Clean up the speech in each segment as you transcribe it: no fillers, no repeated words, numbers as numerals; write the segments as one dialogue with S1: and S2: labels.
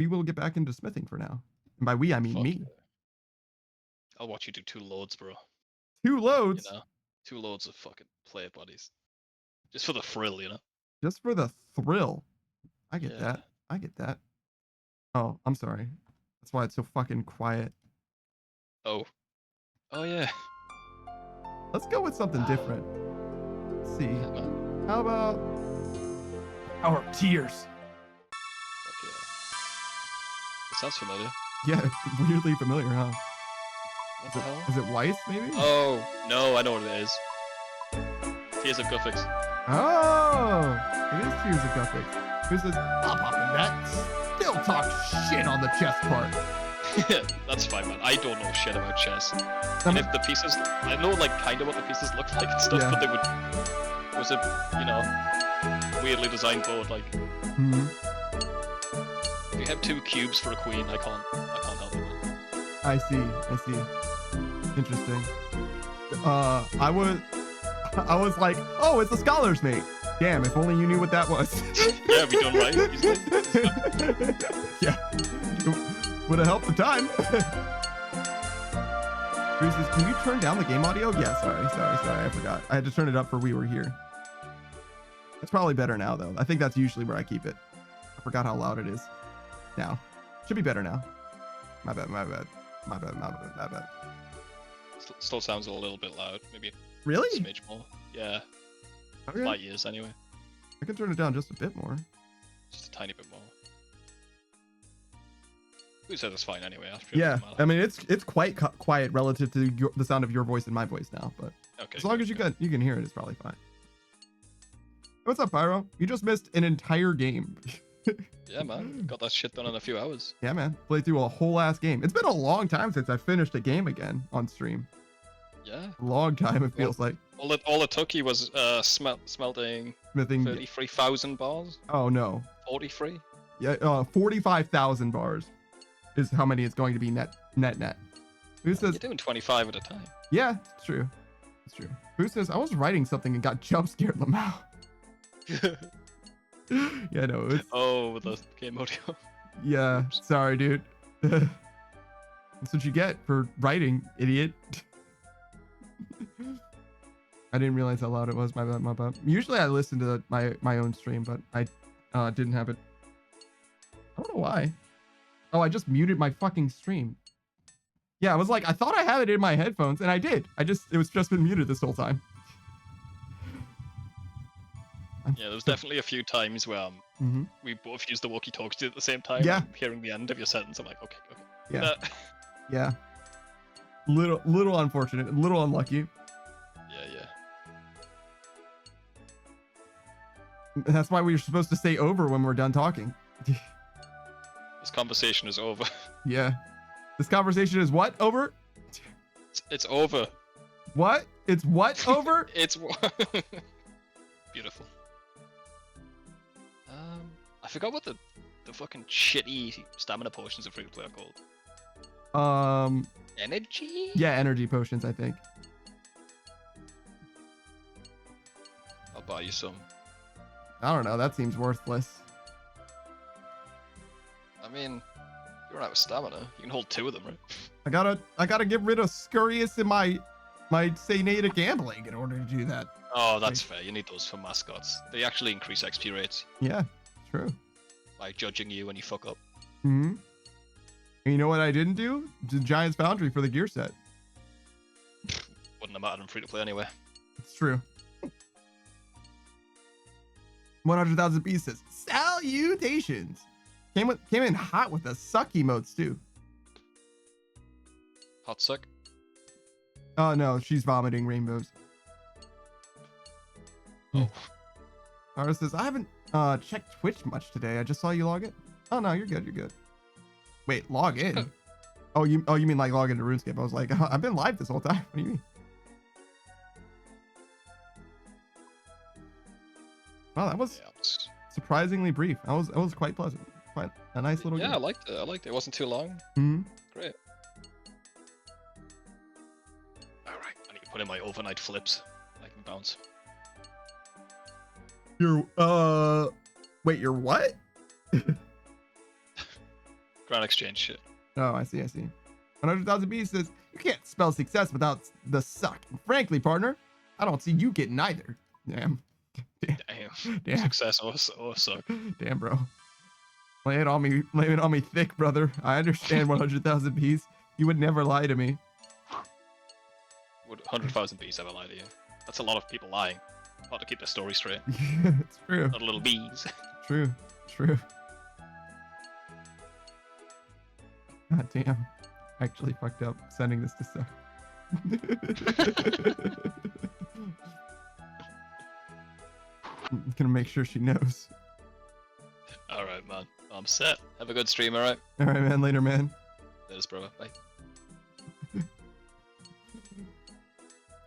S1: we will get back into smithing for now. And by we, I mean
S2: Fuck
S1: me.
S2: yeah. I'll watch you do 2 loads, bro.
S1: 2
S2: You
S1: loads
S2: know, 2 loads of fucking player bodies, just for the thrill, you know.
S1: just for the thrill. I get
S2: Yeah.
S1: that. I get that. Oh, I'm sorry. That's why it's so fucking quiet.
S2: Oh. Oh yeah.
S1: Let's go with something different. Let's see.
S2: Yeah, man.
S1: How about Our Tears?
S2: Fuck yeah. It sounds familiar.
S1: Yeah, weirdly familiar, huh?
S2: What the hell?
S1: Is it Weiss, maybe?
S2: Oh no, I know what it is. Tears of Guffix.
S1: Oh, it is Tears of Guffix. Who says, I'll pop in that. Still talk shit on the chess part.
S2: That's fine, man. I don't know shit about chess.
S1: I
S2: And
S1: mean,
S2: if the pieces, I know like kind of what the pieces look like and stuff,
S1: Yeah.
S2: but they would. It was a, weirdly designed board. Like,
S1: mhm.
S2: if you have 2 cubes for a queen, I can't help it.
S1: I see. Interesting. I was like, oh, it's a scholar's mate. Damn, if only you knew what that was.
S2: Yeah, we done right. Easily.
S1: Yeah. Would have helped the time. Reese says, can you turn down the game audio? Yeah, sorry. I forgot. I had to turn it up for We Were Here. It's probably better now, though. I think that's usually where I keep it. I forgot how loud it is. Now. Should be better now. My bad.
S2: Still sounds a little bit loud. Maybe
S1: Really?
S2: a smidge more. Yeah.
S1: Okay.
S2: Light years anyway.
S1: I can turn it down just a bit more.
S2: Just a tiny bit more. Who said it's fine anyway?
S1: Yeah, I mean it's quite quiet relative to the sound of your voice and my voice now, but
S2: Okay.
S1: as long as you can hear it, it's probably fine. What's up, Pyro? You just missed an entire game.
S2: Yeah, man. Got that shit done in a few hours.
S1: Yeah, man. Played through a whole ass game. It's been a long time since I finished a game again on stream.
S2: Yeah.
S1: Long time it feels like.
S2: All it took you was smelting
S1: Smithing.
S2: 33,000 bars.
S1: Oh no.
S2: 43.
S1: Yeah, 45,000 bars is how many it's going to be net. Who says?
S2: You're doing 25 at a time.
S1: Yeah, it's true. It's true. Who says I was writing something and got jump scared, Lamau? Yeah, no. It's,
S2: Oh, with the game audio.
S1: yeah,
S2: Oops.
S1: sorry, dude. That's what you get for writing, idiot. I didn't realize how loud it was. My bad. Usually I listen to my own stream, but I didn't have it. I don't know why. Oh, I just muted my fucking stream. Yeah, I was like, I thought I had it in my headphones, and I did. It was just been muted this whole time.
S2: Yeah, there was definitely a few times where we both used the walkie-talkies at the same time.
S1: Yeah.
S2: Hearing the end of your sentence, I'm like, okay.
S1: Yeah. Yeah. Little unfortunate, a little unlucky.
S2: Yeah.
S1: That's why we were supposed to say over when we're done talking.
S2: This conversation is over.
S1: Yeah. This conversation is what over?
S2: It's over.
S1: What? It's what over?
S2: It's beautiful. I forgot what the fucking shitty stamina potions of free to play are called. Energy?
S1: Yeah, energy potions, I think.
S2: I'll buy you some.
S1: I don't know. That seems worthless.
S2: I mean, you run out of stamina. You can hold 2 of them, right?
S1: I gotta get rid of Scurious and my say nay to gambling in order to do that.
S2: Oh, that's fair. You need those for mascots. They actually increase XP rates
S1: Yeah, true.
S2: by judging you when you fuck up.
S1: And you know what I didn't do? The Giants Foundry for the gear set.
S2: Wouldn't have mattered in free to play anyway.
S1: It's true. 100,000 pieces. Salutations. Came in hot with the suck emotes too.
S2: Hot suck?
S1: Oh no, she's vomiting rainbows.
S2: Oh.
S1: Ara says, I haven't checked Twitch much today. I just saw you log in. Oh no, you're good. Wait, log in? Oh, you mean like log into RuneScape? I was like, I've been live this whole time. What do you mean? Wow, that was surprisingly brief. That was quite pleasant. Quite a nice little game.
S2: I liked it. It wasn't too long. Great. Alright, I need to put in my overnight flips. I can bounce.
S1: Wait, you're what?
S2: Grand exchange shit.
S1: Oh, I see. 100,000 B says, you can't spell success without the suck. And frankly, partner, I don't see you getting either. Damn.
S2: Damn. Success or suck.
S1: Damn, bro. Lay it on me thick, brother. I understand 100,000 Bs. You would never lie to me.
S2: Would 100,000 bees ever lie to you? That's a lot of people lying. A lot to keep their story straight.
S1: It's true.
S2: Not little bees.
S1: True. God damn. Actually fucked up sending this to Seth. I'm gonna make sure she knows.
S2: Alright, man. I'm set. Have a good stream, alright?
S1: Alright, man. Later, man.
S2: Later, brother. Bye.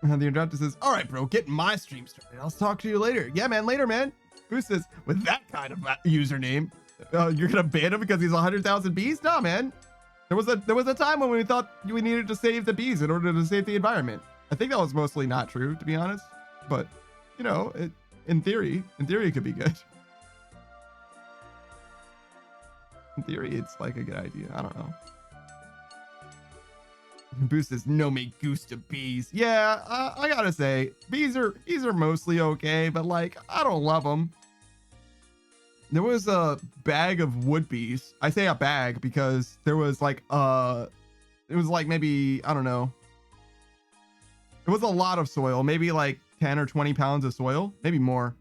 S1: The interrupter says, alright, bro, get my stream started. I'll talk to you later. Yeah, man. Later, man. Who says, with that kind of username, you're gonna ban him because he's 100,000 bees? Nah, man. There was a time when we thought we needed to save the bees in order to save the environment. I think that was mostly not true, to be honest. But, you know, in theory, it could be good. In theory, it's like a good idea. I don't know. Boost says, no me gusta bees. Yeah, I gotta say, bees are mostly okay, but like, I don't love them. There was a bag of wood bees. I say a bag because there was like, it was like maybe, I don't know. It was a lot of soil, maybe like 10 or 20 pounds of soil, maybe more.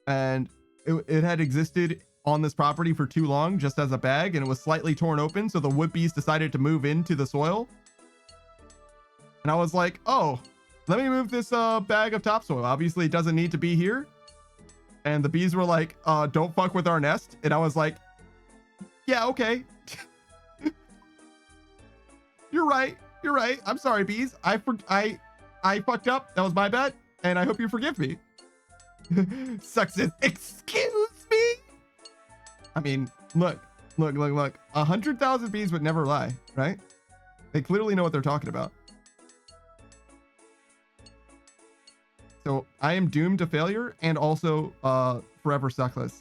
S1: And it had existed on this property for too long, just as a bag, and it was slightly torn open. So the wood bees decided to move into the soil. And I was like, oh, let me move this bag of topsoil. Obviously it doesn't need to be here. And the bees were like, don't fuck with our nest. And I was like, yeah, okay. You're right. I'm sorry, bees. I fucked up. That was my bad. And I hope you forgive me. Sucks says, excuse me? I mean, look. 100,000 bees would never lie, right? They clearly know what they're talking about. So I am doomed to failure and also forever suckless.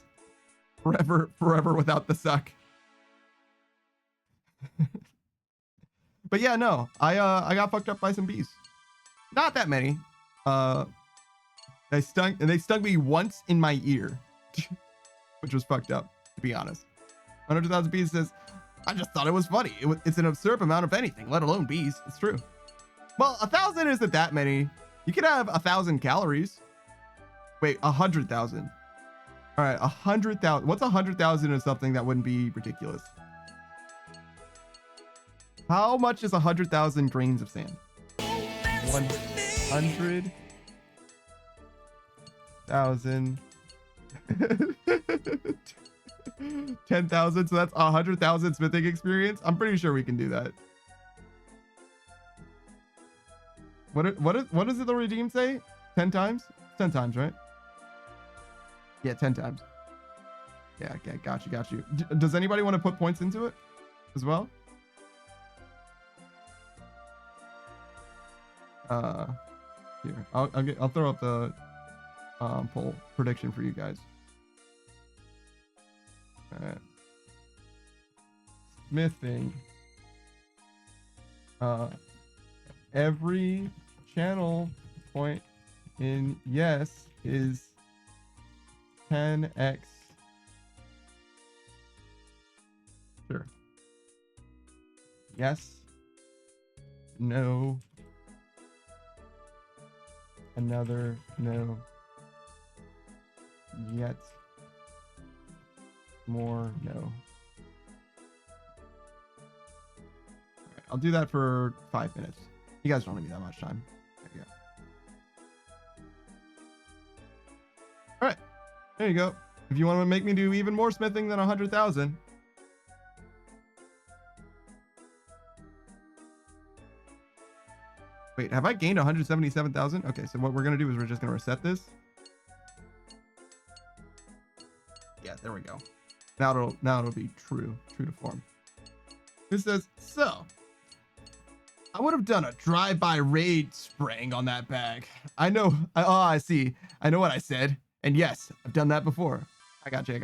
S1: Forever without the suck. But yeah, no, I got fucked up by some bees. Not that many. They stung me once in my ear, which was fucked up, to be honest. 100,000 bees says, I just thought it was funny. It's an absurd amount of anything, let alone bees. It's true. Well, 1,000 isn't that many. You could have 1,000 calories. Wait, 100,000. All right, 100,000. What's 100,000 of something that wouldn't be ridiculous? How much is 100,000 grains of sand? 100,000. 10,000. So that's 100,000 smithing experience. I'm pretty sure we can do that. What does the redeem say? 10 times? 10 times, right? Yeah, 10 times. Yeah, okay, got you. Does anybody want to put points into it as well? Here, I'll throw up the poll prediction for you guys. All right. Smithing. Every channel point in yes is 10x. Sure. Yes. No. Another no. Yet. More no. I'll do that for 5 minutes. You guys don't need that much time. There you go. All right. There you go. If you want to make me do even more smithing than 100,000. Wait, have I gained 177,000? Okay, so what we're going to do is we're just going to reset this. Yeah, there we go. Now it'll be true to form. This says, so I would have done a drive-by raid spraying on that bag. I know. I see. I know what I said. And yes, I've done that before. I gotcha.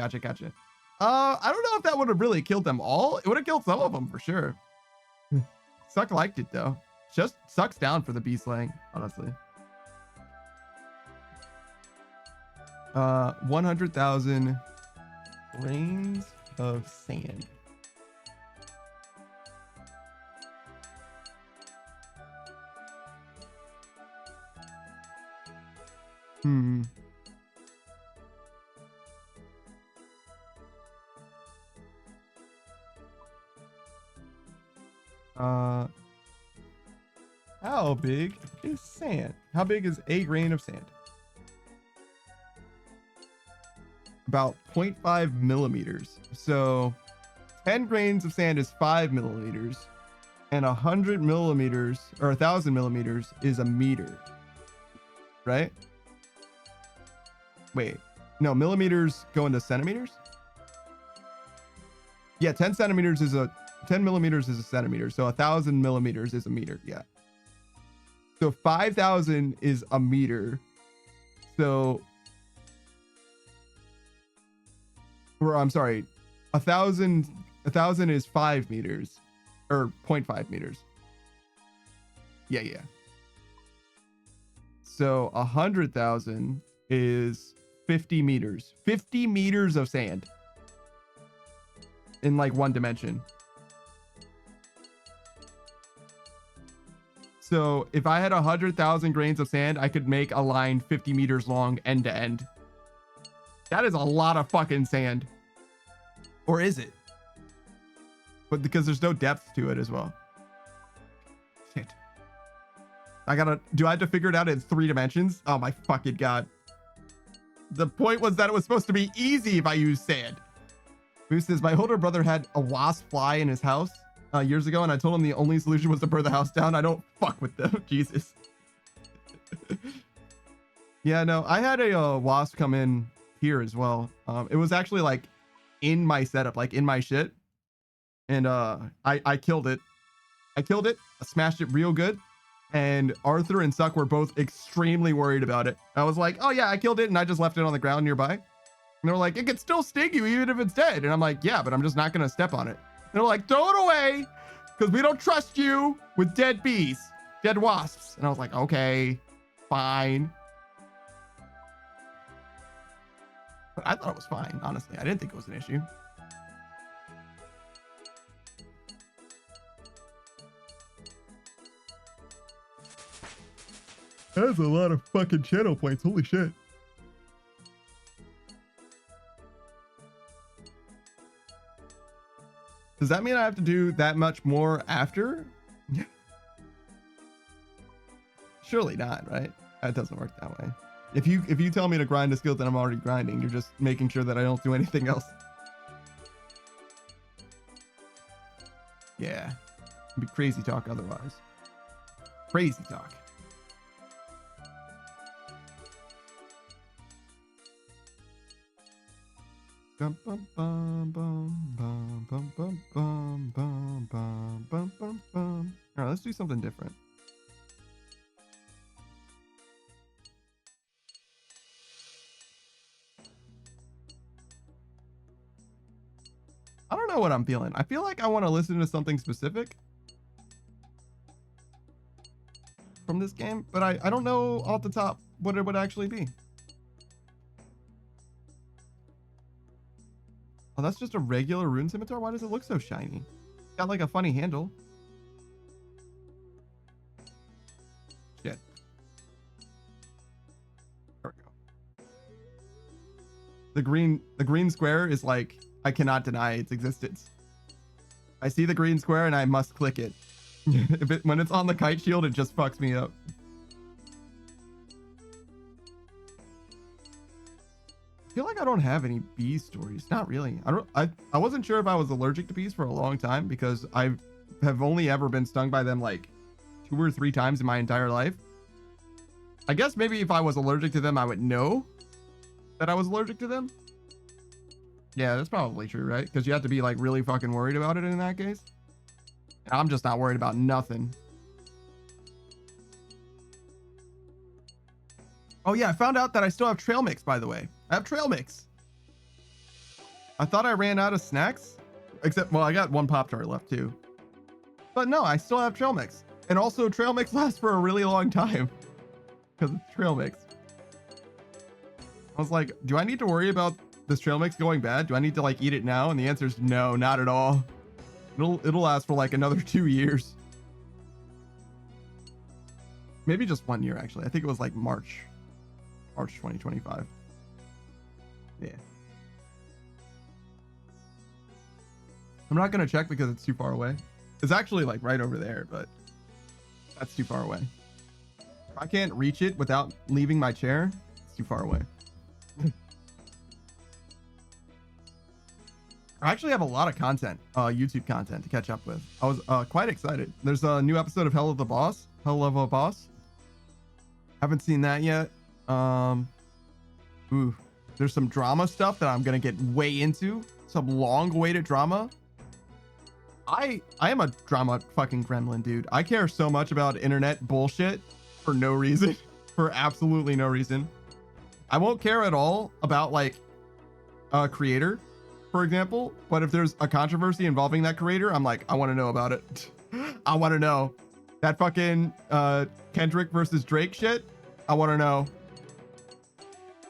S1: I don't know if that would have really killed them all. It would have killed some of them for sure. Suck liked it though. Just sucks down for the bee slaying, honestly. 100,000 grains of sand. How big is sand? How big is a grain of sand? About 0.5 millimeters. So 10 grains of sand is 5 millimeters, and 100 millimeters or 1,000 millimeters is a meter, right? Wait, no, millimeters go into centimeters. Yeah, 10 centimeters is 10 millimeters is a centimeter. So 1,000 millimeters is a meter. Yeah. So 5,000 is a meter. So, or I'm sorry, 1,000 is 5 meters or 0.5 meters. Yeah. So 100,000 is 50 meters. 50 meters of sand in like one dimension. So if I had 100,000 grains of sand, I could make a line 50 meters long end to end. That is a lot of fucking sand. Or is it? But because there's no depth to it as well. Shit. Do I have to figure it out in 3 dimensions? Oh my fucking God. The point was that it was supposed to be easy if I used sand. Who says, my older brother had a wasp fly in his house years ago, and I told him the only solution was to burn the house down. I don't fuck with them. Jesus. Yeah, no, I had a wasp come in here as well. It was actually like in my setup, like in my shit. And I killed it. I smashed it real good. And Arthur and Suck were both extremely worried about it. I was like, oh yeah, I killed it, and I just left it on the ground nearby. And they're like, it could still sting you even if it's dead. And I'm like, yeah, but I'm just not gonna step on it. They're like, throw it away, because we don't trust you with dead bees, dead wasps. And I was like, okay, fine. But I thought it was fine, honestly. I didn't think it was an issue. That's a lot of fucking channel points. Holy shit. Does that mean I have to do that much more after? Surely not, right? That doesn't work that way. If you tell me to grind a skill that I'm already grinding, you're just making sure that I don't do anything else. Yeah. It'd be crazy talk otherwise. Crazy talk. Bum, bum, bum, bum, bum, bum, bum, bum, bum, bum, bum, bum, bum. All right, let's do something different. I don't know what I'm feeling. I feel like I want to listen to something specific from this game, but I don't know off the top what it would actually be. Oh, that's just a regular rune scimitar? Why does it look so shiny? It's got like a funny handle. Shit. There we go. The green square is like, I cannot deny its existence. I see the green square and I must click it. When it's on the kite shield, it just fucks me up. I feel like I don't have any bee stories. Not really. I wasn't sure if I was allergic to bees for a long time because I have only ever been stung by them like 2 or 3 times in my entire life. I guess maybe if I was allergic to them, I would know that I was allergic to them. Yeah, that's probably true, right? Because you have to be like really fucking worried about it in that case. I'm just not worried about nothing. Oh yeah, I found out that I still have trail mix, by the way. I have trail mix. I thought I ran out of snacks. Except, well, I got one Pop-Tart left too. But no, I still have trail mix. And also trail mix lasts for a really long time. Because it's trail mix. I was like, do I need to worry about this trail mix going bad? Do I need to like eat it now? And the answer is no, not at all. It'll last for like another 2 years. Maybe just 1 year, actually. I think it was like March 2025. Yeah. I'm not going to check because it's too far away. It's actually like right over there, but that's too far away. If I can't reach it without leaving my chair, it's too far away. I actually have a lot of content, YouTube content to catch up with. I was quite excited. There's a new episode of Hell of a Boss. Haven't seen that yet. There's some drama stuff that I'm gonna get way into. Some long-awaited drama. I am a drama fucking gremlin, dude. I care so much about internet bullshit for no reason. For absolutely no reason. I won't care at all about like a creator, for example, but if there's a controversy involving that creator, I'm like, I want to know about it. I want to know. That fucking Kendrick versus Drake shit, I want to know.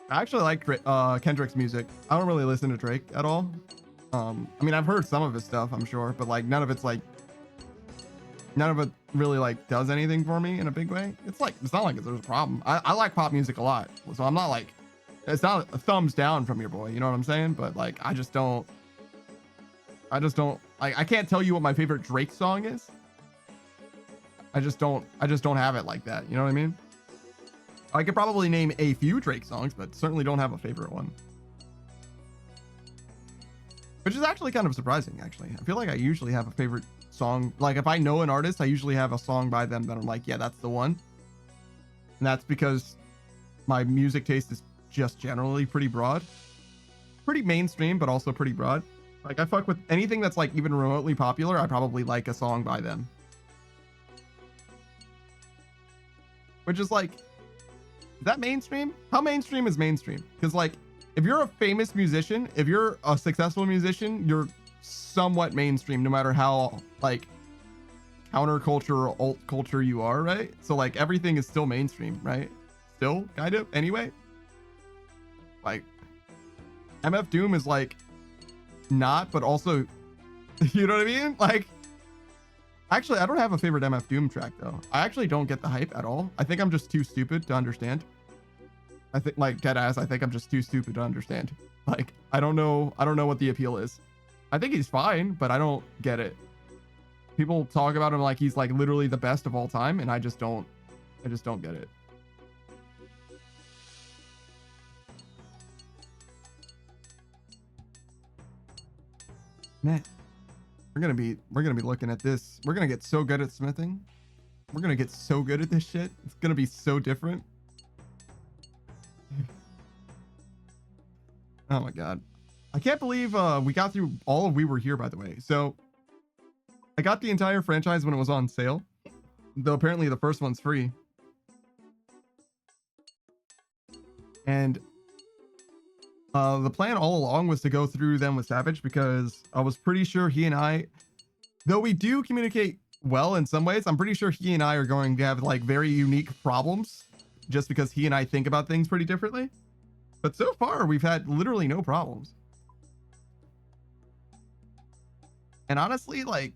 S1: I actually like Kendrick's music. I don't really listen to Drake at all. I mean, I've heard some of his stuff, I'm sure, but like none of it really like does anything for me in a big way. It's not like there's a problem. I like pop music a lot, so I'm not like, it's not a thumbs down from your boy, you know what I'm saying? But like I just don't like, I can't tell you what my favorite Drake song is. I just don't have it like that, you know what I mean? I could probably name a few Drake songs, but certainly don't have a favorite one. Which is actually kind of surprising, actually. I feel like I usually have a favorite song. Like, if I know an artist, I usually have a song by them that I'm like, yeah, that's the one. And that's because my music taste is just generally pretty broad. Pretty mainstream, but also pretty broad. Like, I fuck with anything that's, like, even remotely popular, I probably like a song by them. Which is, like, is that mainstream? How mainstream is mainstream? Because, like, if you're a famous musician, if you're a successful musician, you're somewhat mainstream, no matter how like counterculture or alt culture you are, right? So like everything is still mainstream, right? Still kind of anyway. Like MF Doom is like not, but also, you know what I mean? Like, actually, I don't have a favorite MF Doom track though. I actually don't get the hype at all. I think I'm just too stupid to understand. I think, like, deadass, I think I'm just too stupid to understand. Like, I don't know what the appeal is. I think he's fine, but I don't get it. People talk about him like he's like literally the best of all time, and I just don't get it. Man, we're gonna be looking at this. We're gonna get so good at smithing. We're gonna get so good at this shit. It's gonna be so different. Oh my god, I can't believe we got through all of We Were Here, by the way. So I got the entire franchise when it was on sale, though apparently the first one's free. And the plan all along was to go through them with Savage, because I was pretty sure he and I, though we do communicate well in some ways, I'm pretty sure he and I are going to have like very unique problems, just because he and I think about things pretty differently. But so far, we've had literally no problems. And honestly, like,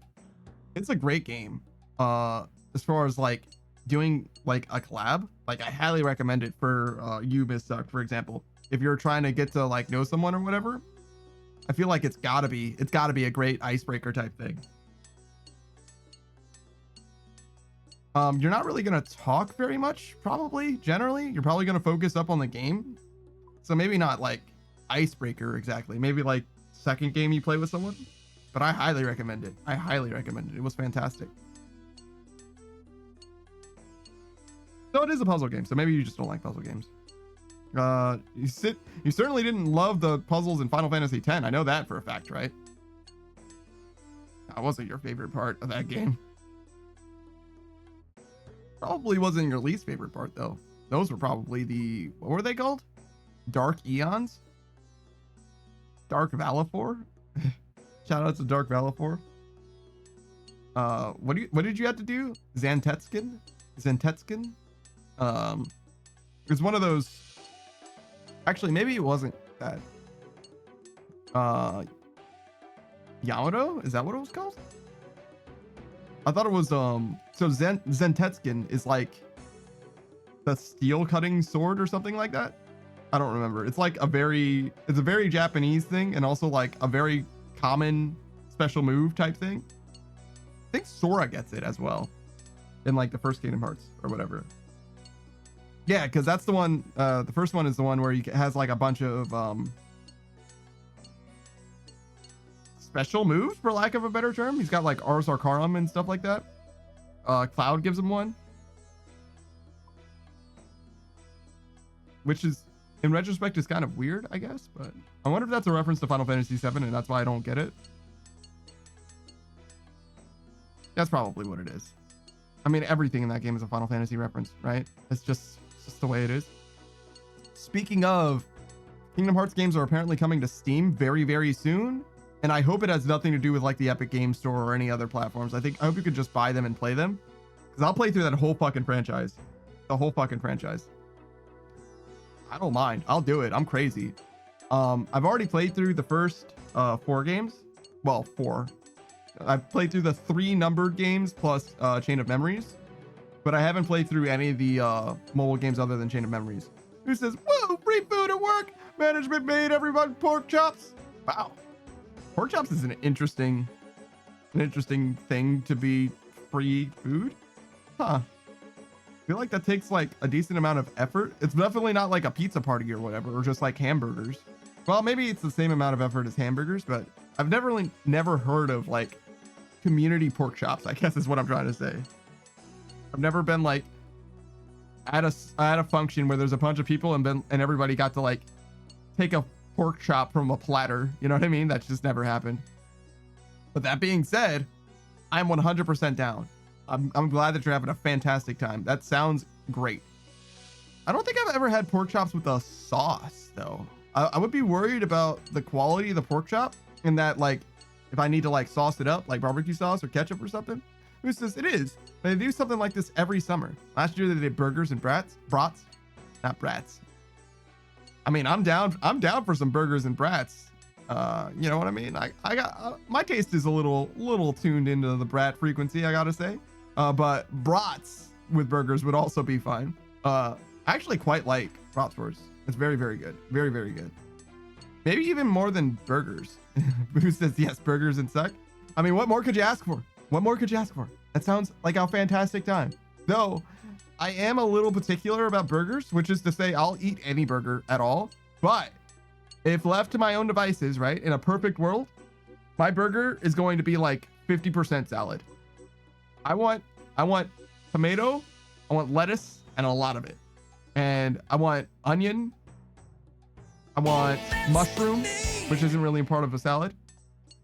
S1: it's a great game. As far as like doing like a collab, like I highly recommend it for you, Miss Suck, for example. If you're trying to get to like know someone or whatever, I feel like it's gotta be a great icebreaker type thing. You're not really gonna talk very much, probably. Generally, you're probably gonna focus up on the game. So maybe not like icebreaker exactly. Maybe like second game you play with someone. But I highly recommend it. I highly recommend it. It was fantastic. So it is a puzzle game. So maybe you just don't like puzzle games. You certainly didn't love the puzzles in Final Fantasy X. I know that for a fact, right? That wasn't your favorite part of that game. Probably wasn't your least favorite part though. Those were probably the, what were they called? Dark Eons? Dark Valifor. Shout out to Dark Valifor. What did you have to do? Zantetskin? It's one of those. Actually, maybe it wasn't that. Yamato? Is that what it was called? I thought it was so Zentetskin is like the steel cutting sword or something like that. I don't remember. It's like a very Japanese thing and also like a very common special move type thing. I think Sora gets it as well in like the first Kingdom Hearts or whatever. Yeah, because that's the one. The first one is the one where he has like a bunch of special moves, for lack of a better term. He's got like Ars Arcarum and stuff like that. Cloud gives him one, which is, in retrospect, is kind of weird, I guess. But I wonder if that's a reference to Final Fantasy VII, and that's why I don't get it. That's probably what it is. I mean, everything in that game is a Final Fantasy reference, right? It's just the way it is. Speaking of, Kingdom Hearts games are apparently coming to Steam very, very soon. And I hope it has nothing to do with like the Epic Game Store or any other platforms. I hope you could just buy them and play them. Because I'll play through that whole fucking franchise. The whole fucking franchise. I don't mind. I'll do it. I'm crazy. I've already played through the first 4 games. Well, 4. I've played through the 3 numbered games plus Chain of Memories. But I haven't played through any of the mobile games other than Chain of Memories. Who says, whoa, free food at work. Management made everyone pork chops. Wow. Pork chops is an interesting thing to be free food. Huh. I feel like that takes like a decent amount of effort. It's definitely not like a pizza party or whatever, or just like hamburgers. Well, maybe it's the same amount of effort as hamburgers, but I've never heard of like community pork chops, I guess is what I'm trying to say. I've never been like at a function where there's a bunch of people and everybody got to like take a pork chop from a platter. You know what I mean? That's just never happened. But that being said, I'm 100% down. I'm glad that you're having a fantastic time. That sounds great. I don't think I've ever had pork chops with a sauce though. I would be worried about the quality of the pork chop, in that like if I need to like sauce it up like barbecue sauce or ketchup or something. Who says it is? They do something like this every summer. Last year they did burgers and brats. Not brats. I mean, I'm down for some burgers and brats. You know what I mean? I got my taste is a little tuned into the brat frequency, I gotta say. But brats with burgers would also be fine. I actually quite like bratwurst. It's very, very good. Very, very good. Maybe even more than burgers. Who says yes, burgers and suck? I mean, what more could you ask for? What more could you ask for? That sounds like a fantastic time. Though, I am a little particular about burgers, which is to say I'll eat any burger at all. But if left to my own devices, right, in a perfect world, my burger is going to be like 50% salad. I want tomato, I want lettuce, and a lot of it. And I want onion. I want mushroom, which isn't really a part of a salad.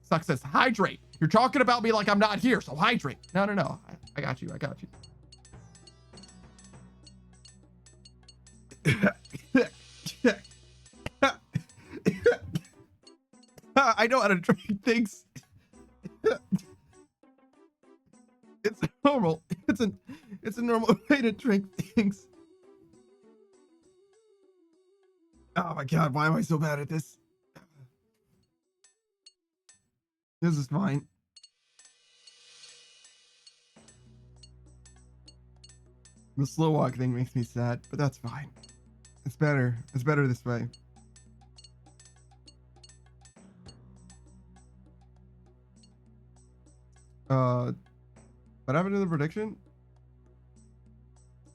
S1: Sucks says hydrate. You're talking about me like I'm not here, so hydrate. No. I got you. I know how to drink things. It's normal. It's a normal way to drink things. Oh my god, why am I so bad at this? This is fine. The slow walk thing makes me sad, but that's fine. It's better. It's better this way. What happened to the prediction?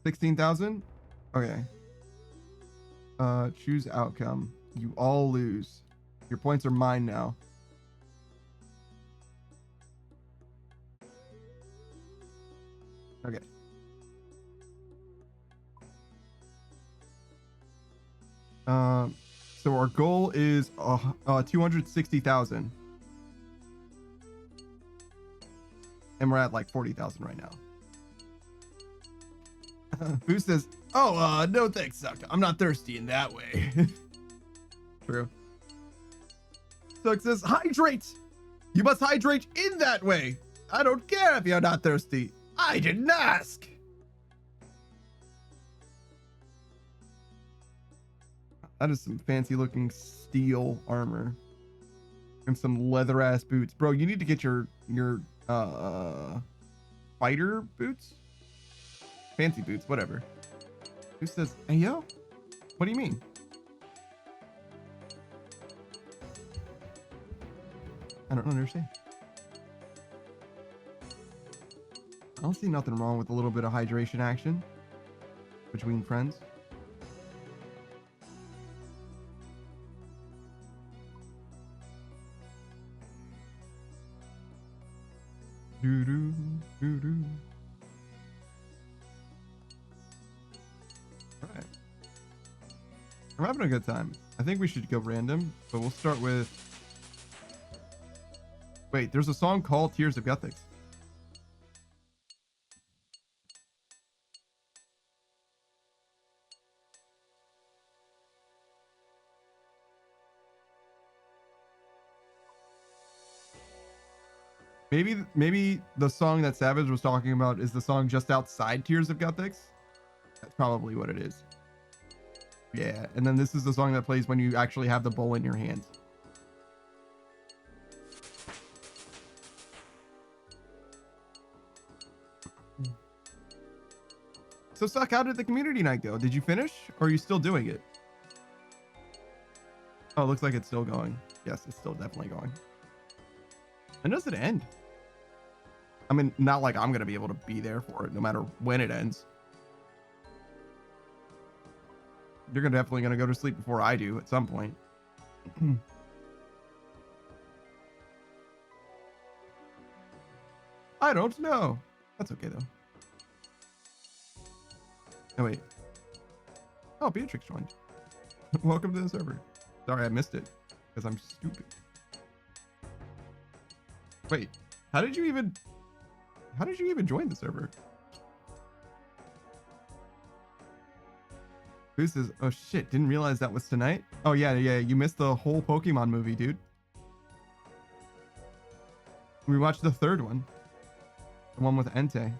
S1: 16,000? Okay. Choose outcome. You all lose. Your points are mine now. Okay. So our goal is 260,000. And we're at like 40,000 right now. Who says, oh, no thanks, Suck. I'm not thirsty in that way. True. So it says, hydrate. You must hydrate in that way. I don't care if you're not thirsty. I didn't ask. That is some fancy looking steel armor. And some leather ass boots. Bro, you need to get your fighter boots? Fancy boots, whatever. Who says, hey yo? What do you mean? I don't understand. I don't see nothing wrong with a little bit of hydration action between friends. Doo-doo, doo-doo. All right. I'm having a good time. I think we should go random, but we'll start with... Wait, there's a song called Tears of Gothics. Maybe the song that Savage was talking about is the song just outside Tears of Gothics. That's probably what it is. Yeah, and then this is the song that plays when you actually have the bowl in your hand. So Suck, how did the community night go? Did you finish or are you still doing it? Oh, it looks like it's still going. Yes, it's still definitely going. When does it end? I mean, not like I'm going to be able to be there for it no matter when it ends. You're definitely going to go to sleep before I do at some point. I don't know. That's okay, though. Oh, wait. Oh, Beatrix joined. Welcome to the server. Sorry, I missed it because I'm stupid. Wait, how did you even join the server? Boost is, oh shit, didn't realize that was tonight. Oh yeah, you missed the whole Pokemon movie, dude. We watched the third one. The one with Entei.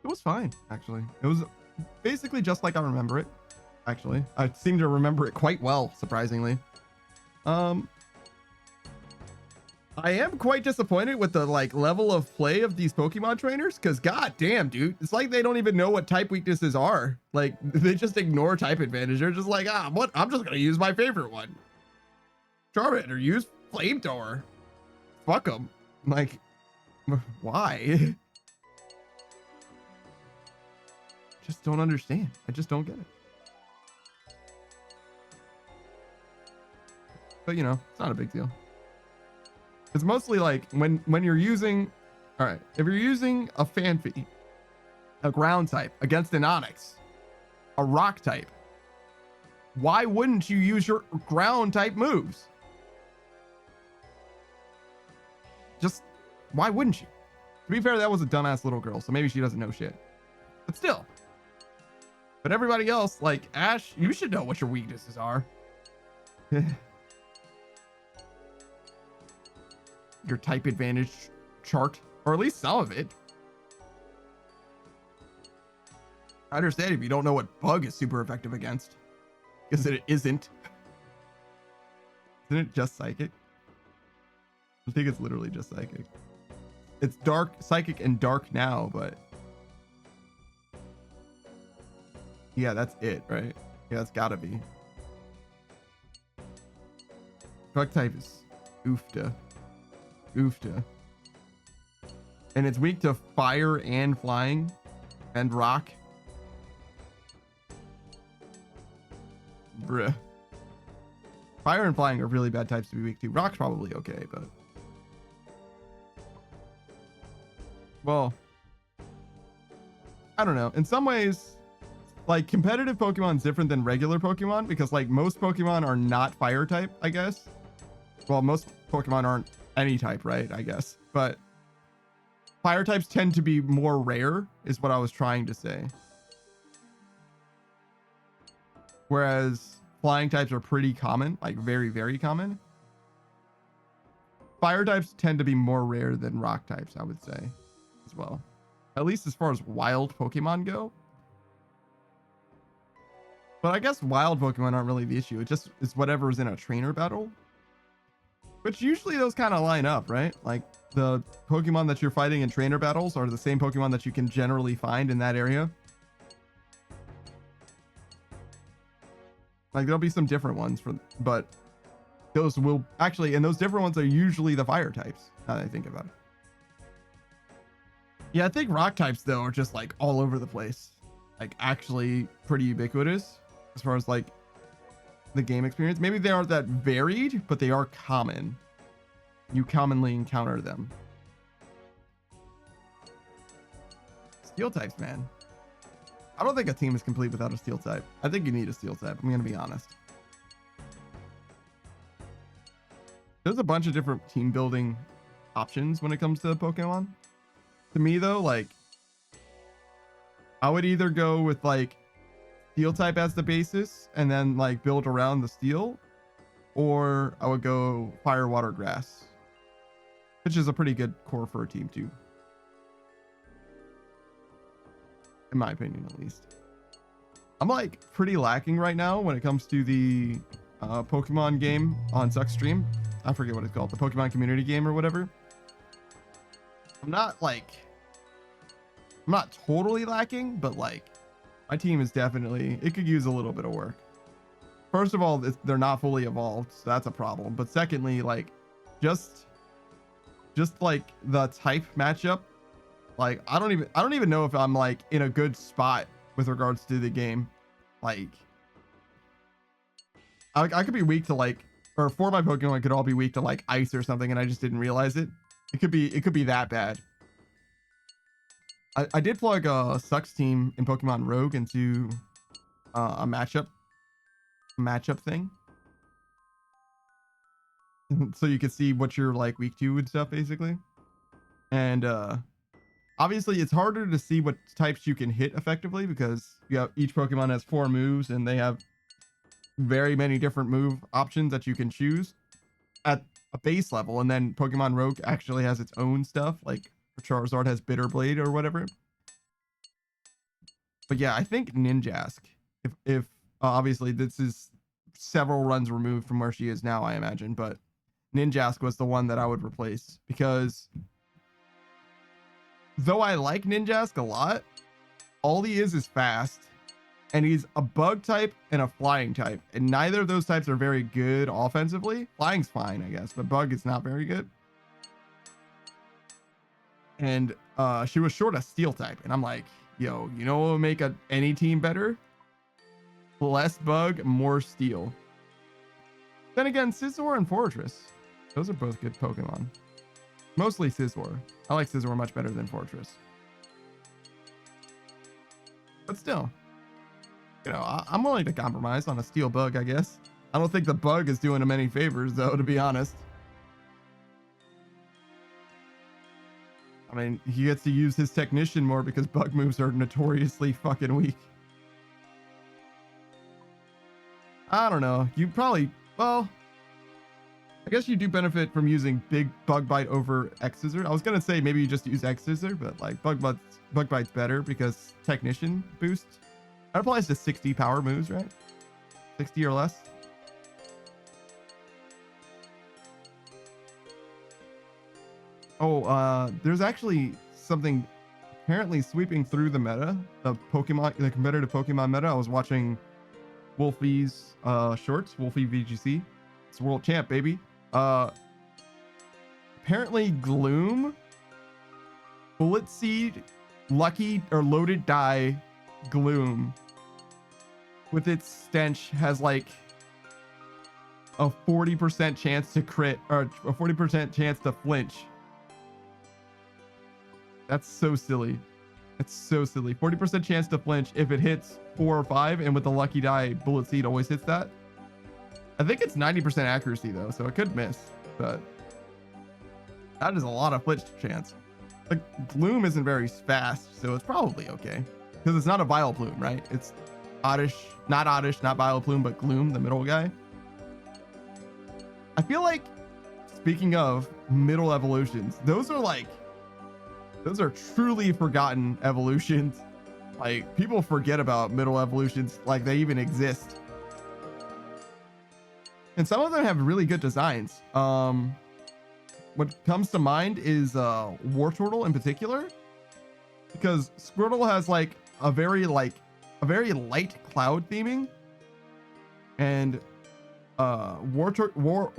S1: It was fine, actually. It was basically just like I remember it, actually. I seem to remember it quite well, surprisingly. I am quite disappointed with the level of play of these Pokemon trainers, because god damn, dude, it's like they don't even know what type weaknesses are. Like, they just ignore type advantage. They're just like, what? I'm just gonna use my favorite one. Charmander, use Flamethrower. Fuck them. Like, why? Just don't understand. I just don't get it. But you know, it's not a big deal. It's mostly like when you're using, all right, if you're using a Phanpy, a ground type against an Onix, a rock type, why wouldn't you use your ground type moves? Just, why wouldn't you? To be fair, that was a dumbass little girl, so maybe she doesn't know shit. But still. But everybody else, like Ash, you should know what your weaknesses are. Your type advantage chart, or at least some of it. I understand if you don't know what bug is super effective against, because it isn't. Isn't it just psychic? I think it's literally just psychic. It's dark, psychic, and dark now, but yeah, that's it, right? Yeah, that's gotta be. Bug type is oofta. Oofta. And it's weak to fire and flying and rock. Bruh. Fire and flying are really bad types to be weak to. Rock's probably okay, but well, I don't know. In some ways, like, competitive Pokemon is different than regular Pokemon because, like, most Pokemon are not fire type, I guess. Well, most Pokemon aren't any type, right? I guess. But fire types tend to be more rare, is what I was trying to say. whereas flying types are pretty common, like very, very common. Fire types tend to be more rare than rock types, I would say, as well. At least as far as wild Pokemon go. But I guess wild Pokemon aren't really the issue. It just is whatever is in a trainer battle. Which usually those kind of line up, right? Like the Pokemon that you're fighting in trainer battles are the same Pokemon that you can generally find in that area. Like there'll be some different ones but those will actually, and those different ones are usually the fire types, now that I think about it. Yeah, I think rock types though are just like all over the place. Like actually pretty ubiquitous as far as like the game experience. Maybe they aren't that varied, but they are common. You commonly encounter them. Steel types, man. I don't think a team is complete without a steel type. I think you need a steel type. I'm gonna be honest. There's a bunch of different team building options when it comes to Pokemon. To me though, like I would either go with like steel type as the basis and then like build around the steel, or I would go fire, water, grass, which is a pretty good core for a team too, in my opinion at least. I'm like pretty lacking right now when it comes to the Pokemon game on Zuck's stream. I forget what it's called, the Pokemon community game or whatever. I'm not totally lacking, but like my team is definitely, it could use a little bit of work. First of all, they're not fully evolved, so that's a problem. But secondly, like just like the type matchup, like I don't even know if I'm like in a good spot with regards to the game. Like I could be weak to like, or for my Pokemon could all be weak to like ice or something, and I just didn't realize it. It could be that bad. I did plug a Sucks team in Pokemon Rogue into a matchup thing, so you could see what you're like weak to and stuff basically. And obviously it's harder to see what types you can hit effectively because each Pokemon has 4 moves and they have very many different move options that you can choose at a base level. And then Pokemon Rogue actually has its own stuff, like Charizard has Bitter Blade or whatever. But yeah, I think Ninjask, if obviously this is several runs removed from where she is now, I imagine, but Ninjask was the one that I would replace, because though I like Ninjask a lot, all he is fast, and he's a bug type and a flying type, and neither of those types are very good offensively. Flying's fine, I guess, but bug is not very good. And she was short a steel type, and I'm like, yo, you know what will make any team better? Less bug, more steel. Then again, Scizor and Fortress, those are both good Pokemon. Mostly Scizor. I like Scizor much better than Fortress. But still, you know, I'm willing to compromise on a steel bug, I guess. I don't think the bug is doing him any favors, though, to be honest. I mean, he gets to use his technician more because bug moves are notoriously fucking weak. I don't know. You probably, well, I guess you do benefit from using big bug bite over X Scissor. I was gonna say maybe you just use X Scissor, but like bug bite's better because technician boost. That applies to 60 power moves, right? 60 or less. Oh, there's actually something apparently sweeping through the meta, the competitive Pokemon meta. I was watching Wolfie's shorts, Wolfie VGC. It's world champ, baby. Apparently Gloom, Bullet Seed, Lucky or Loaded Die Gloom with its stench has like a 40% chance to crit, or a 40% chance to flinch. That's so silly. It's so silly. 40% chance to flinch if it hits 4 or 5, and with the Lucky Die, Bullet Seed always hits that. I think it's 90% accuracy though, so it could miss, but that is a lot of flinch chance. Like Gloom isn't very fast, so it's probably okay because it's not a Vileplume, right? It's Oddish, not Vileplume, but Gloom, the middle guy. I feel like, speaking of middle evolutions, those are truly forgotten evolutions. Like, people forget about middle evolutions like they even exist. And some of them have really good designs. What comes to mind is Wartortle in particular, because Squirtle has like a very light cloud theming, and Wartortle,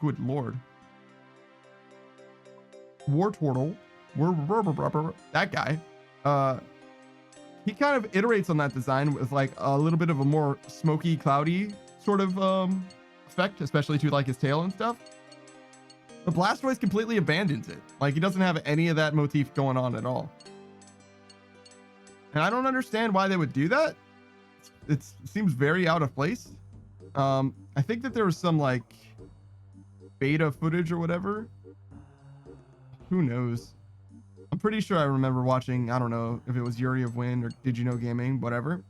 S1: good lord, Wartortle, that guy, he kind of iterates on that design with like a little bit of a more smoky, cloudy sort of effect, especially to like his tail and stuff. The Blastoise completely abandons it. Like, he doesn't have any of that motif going on at all. And I don't understand why they would do that. It seems very out of place. I think that there was some like beta footage or whatever. Who knows? I'm pretty sure I remember watching, I don't know if it was Yuri of Wind or Did You Know Gaming, whatever,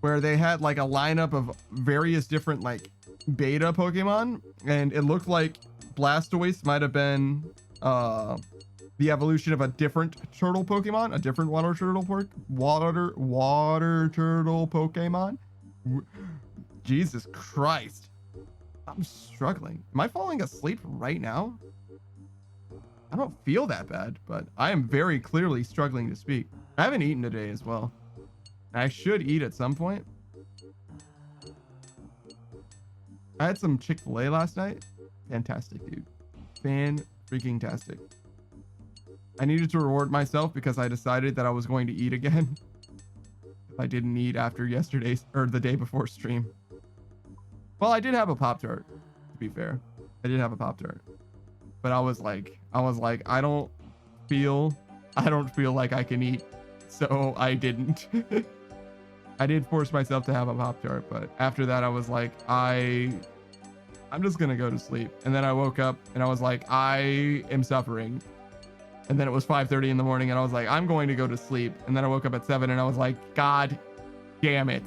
S1: where they had like a lineup of various different like beta Pokemon, and it looked like Blastoise might have been the evolution of a different turtle Pokemon, a different water turtle Pokemon. Jesus Christ. I'm struggling. Am I falling asleep right now? I don't feel that bad, but I am very clearly struggling to speak. I haven't eaten today as well. I should eat at some point. I had some Chick-fil-A last night. Fantastic, dude. Fan-freaking-tastic. I needed to reward myself because I decided that I was going to eat again. If I didn't eat after yesterday's or the day before stream. Well, I did have a Pop-Tart, to be fair. I did have a Pop-Tart. But I was like, I don't feel like I can eat. So I didn't. I did force myself to have a Pop-Tart, but after that I was like, I'm just gonna go to sleep. And then I woke up and I was like, I am suffering. And then it was 5:30 in the morning and I was like, I'm going to go to sleep. And then I woke up at 7 and I was like, God damn it.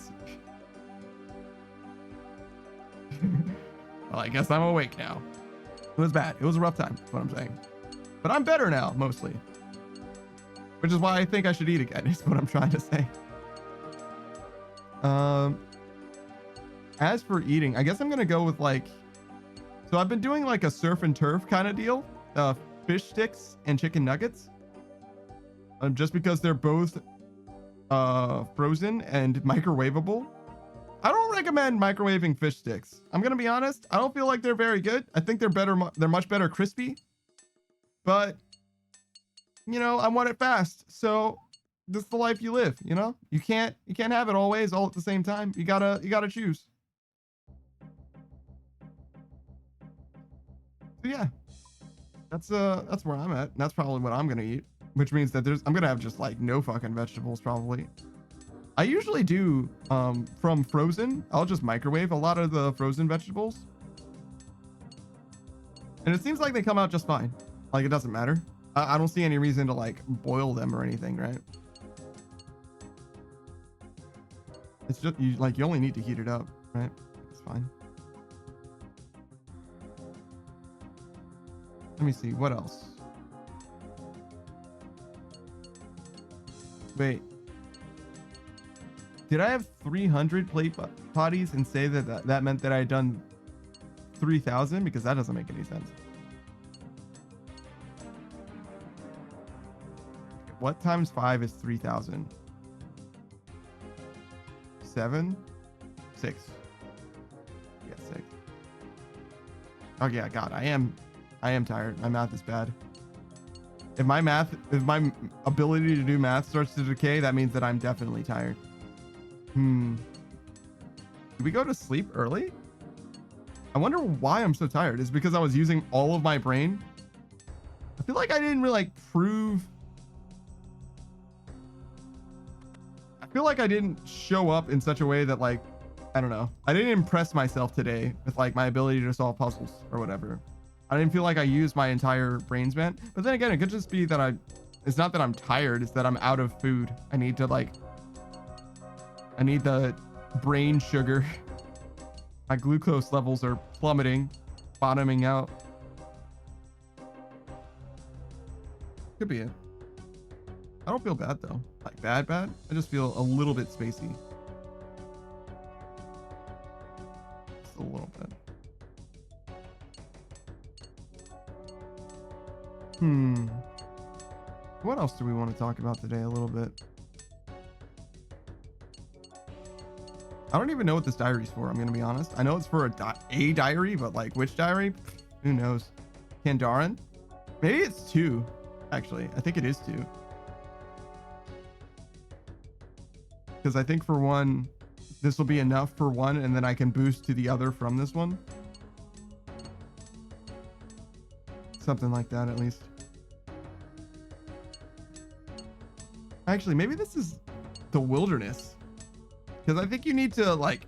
S1: Well, I guess I'm awake now. It was bad. It was a rough time, is what I'm saying. But I'm better now, mostly. Which is why I think I should eat again, is what I'm trying to say. As for eating, I guess I'm gonna go with like, so I've been doing like a surf and turf kind of deal, fish sticks and chicken nuggets, just because they're both frozen and microwavable. I don't recommend microwaving fish sticks. I'm gonna be honest, I don't feel like they're very good. I think they're better, they're much better crispy, but you know, I want it fast, so this is the life you live, you know? You can't have it always all at the same time. You gotta choose. So yeah, that's where I'm at. And that's probably what I'm gonna eat, which means that I'm gonna have just like no fucking vegetables probably. I usually do from frozen. I'll just microwave a lot of the frozen vegetables, and it seems like they come out just fine. Like, it doesn't matter. I don't see any reason to like boil them or anything, right? It's just you only need to heat it up, right? It's fine. Let me see what else. Wait, did I have 300 plate potties and say that meant that I had done 3,000? Because that doesn't make any sense. What times 5 is 3,000? 7? 6. Yeah, 6. Oh yeah, God, I am tired. My math is bad. If my ability to do math starts to decay, that means that I'm definitely tired. Did we go to sleep early? I wonder why I'm so tired. Is it because I was using all of my brain? I feel like I didn't really like prove. I feel like I didn't show up in such a way that, like, I don't know. I didn't impress myself today with like my ability to solve puzzles or whatever. I didn't feel like I used my entire brain span. But then again, it could just be that it's not that I'm tired, it's that I'm out of food. I need to like I need the brain sugar. My glucose levels are plummeting, bottoming out. Could be it. I don't feel bad though. Like bad. I just feel a little bit spacey. Just a little bit. What else do we want to talk about today a little bit? I don't even know what this diary's for. I'm going to be honest. I know it's for a diary, but like which diary? Who knows? Kandaran? Maybe it's 2. Actually, I think it is 2. Because I think for 1, this will be enough for 1, and then I can boost to the other from this one. Something like that, at least. Actually, maybe this is the wilderness. Because I think you need to like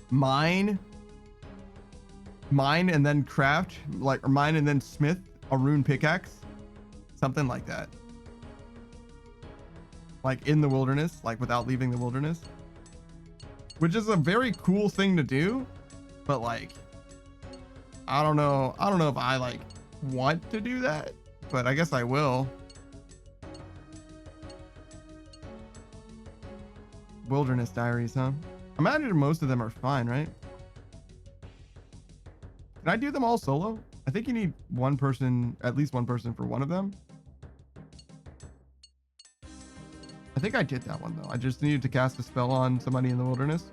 S1: mine and then craft, like, or mine and then smith a rune pickaxe. Something like that. Like in the wilderness, like without leaving the wilderness. Which is a very cool thing to do. But like, I don't know if I like want to do that. But I guess I will. Wilderness diaries, huh? I imagine most of them are fine, right? Can I do them all solo? I think you need one person, at least one person for one of them. I think I did that one though. I just needed to cast a spell on somebody in the wilderness.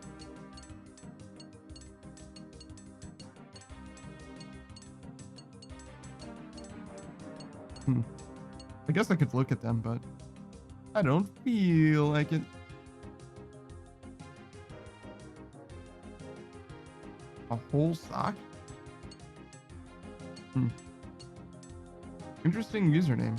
S1: I guess I could look at them, but I don't feel like it. A whole sock? Interesting username.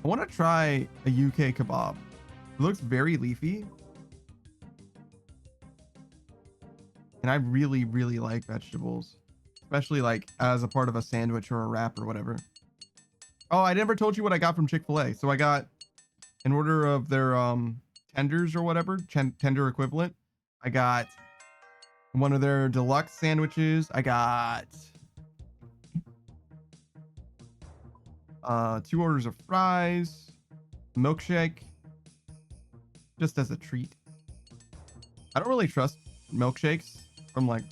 S1: I want to try a UK kebab. It looks very leafy. And I really, really like vegetables, especially like as a part of a sandwich or a wrap or whatever. Oh, I never told you what I got from Chick-fil-A. So I got an order of their tenders or whatever, tender equivalent. I got one of their deluxe sandwiches. I got 2 orders of fries, milkshake, just as a treat. I don't really trust milkshakes from like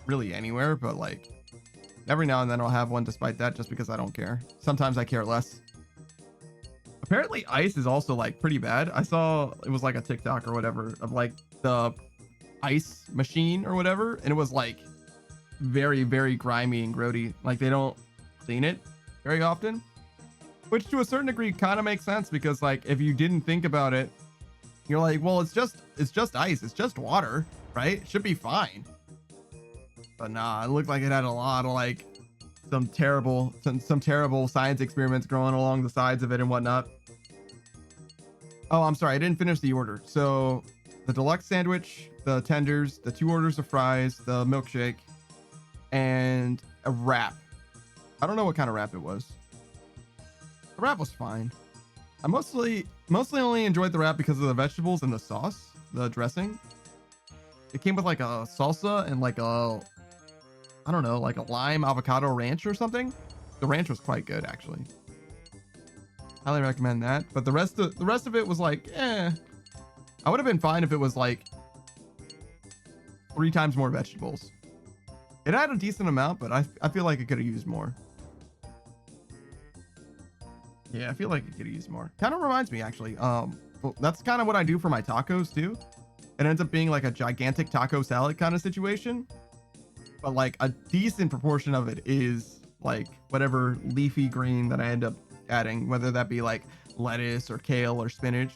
S1: really anywhere, but like every now and then I'll have one despite that, just because I don't care. Sometimes I care less. Apparently ice is also like pretty bad. I saw it was like a TikTok or whatever of like the ice machine or whatever, and it was like very, very grimy and grody. Like they don't clean it very often, which to a certain degree kind of makes sense, because like if you didn't think about it, you're like, well, it's just ice, it's just water, right? It should be fine. But nah, it looked like it had a lot of like some terrible science experiments growing along the sides of it and whatnot. Oh, I'm sorry, I didn't finish the order. So the deluxe sandwich, the tenders, the 2 orders of fries, the milkshake, and a wrap. I don't know what kind of wrap it was. The wrap was fine. I mostly only enjoyed the wrap because of the vegetables and the sauce, the dressing. It came with like a salsa and like a, I don't know, like a lime avocado ranch or something. The ranch was quite good, actually. Highly recommend that. But the rest of it was like, eh. I would have been fine if it was like 3 times more vegetables. It had a decent amount, but I feel like it could have used more. Yeah, I feel like it could have used more. Kind of reminds me, actually. Well, that's kind of what I do for my tacos too. It ends up being like a gigantic taco salad kind of situation. But like a decent proportion of it is like whatever leafy green that I end up adding, whether that be like lettuce or kale or spinach.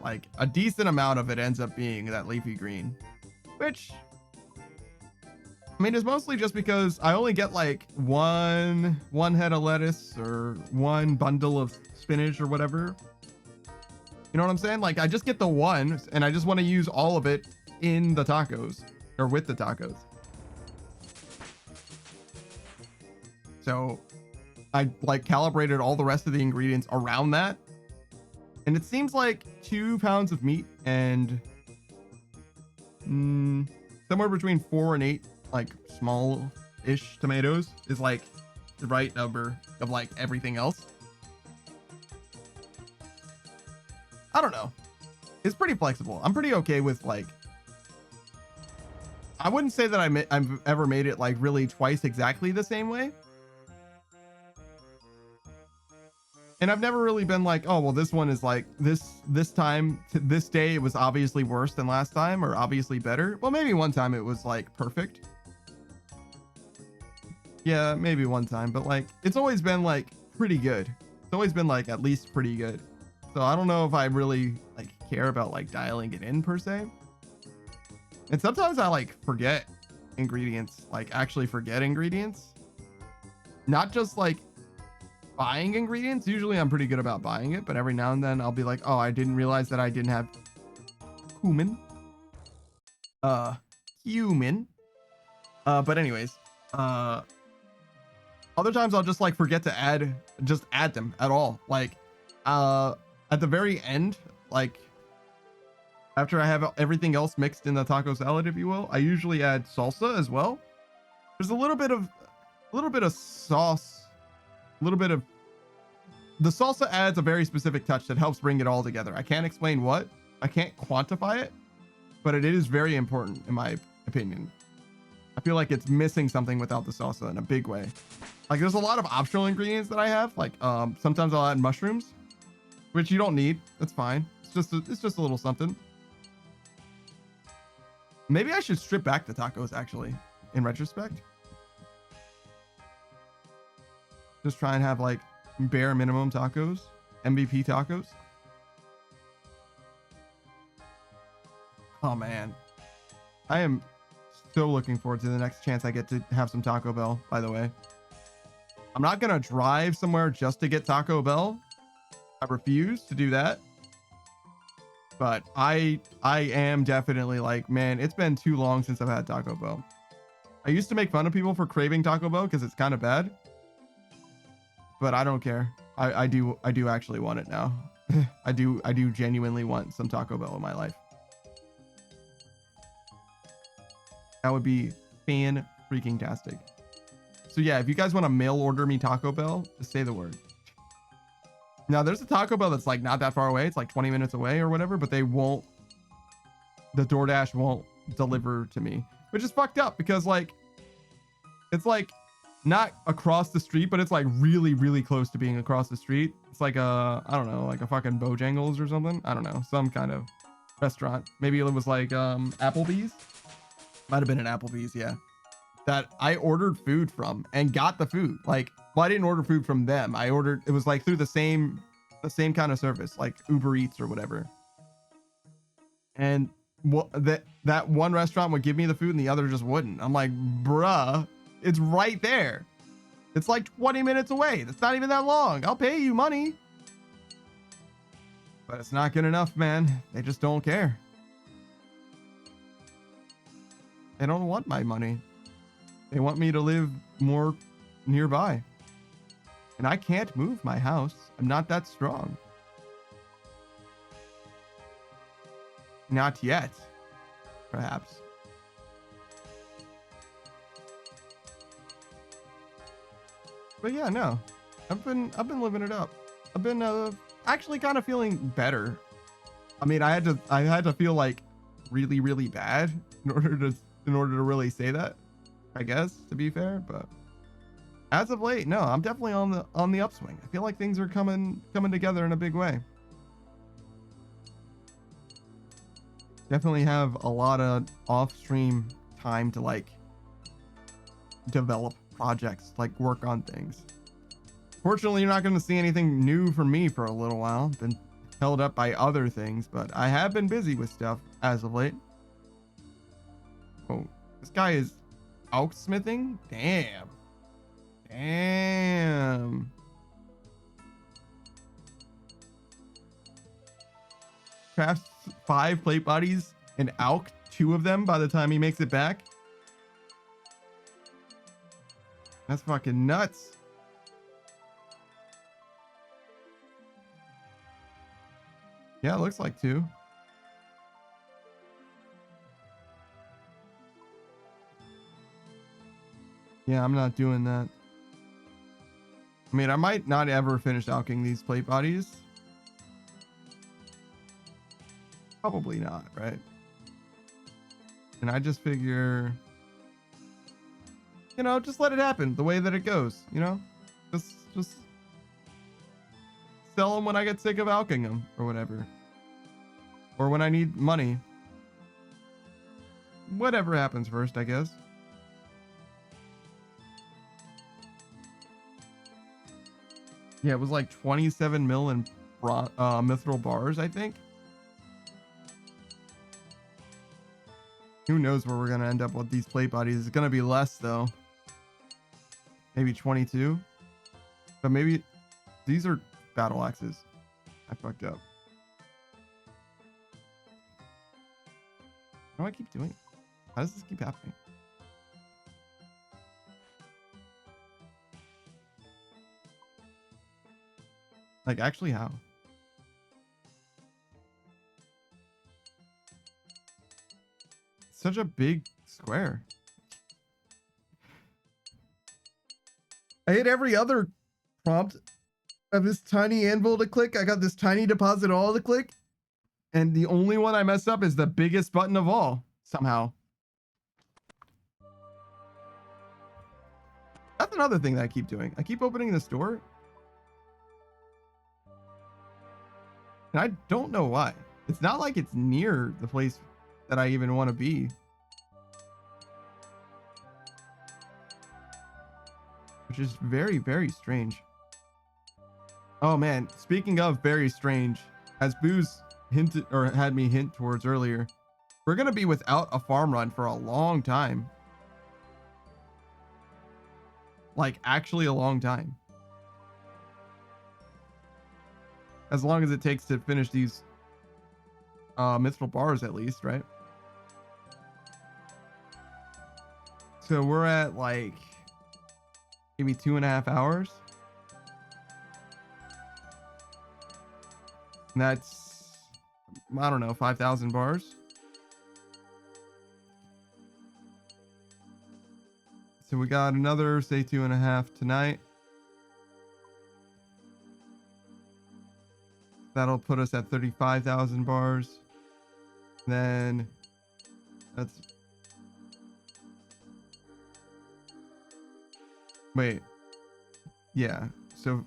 S1: Like a decent amount of it ends up being that leafy green, which I mean is mostly just because I only get like one head of lettuce or 1 bundle of spinach or whatever. You know what I'm saying? Like I just get the one and I just want to use all of it in the tacos or with the tacos. So I like calibrated all the rest of the ingredients around that. And it seems like 2 pounds of meat and somewhere between 4 and 8 like small-ish tomatoes is like the right number of like everything else. I don't know. It's pretty flexible. I'm pretty okay with like, I wouldn't say that I've ever made it like really twice exactly the same way. And I've never really been like, oh, well, this one is like this time to this day, it was obviously worse than last time or obviously better. Well, maybe one time it was like perfect. Yeah, maybe one time, but like, it's always been like pretty good. It's always been like at least pretty good. So I don't know if I really like care about like dialing it in per se. And sometimes I like forget ingredients, like actually forget ingredients. Not just like buying ingredients. Usually I'm pretty good about buying it, but every now and then I'll be like, oh, I didn't realize that I didn't have cumin. Cumin. But anyways, other times I'll just like forget to add them at all. Like, at the very end, like after I have everything else mixed in the taco salad, if you will, I usually add salsa as well. There's a little bit of sauce, a little bit of the salsa adds a very specific touch that helps bring it all together. I can't explain what, I can't quantify it, but it is very important in my opinion. I feel like it's missing something without the salsa in a big way. Like there's a lot of optional ingredients that I have. Like sometimes I'll add mushrooms, which you don't need. That's fine. It's just a little something. Maybe I should strip back the tacos actually, in retrospect. Just try and have like bare minimum tacos, MVP tacos. Oh man, I am so looking forward to the next chance I get to have some Taco Bell, by the way. I'm not gonna drive somewhere just to get Taco Bell. I refuse to do that. But I am definitely like, man, it's been too long since I've had Taco Bell. I used to make fun of people for craving Taco Bell because it's kind of bad. But I don't care. I do actually want it now. I do genuinely want some Taco Bell in my life. That would be fan-freaking-tastic. So yeah, if you guys want to mail order me Taco Bell, just say the word. Now there's a Taco Bell that's like not that far away. It's like 20 minutes away or whatever, but the DoorDash won't deliver to me, which is fucked up because like, it's like not across the street, but it's like really, really close to being across the street. It's like I don't know, like a fucking Bojangles or something. I don't know, some kind of restaurant. Maybe it was like Applebee's. Might have been an Applebee's, yeah. That I ordered food from and got the food. Like, well, I didn't order food from them. I ordered, it was like through the same kind of service, like Uber Eats or whatever. And that one restaurant would give me the food and the other just wouldn't. I'm like, bruh, it's right there. It's like 20 minutes away. That's not even that long. I'll pay you money. But it's not good enough, man. They just don't care. They don't want my money. They want me to live more nearby. And I can't move my house. I'm not that strong. Not yet. Perhaps. But yeah, no. I've been living it up. I've been actually kind of feeling better. I mean, I had to feel like really, really bad in order to really say that, I guess, to be fair, but as of late, no, I'm definitely on the upswing. I feel like things are coming together in a big way. Definitely have a lot of off-stream time to like develop projects, like work on things. Fortunately, you're not going to see anything new from me for a little while. Been held up by other things, but I have been busy with stuff as of late. Oh, this guy is out smithing? Damn. Damn. Crafts 5 plate bodies and Alk 2 of them by the time he makes it back. That's fucking nuts. Yeah, it looks like 2. Yeah, I'm not doing that. I mean, I might not ever finish alking these plate bodies. Probably not, right? And I just figure, you know, just let it happen the way that it goes, you know? Just sell them when I get sick of alking them or whatever. Or when I need money. Whatever happens first, I guess. Yeah, it was like 27 mil in mithril bars, I think. Who knows where we're going to end up with these plate bodies. It's going to be less, though. Maybe 22. But maybe these are battle axes. I fucked up. How do I keep doing it? How does this keep happening? Like, actually, how? Such a big square. I hit every other prompt of this tiny anvil to click. I got this tiny deposit all to click. And the only one I messed up is the biggest button of all, somehow. That's another thing that I keep doing. I keep opening this door. And I don't know why. It's not like it's near the place that I even want to be. Which is very, very strange. Oh man, speaking of very strange, as Booze hinted or had me hint towards earlier, we're going to be without a farm run for a long time. Like actually a long time. As long as it takes to finish these mithril bars at least, right? So we're at like maybe 2.5 hours. And that's, I don't know, 5,000 bars. So we got another, say 2.5 tonight. That'll put us at 35,000 bars. Then that's, wait, yeah. So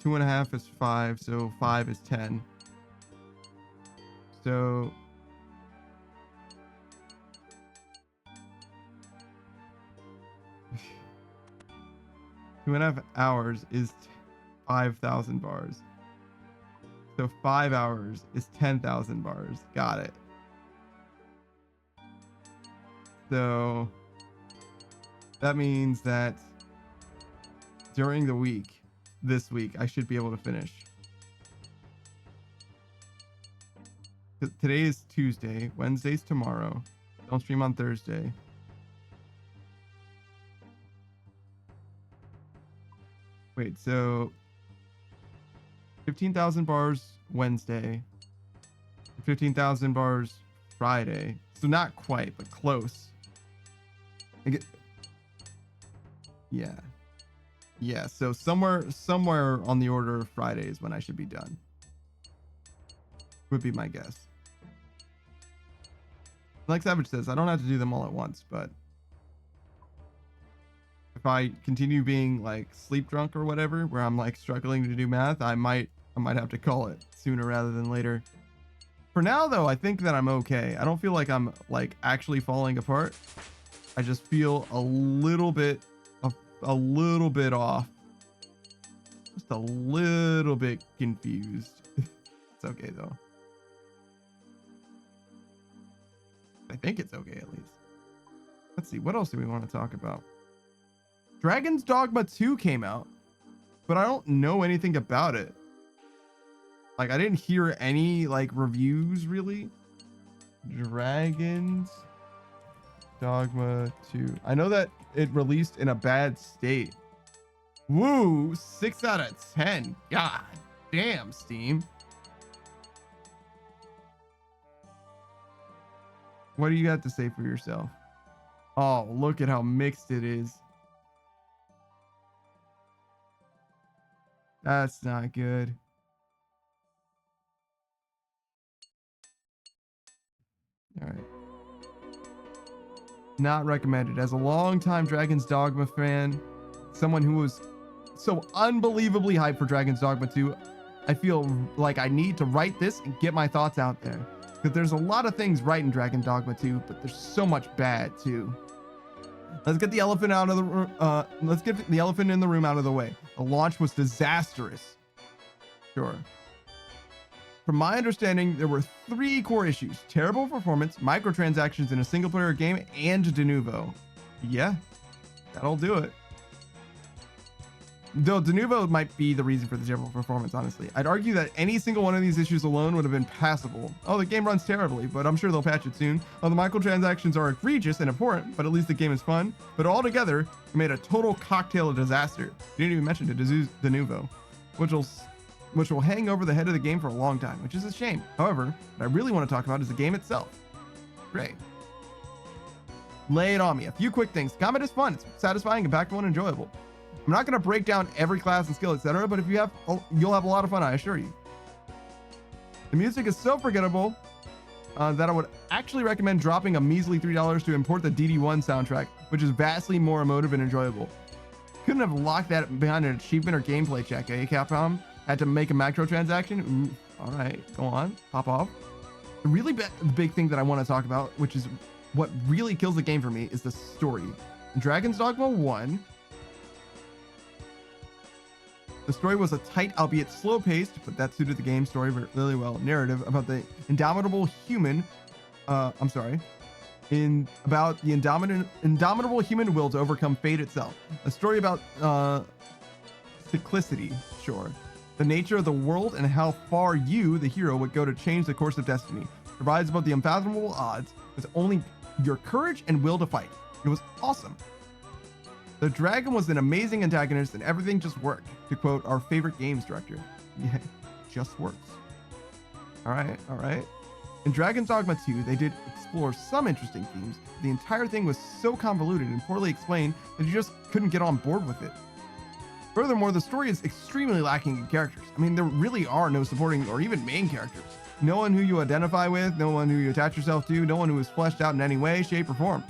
S1: 2.5 is 5. So 5 is 10. So 2.5 hours is 5,000 bars. So 5 hours is 10,000 bars. Got it. So that means that during the week, this week, I should be able to finish. Today is Tuesday. Wednesday's tomorrow. Don't stream on Thursday. Wait, so 15,000 bars Wednesday, 15,000 bars Friday. So not quite, but close. Yeah. Yeah, so somewhere on the order of Friday is when I should be done. Would be my guess. Like Savage says, I don't have to do them all at once, but if I continue being like sleep drunk or whatever, where I'm like struggling to do math, I might have to call it sooner rather than later. For now though, I think that I'm okay. I don't feel like I'm like actually falling apart. I just feel a little bit off. Just a little bit confused. It's okay though. I think it's okay at least. Let's see, what else do we want to talk about? Dragon's Dogma 2 came out, but I don't know anything about it. Like, I didn't hear any like reviews really. Dragon's Dogma 2. I know that it released in a bad state. Woo, 6 out of 10. God damn, Steam. What do you have to say for yourself? Oh, look at how mixed it is. That's not good. All right. Not recommended. As a longtime Dragon's Dogma fan, someone who was so unbelievably hyped for Dragon's Dogma 2, I feel like I need to write this and get my thoughts out there. Because there's a lot of things right in Dragon Dogma 2, but there's so much bad too. Let's get the elephant out of the let's get the elephant in the room out of the way. The launch was disastrous. Sure. From my understanding, there were 3 core issues: terrible performance, microtransactions in a single player game, and de novo. Yeah, that'll do it. Though de novo might be the reason for the terrible performance, honestly. I'd argue that any single one of these issues alone would have been passable. Oh, the game runs terribly, but I'm sure they'll patch it soon. Oh, the microtransactions are egregious and important, but at least the game is fun. But altogether, it made a total cocktail of disaster. You didn't even mention de novo, which will hang over the head of the game for a long time, which is a shame. However, what I really want to talk about is the game itself. Great. Lay it on me. A few quick things. Combat is fun. It's satisfying, impactful, and enjoyable. I'm not going to break down every class and skill, etc., but if you have, you'll have a lot of fun, I assure you. The music is so forgettable that I would actually recommend dropping a measly $3 to import the DD1 soundtrack, which is vastly more emotive and enjoyable. Couldn't have locked that behind an achievement or gameplay check, eh, Capcom? Had to make a microtransaction? Ooh, all right, go on, pop off. The really big thing that I want to talk about, which is what really kills the game for me, is the story. In Dragon's Dogma 1, the story was a tight, albeit slow-paced, but that suited the game's story really well, narrative about the indomitable human, indomitable human will to overcome fate itself. A story about cyclicity, sure. The nature of the world and how far you, the hero, would go to change the course of destiny. Provides about the unfathomable odds with only your courage and will to fight. It was awesome. The dragon was an amazing antagonist and everything just worked, to quote our favorite games director. Yeah, just works. All right. In Dragon's Dogma 2, they did explore some interesting themes. The entire thing was so convoluted and poorly explained that you just couldn't get on board with it. Furthermore, the story is extremely lacking in characters. I mean, there really are no supporting or even main characters. No one who you identify with, no one who you attach yourself to, no one who is fleshed out in any way, shape, or form.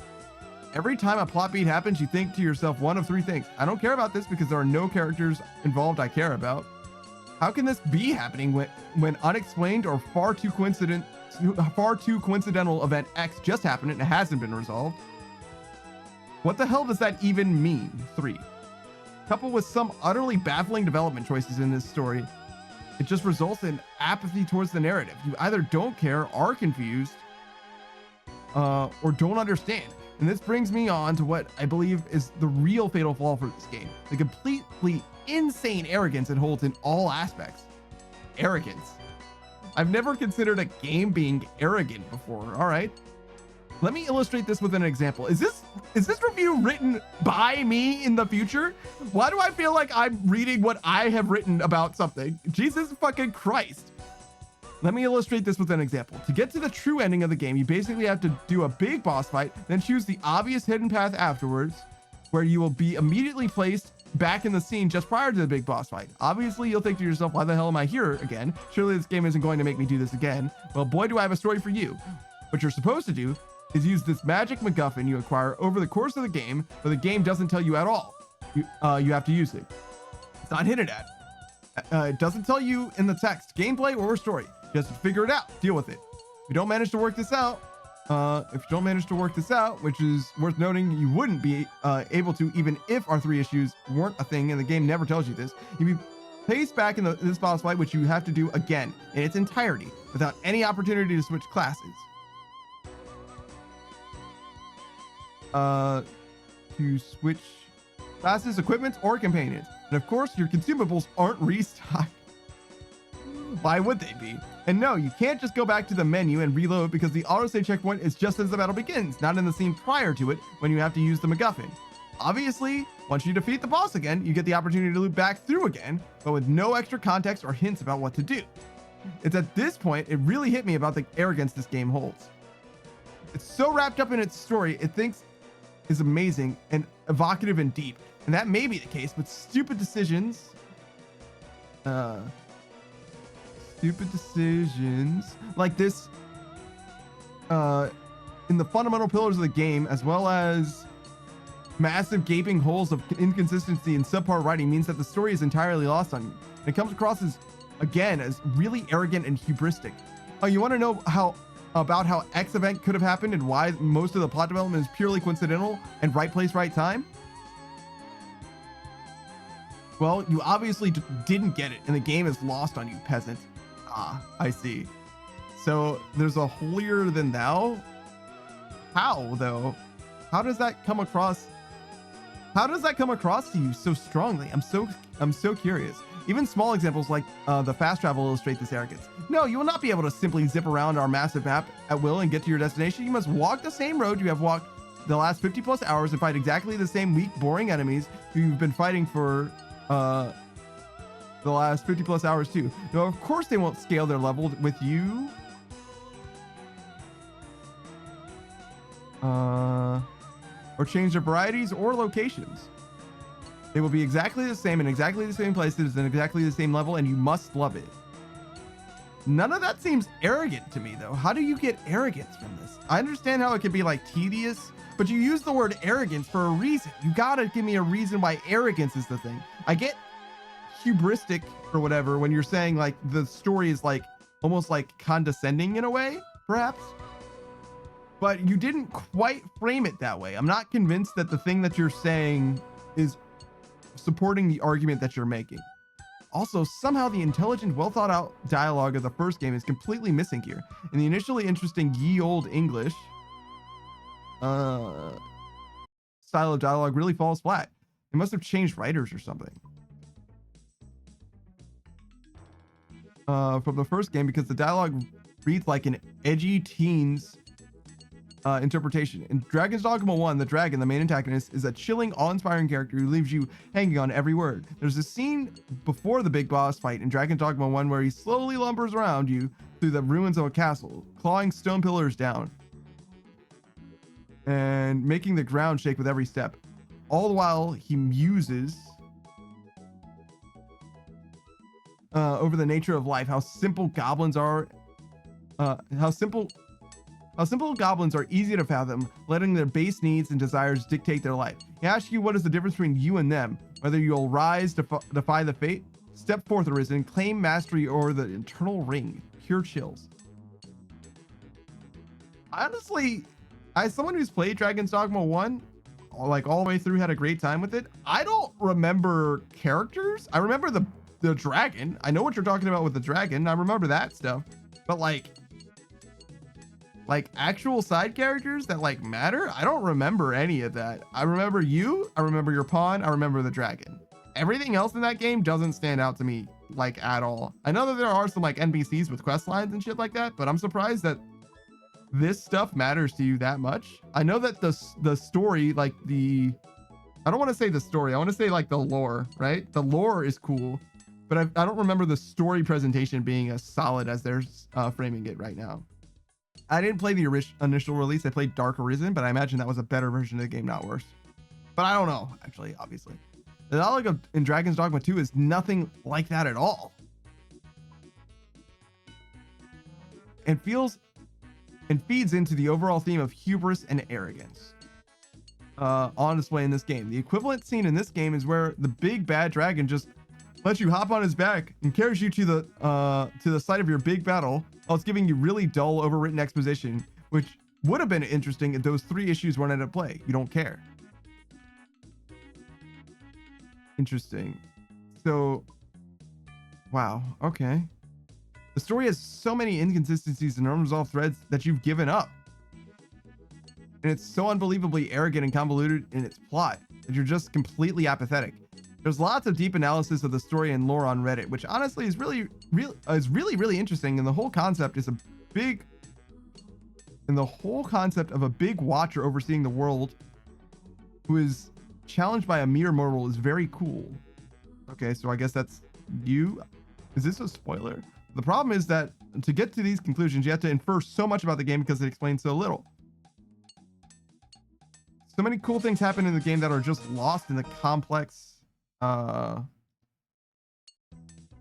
S1: Every time a plot beat happens, you think to yourself one of 3 things. I don't care about this because there are no characters involved I care about. How can this be happening when unexplained or far too coincidental event X just happened and it hasn't been resolved? What the hell does that even mean? 3. Coupled with some utterly baffling development choices in this story, it just results in apathy towards the narrative. You either don't care, are confused, or don't understand. And this brings me on to what I believe is the real fatal flaw for this game. The completely insane arrogance it holds in all aspects. Arrogance. I've never considered a game being arrogant before, all right? Let me illustrate this with an example. Is this review written by me in the future? Why do I feel like I'm reading what I have written about something? Jesus fucking Christ. Let me illustrate this with an example. To get to the true ending of the game, you basically have to do a big boss fight, then choose the obvious hidden path afterwards, where you will be immediately placed back in the scene just prior to the big boss fight. Obviously, you'll think to yourself, why the hell am I here again? Surely this game isn't going to make me do this again. Well, boy, do I have a story for you. What you're supposed to do is use this magic MacGuffin you acquire over the course of the game, but the game doesn't tell you at all. You have to use it. It's not hinted at. It doesn't tell you in the text, gameplay or story. Just figure it out, deal with it. If you don't manage to work this out, which is worth noting, you wouldn't be able to even if our 3 issues weren't a thing, and the game never tells you this. You'd be placed back in this boss fight, which you have to do again in its entirety without any opportunity to switch classes. To switch classes, equipment, or companions. And of course, your consumables aren't restocked. Why would they be? And no, you can't just go back to the menu and reload because the autosave checkpoint is just as the battle begins, not in the scene prior to it when you have to use the MacGuffin. Obviously, once you defeat the boss again, you get the opportunity to loop back through again, but with no extra context or hints about what to do. It's at this point it really hit me about the arrogance this game holds. It's so wrapped up in its story, it thinks is amazing and evocative and deep. And that may be the case, but stupid decisions like this in the fundamental pillars of the game, as well as massive gaping holes of inconsistency and subpar writing, means that the story is entirely lost on you. And it comes across as, again, as really arrogant and hubristic. Oh, you want to know about how X event could have happened and why most of the plot development is purely coincidental and right place, right time? Well, you obviously didn't get it, and the game is lost on you, peasant. Ah, I see. So there's a holier than thou? How, though? How does that come across? How does that come across to you so strongly? I'm so curious. Even small examples like the fast travel illustrate this arrogance. No, you will not be able to simply zip around our massive map at will and get to your destination. You must walk the same road you have walked the last 50 plus hours and fight exactly the same weak, boring enemies who you've been fighting for the last 50 plus hours too. No, of course they won't scale their level with you. Or change their varieties or locations. They will be exactly the same in exactly the same places and exactly the same level, and you must love it. None of that seems arrogant to me, though. How do you get arrogance from this? I understand how it could be like tedious, but you use the word arrogance for a reason. You gotta give me a reason why arrogance is the thing. I get hubristic or whatever when you're saying like the story is like almost like condescending in a way, perhaps. But you didn't quite frame it that way. I'm not convinced that the thing that you're saying is supporting the argument that you're making. Also, somehow the intelligent, well thought out dialogue of the first game is completely missing here. And the initially interesting ye old English style of dialogue really falls flat. They must have changed writers or something. From the first game, because the dialogue reads like an edgy teen's interpretation. In Dragon's Dogma 1, the dragon, the main antagonist, is a chilling, awe-inspiring character who leaves you hanging on every word. There's a scene before the big boss fight in Dragon's Dogma 1 where he slowly lumbers around you through the ruins of a castle, clawing stone pillars down and making the ground shake with every step. All the while, he muses over the nature of life, how simple goblins are, how simple goblins are easy to fathom, letting their base needs and desires dictate their life. He asks you what is the difference between you and them, whether you'll rise to defy the fate, step forth arisen, claim mastery over the eternal ring. Pure chills. Honestly, as someone who's played Dragon's Dogma 1, like all the way through, had a great time with it, I don't remember characters. I remember the dragon. I know what you're talking about with the dragon. I remember that stuff. But like actual side characters that like matter, I don't remember any of that. I remember you, I remember your pawn, I remember the dragon. Everything else in that game doesn't stand out to me like at all. I know that there are some like NPCs with quest lines and shit like that, but I'm surprised that this stuff matters to you that much. I know that the story, like I don't want to say the story, I want to say like the lore, right? The lore is cool, but I don't remember the story presentation being as solid as they're framing it right now. I didn't play the initial release. I played Dark Arisen, but I imagine that was a better version of the game, not worse. But I don't know, actually, obviously. The dialogue in Dragon's Dogma 2 is nothing like that at all. And feeds into the overall theme of hubris and arrogance on display in this game. The equivalent scene in this game is where the big bad dragon just lets you hop on his back and carries you to the site of your big battle. While it's giving you really dull, overwritten exposition, which would have been interesting if those 3 issues weren't at play. You don't care. Interesting. So, wow. Okay. The story has so many inconsistencies and unresolved threads that you've given up. And it's so unbelievably arrogant and convoluted in its plot that you're just completely apathetic. There's lots of deep analysis of the story and lore on Reddit, which honestly is really interesting. And the whole concept is the whole concept of a big watcher overseeing the world who is challenged by a mere mortal is very cool. Okay, so I guess that's you. Is this a spoiler? The problem is that to get to these conclusions, you have to infer so much about the game because it explains so little. So many cool things happen in the game that are just lost in the complex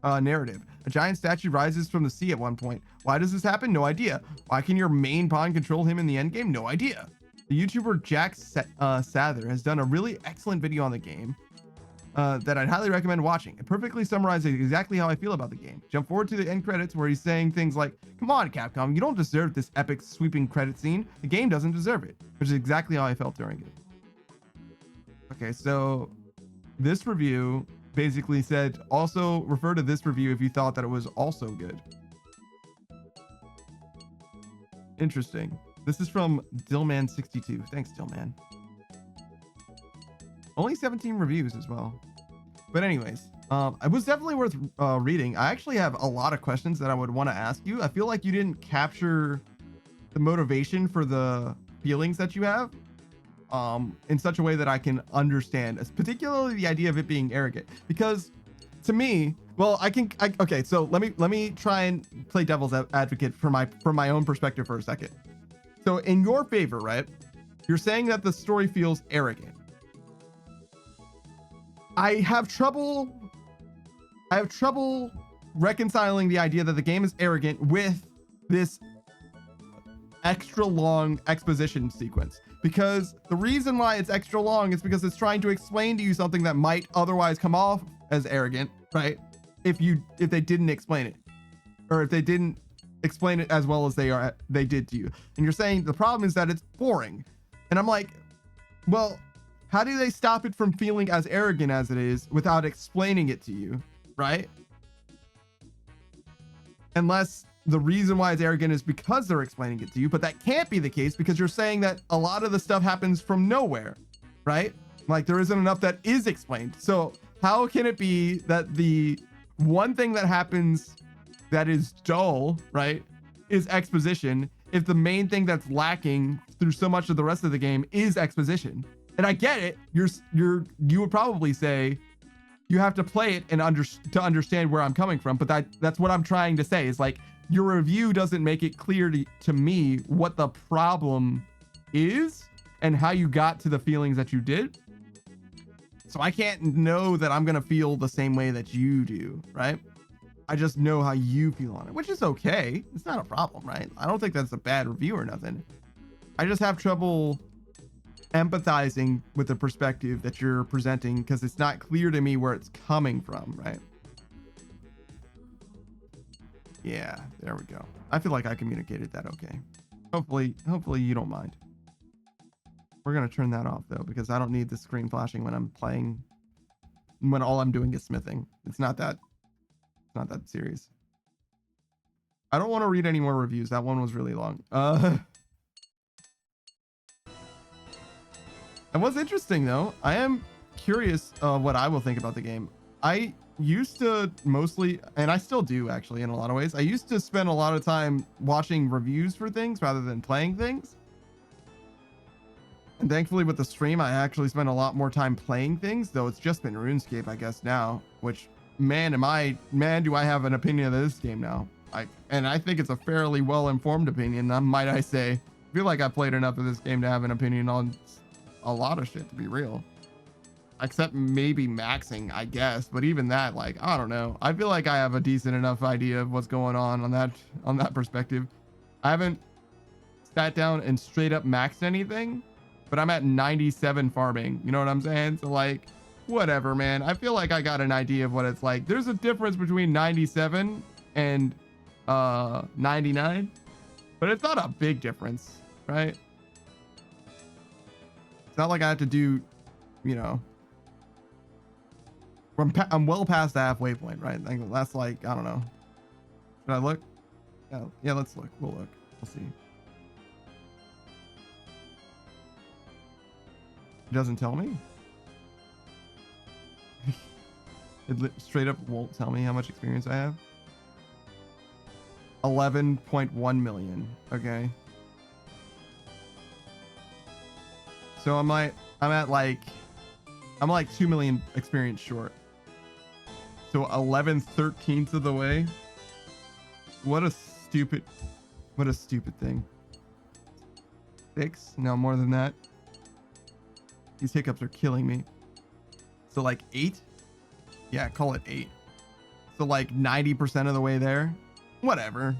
S1: narrative. A giant statue rises from the sea at one point. Why does this happen? No idea. Why can your main pawn control him in the endgame? No idea. The YouTuber Jack Sather has done a really excellent video on the game that I'd highly recommend watching. It perfectly summarizes exactly how I feel about the game. Jump forward to the end credits where he's saying things like, come on, Capcom, you don't deserve this epic sweeping credit scene. The game doesn't deserve it, which is exactly how I felt during it. Okay, so this review basically said, also refer to this review if you thought that it was also good. Interesting. This is from Dillman62. Thanks, Dillman. Only 17 reviews as well. But anyways, it was definitely worth reading. I actually have a lot of questions that I would want to ask you. I feel like you didn't capture the motivation for the feelings that you have in such a way that I can understand, particularly the idea of it being arrogant. Because to me, well, okay, so let me try and play devil's advocate from my own perspective for a second. So in your favor, right? You're saying that the story feels arrogant. I have trouble reconciling the idea that the game is arrogant with this extra long exposition sequence, because the reason why it's extra long is because it's trying to explain to you something that might otherwise come off as arrogant, right? If they didn't explain it, or if they didn't explain it as well as they did to you. And you're saying the problem is that it's boring. And I'm like, well, how do they stop it from feeling as arrogant as it is without explaining it to you, right? Unless the reason why it's arrogant is because they're explaining it to you, but that can't be the case because you're saying that a lot of the stuff happens from nowhere, right? Like there isn't enough that is explained. So how can it be that the one thing that happens that is dull, right, is exposition, if the main thing that's lacking through so much of the rest of the game is exposition? And I get it. You would probably say you have to play it and to understand where I'm coming from. But that's what I'm trying to say is like your review doesn't make it clear to me what the problem is and how you got to the feelings that you did. So I can't know that I'm going to feel the same way that you do, right? I just know how you feel on it, which is okay. It's not a problem, right? I don't think that's a bad review or nothing. I just have trouble empathizing with the perspective that you're presenting because it's not clear to me where it's coming from, right? Yeah, there we go. I feel like I communicated that okay. Hopefully you don't mind. We're gonna turn that off though because I don't need the screen flashing when I'm playing, when all I'm doing is smithing. It's not that serious. I don't want to read any more reviews. That one was really long. It was interesting though. I am curious what I will think about the game. I used to mostly, and I still do actually in a lot of ways, I used to spend a lot of time watching reviews for things rather than playing things. And thankfully with the stream, I actually spend a lot more time playing things, though it's just been RuneScape, I guess now, which man, do I have an opinion of this game now. And I think it's a fairly well-informed opinion, might I say. I feel like I played enough of this game to have an opinion on a lot of shit, to be real, except maybe maxing, I guess. But even that, like, I don't know. I feel like I have a decent enough idea of what's going on that perspective. I haven't sat down and straight up maxed anything, but I'm at 97 farming. You know what I'm saying? So like, whatever, man. I feel like I got an idea of what it's like. There's a difference between 97 and 99, but it's not a big difference, right? It's not like I have to do, you know, I'm well past the halfway point, right? Like that's like, I don't know. Should I look? Yeah, let's look. We'll look. We'll see. It doesn't tell me. It straight up won't tell me how much experience I have. 11.1 million. Okay. So I'm like 2 million experience short. So 11/13 of the way. What a stupid thing. 6? No, more than that. These hiccups are killing me. So like 8? Yeah, call it 8. So like 90% of the way there. Whatever.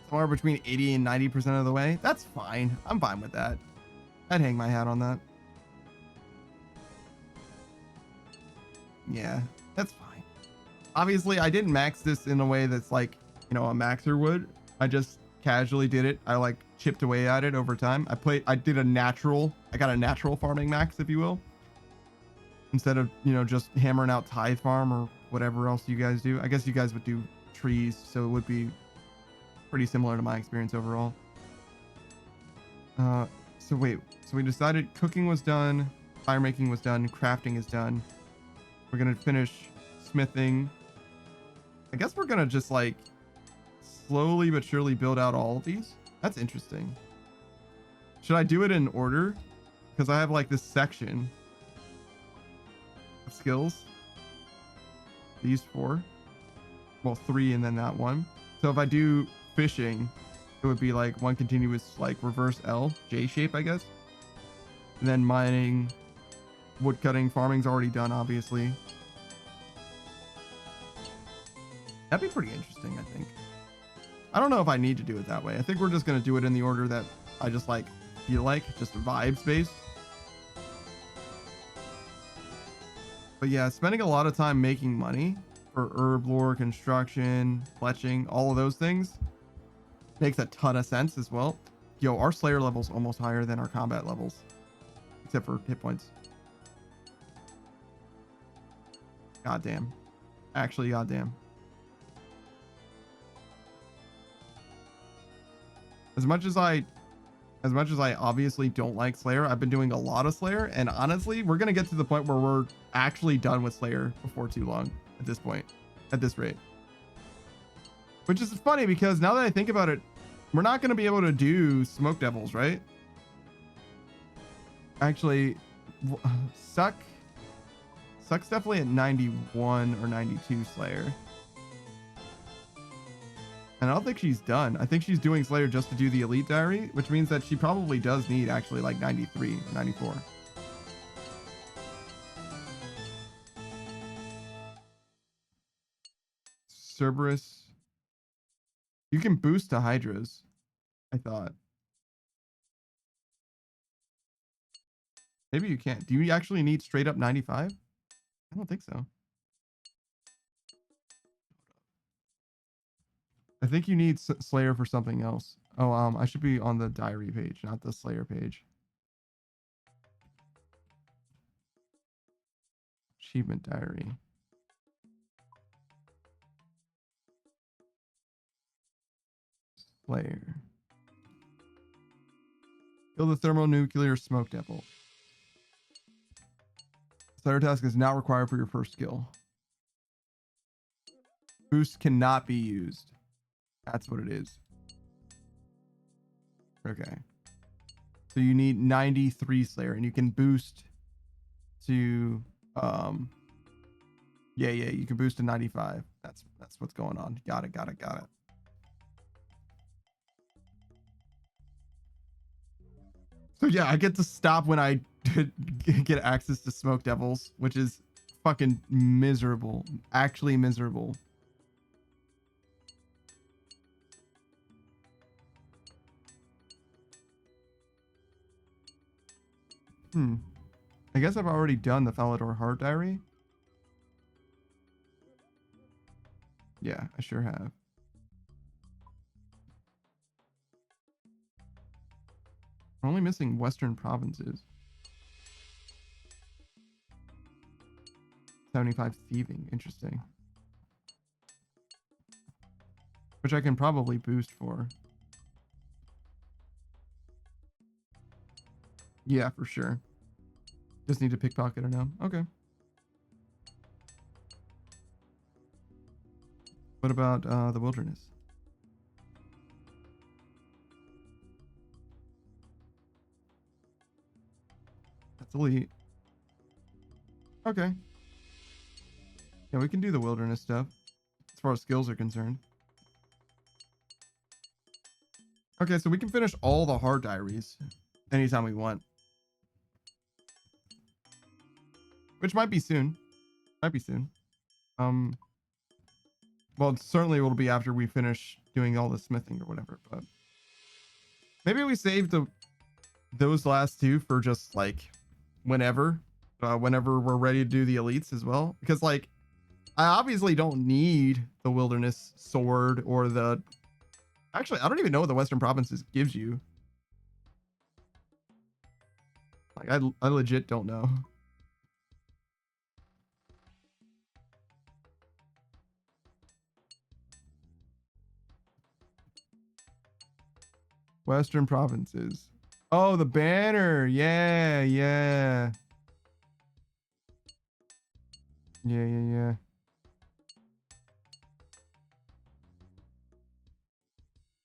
S1: Somewhere between 80 and 90% of the way. That's fine. I'm fine with that. I'd hang my hat on that. Yeah, that's fine. Obviously, I didn't max this in a way that's like, you know, a maxer would. I just casually did it. I like chipped away at it over time. I got a natural farming max, if you will. Instead of, you know, just hammering out tithe farm or whatever else you guys do. I guess you guys would do trees, so it would be pretty similar to my experience overall. So wait, so we decided cooking was done, fire making was done, crafting is done. We're gonna finish smithing. I guess we're gonna just like slowly but surely build out all of these. That's interesting. Should I do it in order? Because I have like this section of skills. These 4. Well, 3 and then that one. So if I do fishing, it would be like one continuous like reverse L, J shape, I guess. And then mining, woodcutting, farming's already done, obviously. That'd be pretty interesting, I think. I don't know if I need to do it that way. I think we're just going to do it in the order that I just like feel like, just vibes based. But yeah, spending a lot of time making money for herb lore, construction, fletching, all of those things makes a ton of sense as well. Yo, our Slayer level's almost higher than our combat levels, except for hit points. Goddamn. Actually, goddamn. As much as I obviously don't like Slayer, I've been doing a lot of Slayer, and honestly, we're gonna get to the point where we're actually done with Slayer before too long at this point, at this rate. Which is funny because now that I think about it, we're not gonna be able to do Smoke Devils, right? Actually, Suck's definitely at 91 or 92 Slayer. And I don't think she's done. I think she's doing Slayer just to do the Elite Diary, which means that she probably does need actually like 93, 94. Cerberus. You can boost to Hydras, I thought. Maybe you can't. Do you actually need straight up 95? I don't think so. I think you need Slayer for something else. Oh, I should be on the diary page, not the Slayer page. Achievement diary. Slayer. Kill the thermonuclear smoke devil. Slayer task is not required for your first skill. Boost cannot be used. That's what it is. Okay. So you need 93 Slayer, and you can boost to yeah, you can boost to 95. That's what's going on. Got it. So yeah, I get to stop when I get access to Smoke Devils, which is fucking miserable. Actually miserable. I guess I've already done the Falador Heart Diary. Yeah, I sure have. We're only missing Western provinces. 75 thieving. Interesting. Which I can probably boost for. Yeah, for sure. Just need to pickpocket it now. Okay. What about the wilderness? That's elite. Okay. Yeah, we can do the wilderness stuff as far as skills are concerned. Okay, so we can finish all the hard diaries anytime we want. which might be soon. Might be soon. Well, it certainly will be after we finish doing all the smithing or whatever, but maybe we save those last two for just like whenever we're ready to do the elites as well, because like I obviously don't need the wilderness sword or the, actually I don't even know what the Western Provinces gives you. Like I legit don't know. Western Provinces. Oh, the banner. Yeah, yeah. Yeah.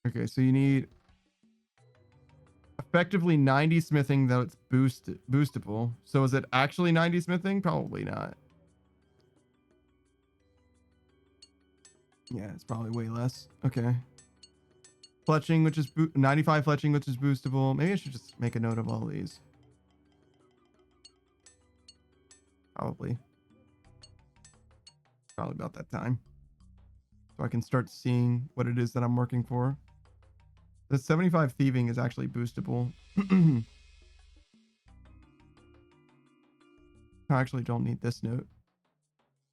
S1: Okay, so you need effectively 90 smithing, though it's boostable. So is it actually 90 smithing? Probably not. Yeah, it's probably way less. Okay. Fletching, which is 95 fletching, which is boostable. Maybe I should just make a note of all these. Probably about that time. So I can start seeing what it is that I'm working for. The 75 thieving is actually boostable. I actually don't need this note.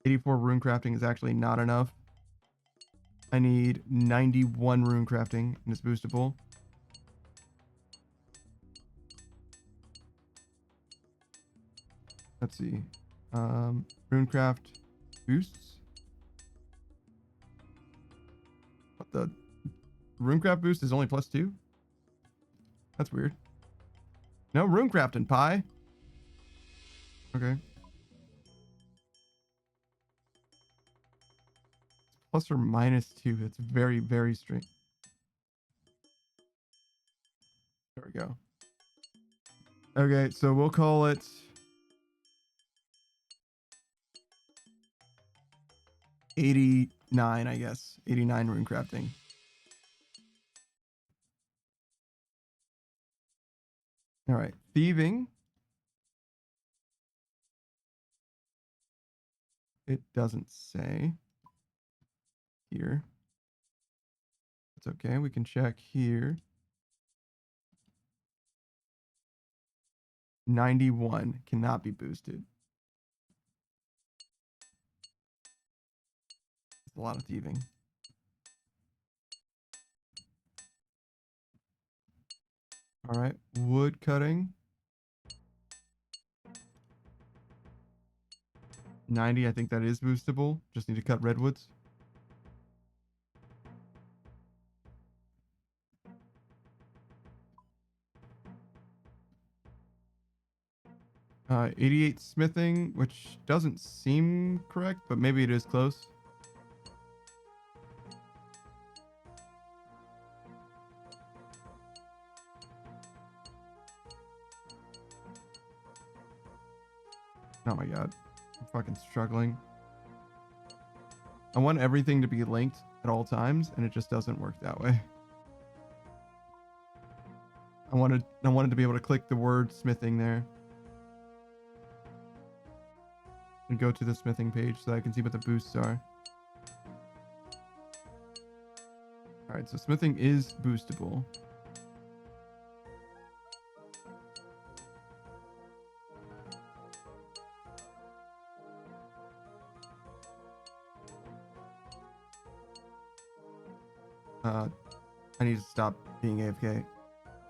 S1: 84 rune crafting is actually not enough. I need 91 rune crafting and it's boostable. Let's see. Runecraft boosts. What the? Runecraft boost is only +2? That's weird. No runecraft in Pi. Okay. Plus or -2. It's very, very strange. There we go. Okay, so we'll call it 89, I guess. 89 rune crafting. All right, thieving. It doesn't say here. It's okay. We can check here. 91 cannot be boosted. It's a lot of thieving. All right, wood cutting. 90, I think that is boostable. Just need to cut redwoods. Uh, 88 smithing, which doesn't seem correct, but maybe it is close. Oh my god. I'm fucking struggling. I want everything to be linked at all times, and it just doesn't work that way. I wanted to be able to click the word smithing there. And go to the smithing page so I can see what the boosts are. Alright, so smithing is boostable. I need to stop being AFK.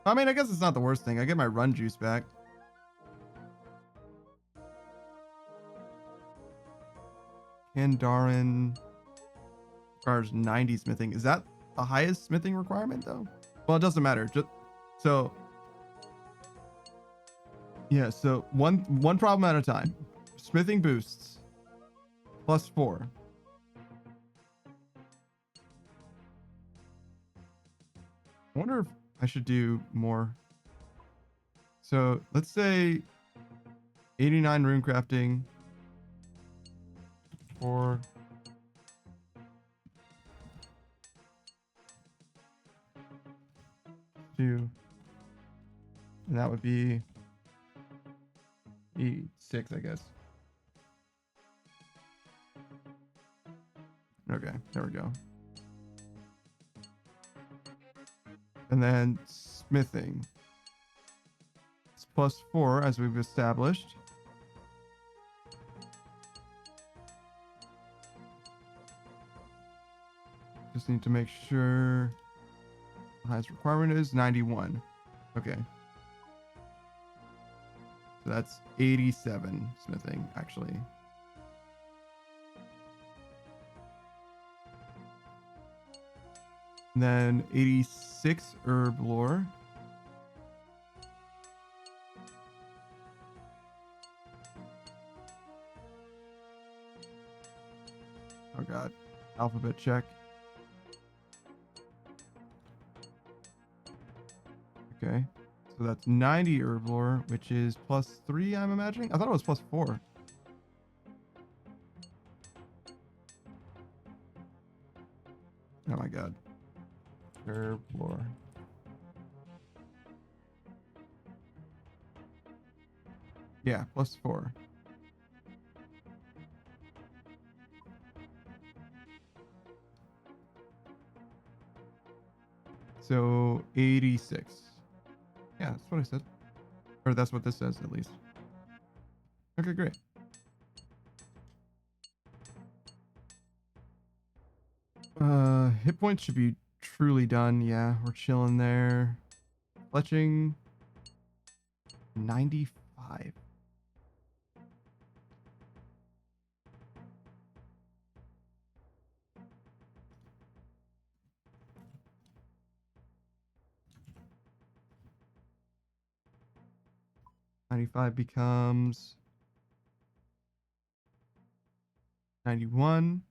S1: I mean, I guess it's not the worst thing. I get my run juice back. Kandarin requires 90 smithing. Is that the highest smithing requirement though? Well, it doesn't matter. Just so yeah, so one problem at a time. Smithing boosts +4. I wonder if I should do more. So let's say 89 rune crafting for 2, and that would be 6, I guess. Okay, there we go. And then smithing. It's +4 as we've established. Just need to make sure the highest requirement is 91. Okay. So that's 87 smithing, actually. And then 86 herb lore. Oh god. Alphabet check. Okay. So that's 90 herb lore, which is +3, I'm imagining. I thought it was +4. Oh my god. Herb lore. Yeah, +4. So 86. Yeah, that's what I said. Or that's what this says, at least. Okay, great. Hit points should be truly done. Yeah, we're chilling there. Fletching 95. Becomes 91.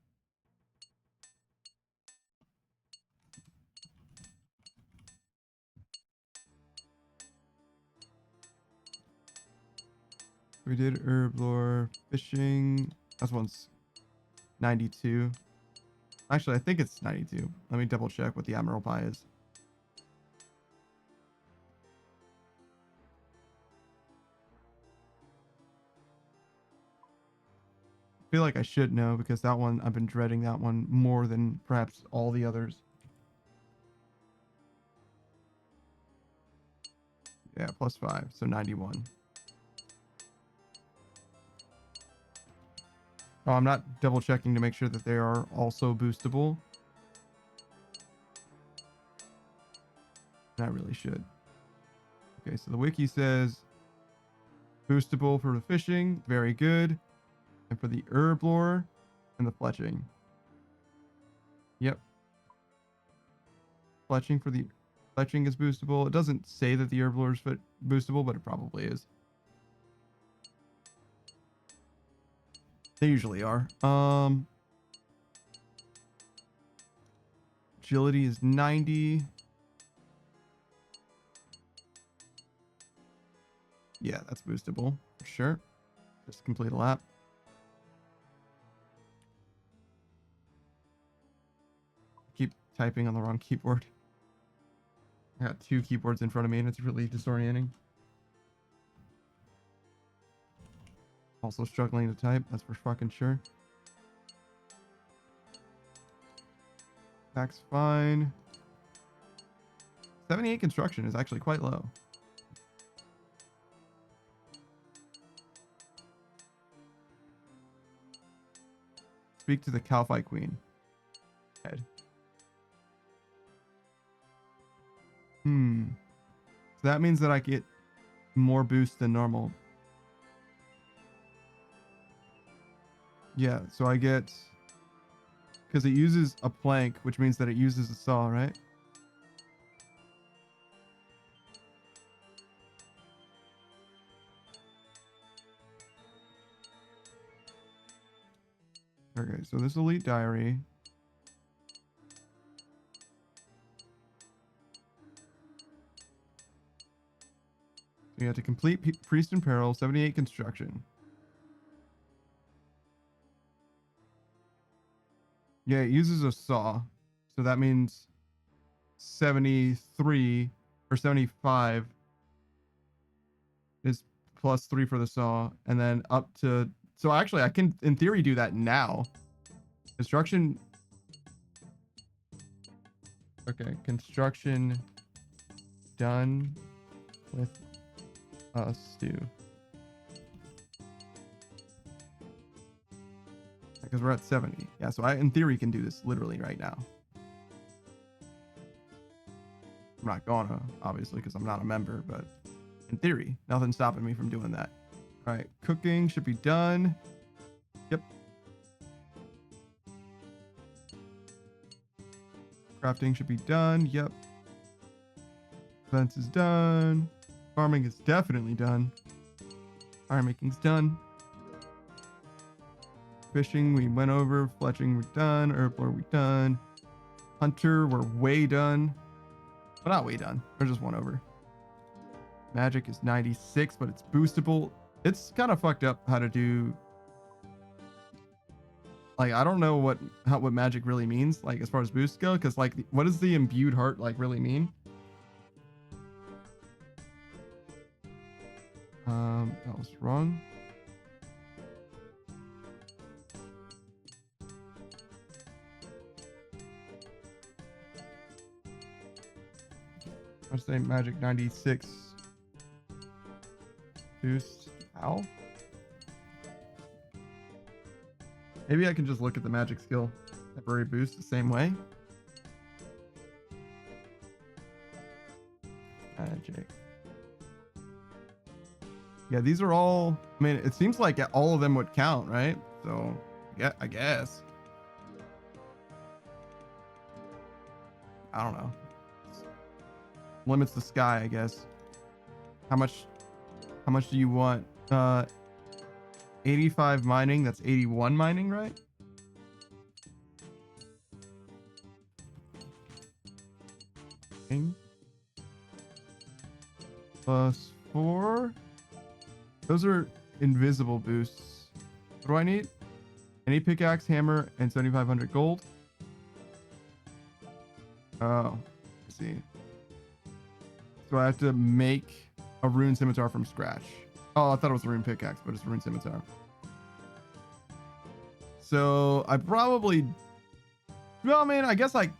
S1: We did herb lore, fishing. That's one's 92. Actually, I think it's 92. Let me double check what the Admiral Pie is. I feel like I should know because that one, I've been dreading that one more than perhaps all the others. Yeah, +5, so 91. Oh, I'm not double checking to make sure that they are also boostable. And I really should. Okay, so the wiki says boostable for the fishing, very good. And for the herb lore and the fletching. Yep. Fletching is boostable. It doesn't say that the herb lore is boostable, but it probably is. They usually are. Agility is 90. Yeah, that's boostable for sure. Just complete a lap. Keep typing on the wrong keyboard. I got 2 keyboards in front of me and it's really disorienting. Also struggling to type, that's for fucking sure. That's fine. 78 construction is actually quite low. Speak to the Calphi Queen. Head. So that means that I get more boost than normal. Yeah, so I get... Because it uses a plank, which means that it uses a saw, right? Okay, so this elite diary. So you have to complete Priest in Peril, 78 construction. Yeah, it uses a saw. So that means 73 or 75 is +3 for the saw. And then up to... So actually, I can, in theory, do that now. Construction Okay, construction done with a stew. Because we're at 70. Yeah, so I, in theory, can do this literally right now. I'm not gonna, obviously, because I'm not a member, but in theory, nothing's stopping me from doing that. All right, cooking should be done. Yep. Crafting should be done. Yep. Fence is done. Farming is definitely done. Iron making's done. Fishing, we went over. Fletching, we're done. Herblore, we're done. Hunter, we're way done. Well, not way done. We're just one over. Magic is 96, but it's boostable. It's kind of fucked up how to do. Like, I don't know what magic really means, like, as far as boosts go, because, like, what does the imbued heart, like, really mean? That was wrong. I was saying magic 96 boost. How? Maybe I can just look at the magic skill temporary boost the same way. Magic. Yeah, these are all. I mean, it seems like all of them would count, right? So, yeah, I guess. I don't know. Limits the sky, I guess. How much do you want? 85 mining, that's 81 mining, right? Plus 4. Those are invisible boosts. What do I need? Any pickaxe, hammer, and 7,500 gold. Oh, I see. So I have to make a rune scimitar from scratch. Oh, I thought it was a rune pickaxe, but it's a rune scimitar. So I probably, well, I mean, I guess I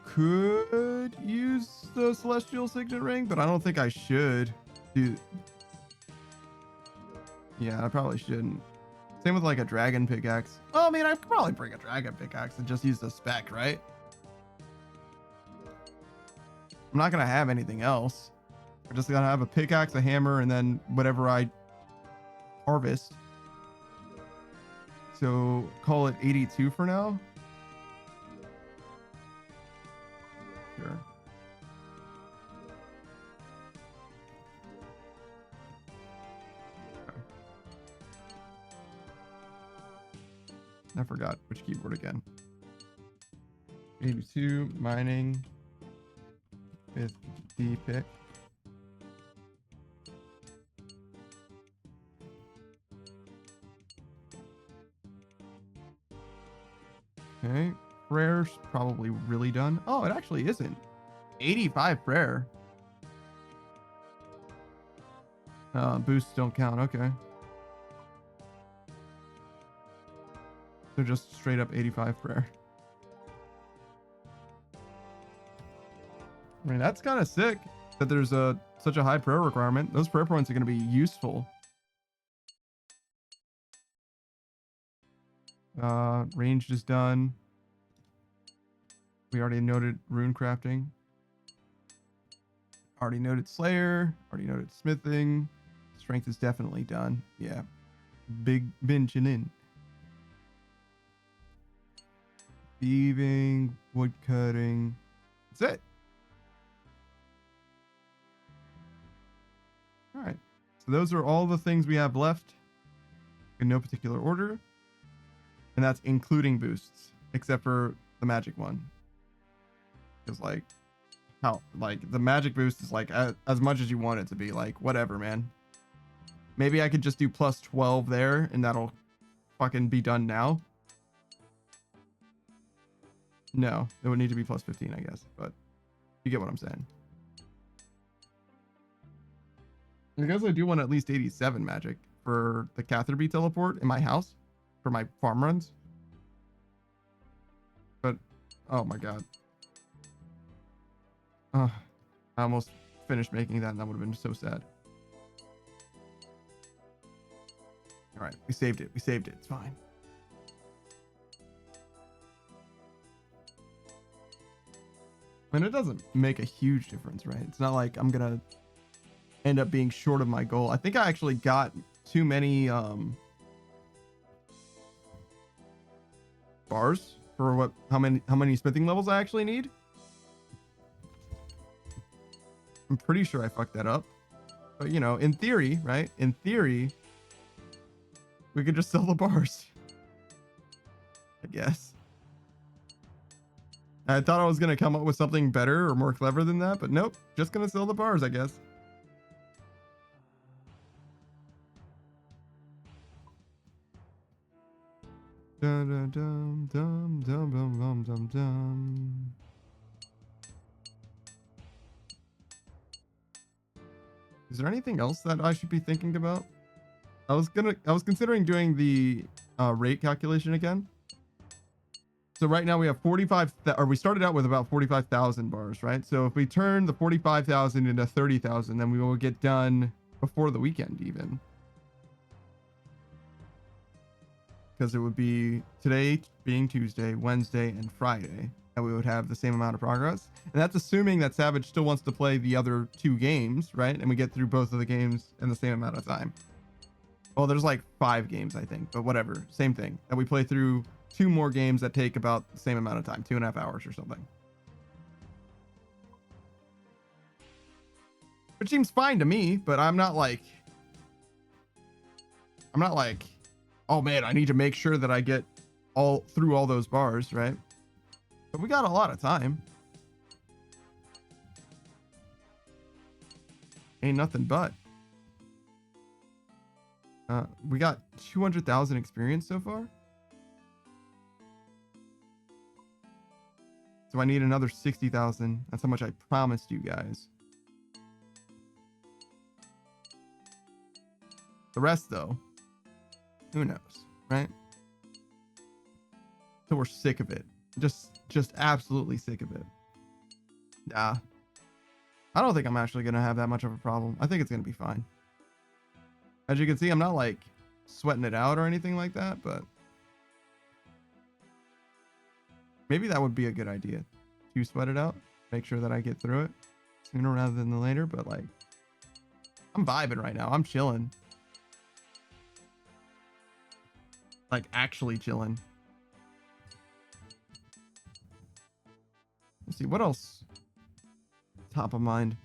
S1: could use the celestial signet ring, but I don't think I should. Dude. Yeah, I probably shouldn't. Same with like a dragon pickaxe. Oh, I mean, I could probably bring a dragon pickaxe and just use the spec, right? I'm not gonna have anything else. We're just gonna have a pickaxe, a hammer, and then whatever I harvest. So call it 82 for now. Sure. Okay. I forgot which keyboard again. 82 mining with D pick. Okay, prayer's probably really done. Oh, it actually isn't. 85 prayer. Boosts don't count. Okay. So just straight up 85 prayer. I mean, that's kind of sick that there's such a high prayer requirement. Those prayer points are going to be useful. Ranged is done. We already noted rune crafting. Already noted Slayer. Already noted smithing. Strength is definitely done. Yeah. Big benching in. Thieving, wood cutting. That's it. All right. So those are all the things we have left in no particular order. And that's including boosts, except for the magic one. Because like, how, like the magic boost is like as much as you want it to be, like whatever, man. Maybe I could just do plus 12 there and that'll fucking be done now. No, it would need to be plus 15, I guess, but you get what I'm saying. I guess I do want at least 87 magic for the Catherby teleport in my house for my farm runs. But, oh my god. I almost finished making that and that would have been so sad. All right, we saved it. We saved it. It's fine. I mean, it doesn't make a huge difference, right? It's not like I'm gonna end up being short of my goal. I think I actually got too many bars for how many smithing levels I actually need. I'm pretty sure I fucked that up. But you know, in theory, right? In theory, we could just sell the bars. I guess. I thought I was gonna come up with something better or more clever than that, but nope. Just gonna sell the bars, I guess. Dum dum dum dum dum dum dum dum. Is there anything else that I should be thinking about? I was considering doing the rate calculation again. So right now we have 45, or we started out with about 45,000 bars, right? So if we turn the 45,000 into 30,000, then we will get done before the weekend even. Because it would be today being Tuesday, Wednesday, and Friday that we would have the same amount of progress. And that's assuming that Savage still wants to play the other 2 games, right? And we get through both of the games in the same amount of time. Well, there's like 5 games, I think, but whatever. Same thing. That we play through 2 more games that take about the same amount of time, 2.5 hours or something. Which seems fine to me, but I'm not like, oh man, I need to make sure that I get all through all those bars, right? But we got a lot of time. Ain't nothing but. We got 200,000 experience so far. So I need another 60,000. That's how much I promised you guys. The rest, though, who knows, right? So we're sick of it. Just absolutely sick of it. Nah. I don't think I'm actually going to have that much of a problem. I think it's going to be fine. As you can see, I'm not like sweating it out or anything like that, but maybe that would be a good idea to sweat it out. Make sure that I get through it sooner rather than later, but like, I'm vibing right now. I'm chilling. Like actually chilling. Let's see what else top of mind.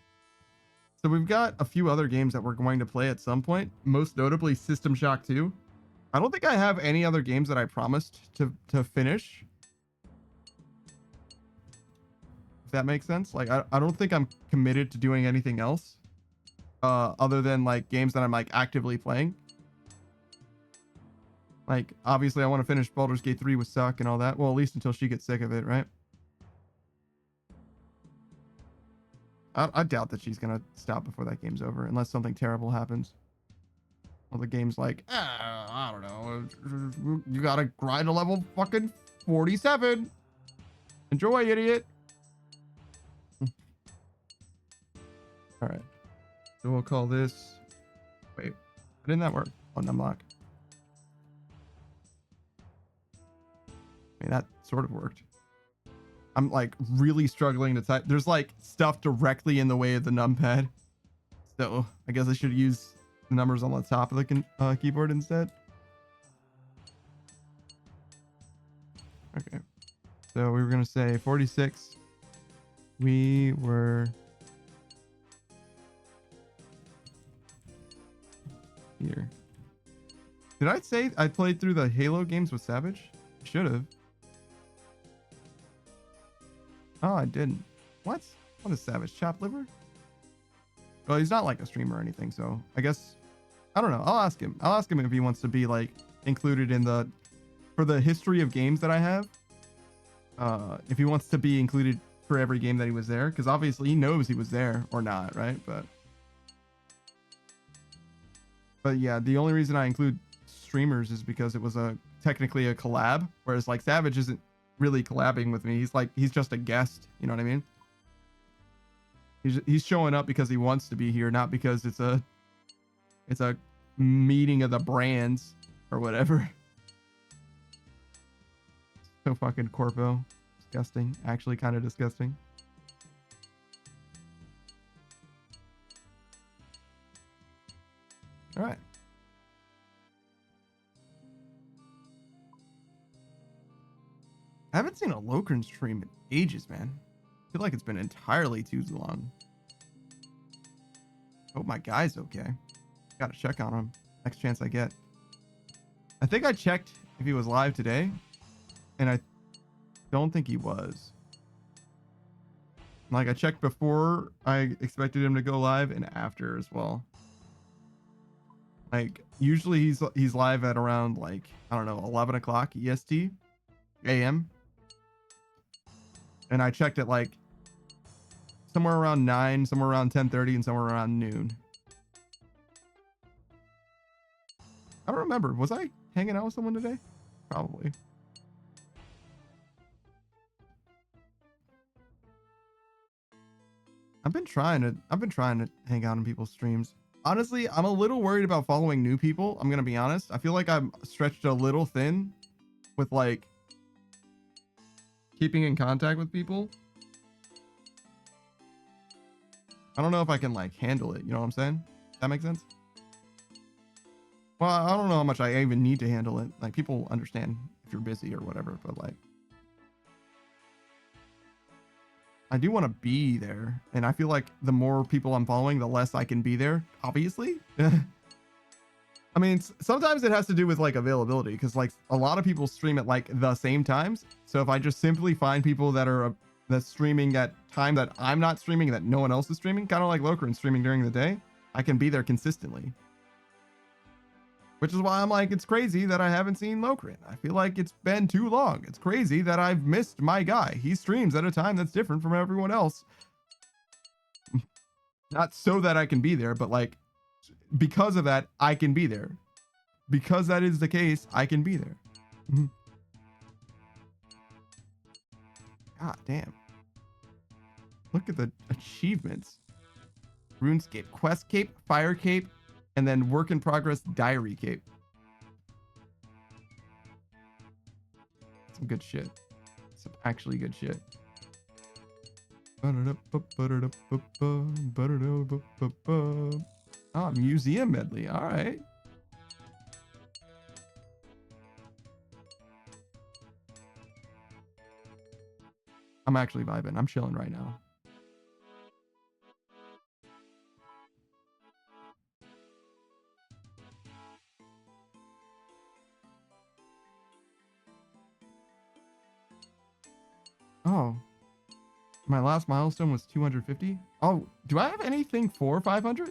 S1: So we've got a few other games that we're going to play at some point, most notably System Shock 2. I don't think I have any other games that I promised to finish. If that makes sense. Like I don't think I'm committed to doing anything else other than like games that I'm like actively playing. Like obviously I want to finish Baldur's Gate 3 with Suck and all that. Well, at least until she gets sick of it, right? I doubt that she's gonna stop before that game's over, unless something terrible happens. Well, the game's like, I don't know. You gotta grind a level fucking 47. Enjoy, idiot. All right. So we'll call this. Wait, didn't that work? Oh, unlock. I mean, that sort of worked. I'm like really struggling to type. There's like stuff directly in the way of the numpad. So I guess I should use the numbers on the top of the keyboard instead. Okay. So we were going to say 46. We were here. Did I say I played through the Halo games with Savage? Should have. Oh, I didn't. What? What is Savage? Chopped liver? Well, he's not like a streamer or anything, so I guess I don't know. I'll ask him. I'll ask him if he wants to be like included in for the history of games that I have. If he wants to be included for every game that he was there, because obviously he knows he was there or not, right? But yeah, the only reason I include streamers is because it was technically a collab, whereas like Savage isn't really collabing with me. He's just a guest, you know what I mean? He's showing up because he wants to be here, not because it's a meeting of the brands or whatever. So fucking corpo. Disgusting. Actually kind of disgusting. All right. I haven't seen a Lokrin stream in ages, man. I feel like it's been entirely too long. Hope my guy's okay. Gotta check on him next chance I get. I think I checked if he was live today, and I don't think he was. Like, I checked before I expected him to go live and after as well. Like, usually he's live at around, like, I don't know, 11 o'clock EST AM. And I checked at like somewhere around 9, somewhere around 10:30, and somewhere around noon. I don't remember. Was I hanging out with someone today? Probably. I've been trying to hang out in people's streams. Honestly, I'm a little worried about following new people. I'm gonna be honest. I feel like I'm stretched a little thin with like keeping in contact with people. I don't know if I can like handle it. You know what I'm saying? That makes sense? Well, I don't know how much I even need to handle it. Like, people understand if you're busy or whatever, but like, I do want to be there. And I feel like the more people I'm following, the less I can be there, obviously. I mean, sometimes it has to do with like availability, because like a lot of people stream at like the same times. So if I just simply find people that are that's streaming at time that I'm not streaming, that no one else is streaming, kind of like Lokrin streaming during the day, I can be there consistently. Which is why I'm like, it's crazy that I haven't seen Lokrin. I feel like it's been too long. It's crazy that I've missed my guy. He streams at a time that's different from everyone else. Not so that I can be there, but like, because of that, I can be there. Because that is the case, I can be there. God damn. Look at the achievements. RuneScape Quest Cape, Fire Cape, and then Work in Progress Diary Cape. Some good shit. Some actually good shit. Oh, museum medley. All right. I'm actually vibing. I'm chilling right now. Oh, my last milestone was 250. Oh, do I have anything for 500?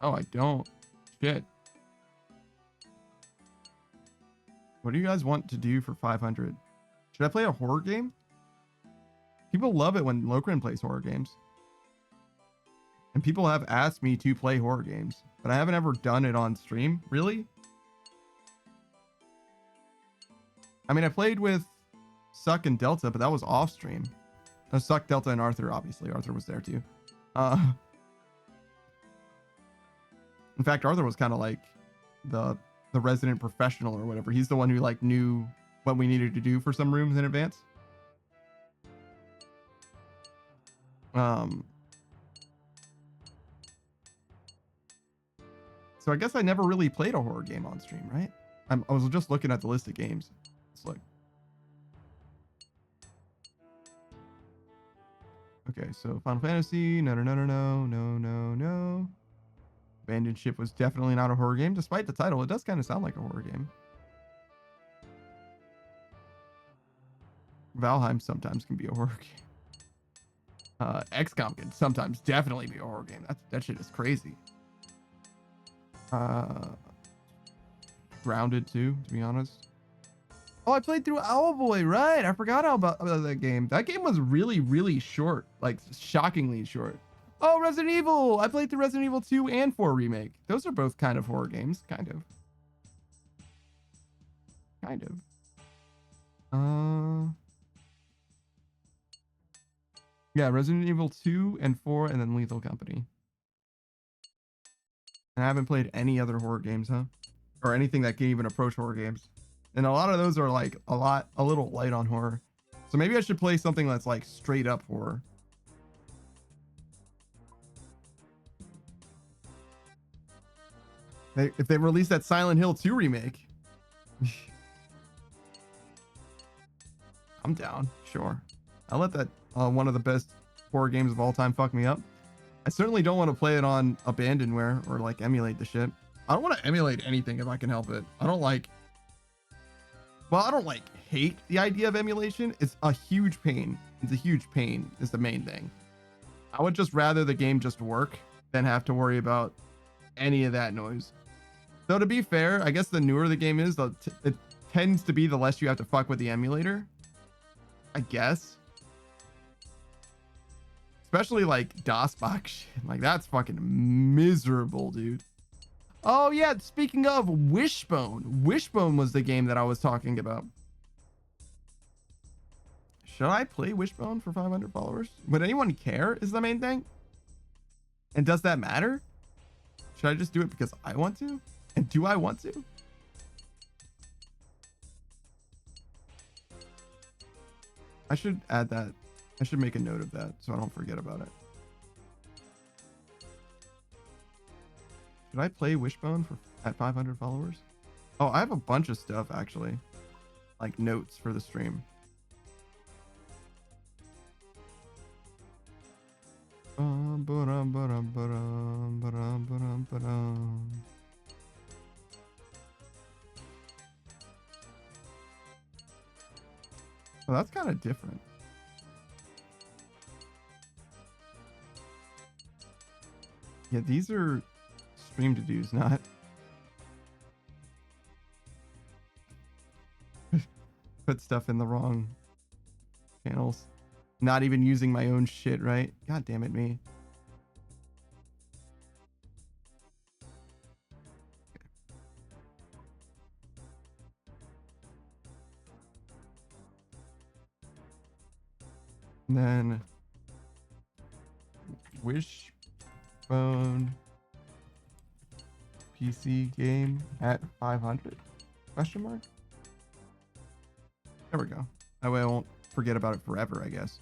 S1: Oh, I don't. Shit. What do you guys want to do for 500? Should I play a horror game? People love it when Lokrin plays horror games. And people have asked me to play horror games, but I haven't ever done it on stream. Really? I mean, I played with Suck and Delta, but that was off stream. No, Suck, Delta, and Arthur, obviously. Arthur was there too. In fact, Arthur was kind of like the resident professional or whatever. He's the one who like knew what we needed to do for some rooms in advance. So I guess I never really played a horror game on stream, right? I was just looking at the list of games. It's like, okay, so Final Fantasy, no. Abandoned Ship was definitely not a horror game. Despite the title, it does kind of sound like a horror game. Valheim sometimes can be a horror game. XCOM can sometimes definitely be a horror game. That shit is crazy. Grounded too, to be honest. Oh, I played through Owlboy, right? I forgot about that game. That game was really, really short, like shockingly short. Oh, Resident Evil! I played through Resident Evil 2 and 4 Remake. Those are both kind of horror games, kind of. Yeah, Resident Evil 2 and 4, and then Lethal Company. And I haven't played any other horror games, huh? Or anything that can even approach horror games. And a lot of those are like a little light on horror. So maybe I should play something that's like straight up horror. If they release that Silent Hill 2 remake, I'm down. Sure. I'll let that one of the best horror games of all time fuck me up. I certainly don't want to play it on abandonware or like emulate the shit. I don't want to emulate anything if I can help it. I don't like hate the idea of emulation. It's a huge pain. It's a huge pain is the main thing. I would just rather the game just work than have to worry about any of that noise. Though to be fair, I guess the newer the game is, it tends to be the less you have to fuck with the emulator. I guess. Especially like DOSBox shit. Like that's fucking miserable, dude. Oh yeah, speaking of Wishbone. Wishbone was the game that I was talking about. Should I play Wishbone for 500 followers? Would anyone care is the main thing? And does that matter? Should I just do it because I want to? And do I want to? I should add that. I should make a note of that so I don't forget about it. Should I play Wishbone at 500 followers? Oh, I have a bunch of stuff actually. Like notes for the stream. Well, that's kind of different. Yeah, these are stream to do's, not put stuff in the wrong channels. Not even using my own shit, right? God damn it, me. And then Wishbone PC game at 500? Question mark? There we go. That way I won't forget about it forever, I guess.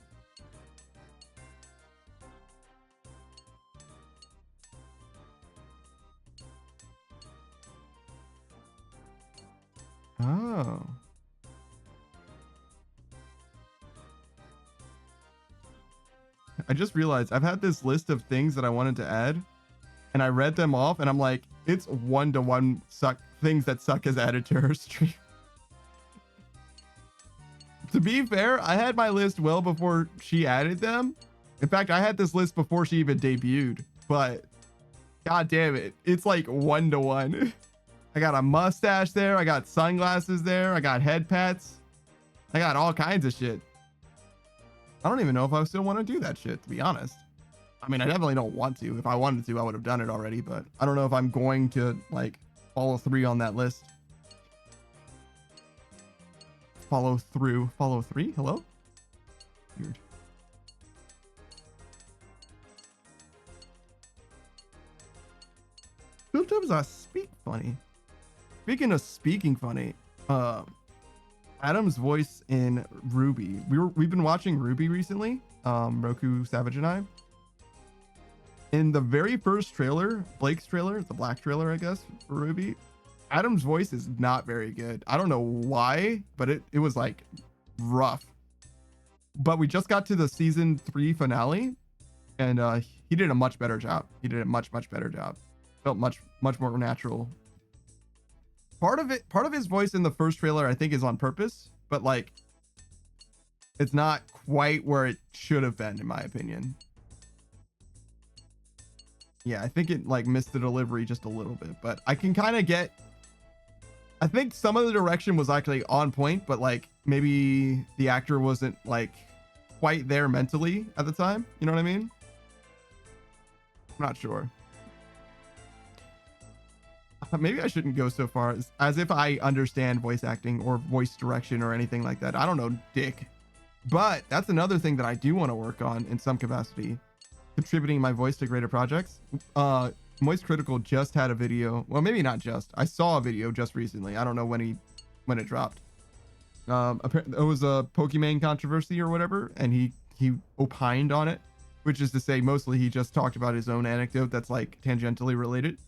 S1: Oh. I just realized I've had this list of things that I wanted to add, and I read them off, and I'm like, it's 1-to-1 things that suck as added to her stream. To be fair, I had my list well before she added them. In fact, I had this list before she even debuted, but god damn it, it's like 1-to-1. I got a mustache there, I got sunglasses there, I got head pats, I got all kinds of shit. I don't even know if I still want to do that shit, to be honest. I mean, I definitely don't want to. If I wanted to, I would have done it already, but I don't know if I'm going to like follow through on that list. Follow through. Follow 3? Hello? Weird. Sometimes I speak funny. Speaking of speaking funny, Adam's voice in Ruby. We've been watching Ruby recently. Roku, Savage, and I. In the very first trailer, Blake's trailer, the black trailer, I guess, for Ruby, Adam's voice is not very good. I don't know why, but it was like rough. But we just got to the season 3 finale, and he did a much better job. He did a much better job. Felt much more natural. Part of his voice in the first trailer, I think, is on purpose, but like, it's not quite where it should have been, in my opinion. Yeah, I think it like missed the delivery just a little bit, but I can kind of get. I think some of the direction was actually on point, but like maybe the actor wasn't like quite there mentally at the time. You know what I mean? I'm not sure. Maybe I shouldn't go so far as if I understand voice acting or voice direction or anything like that. I don't know, dick. But that's another thing that I do want to work on in some capacity, contributing my voice to greater projects. Moist Critical just had a video. Well, maybe not just. I saw a video just recently. I don't know when it dropped. It was a Pokemon controversy or whatever, and he opined on it, which is to say mostly he just talked about his own anecdote that's like tangentially related.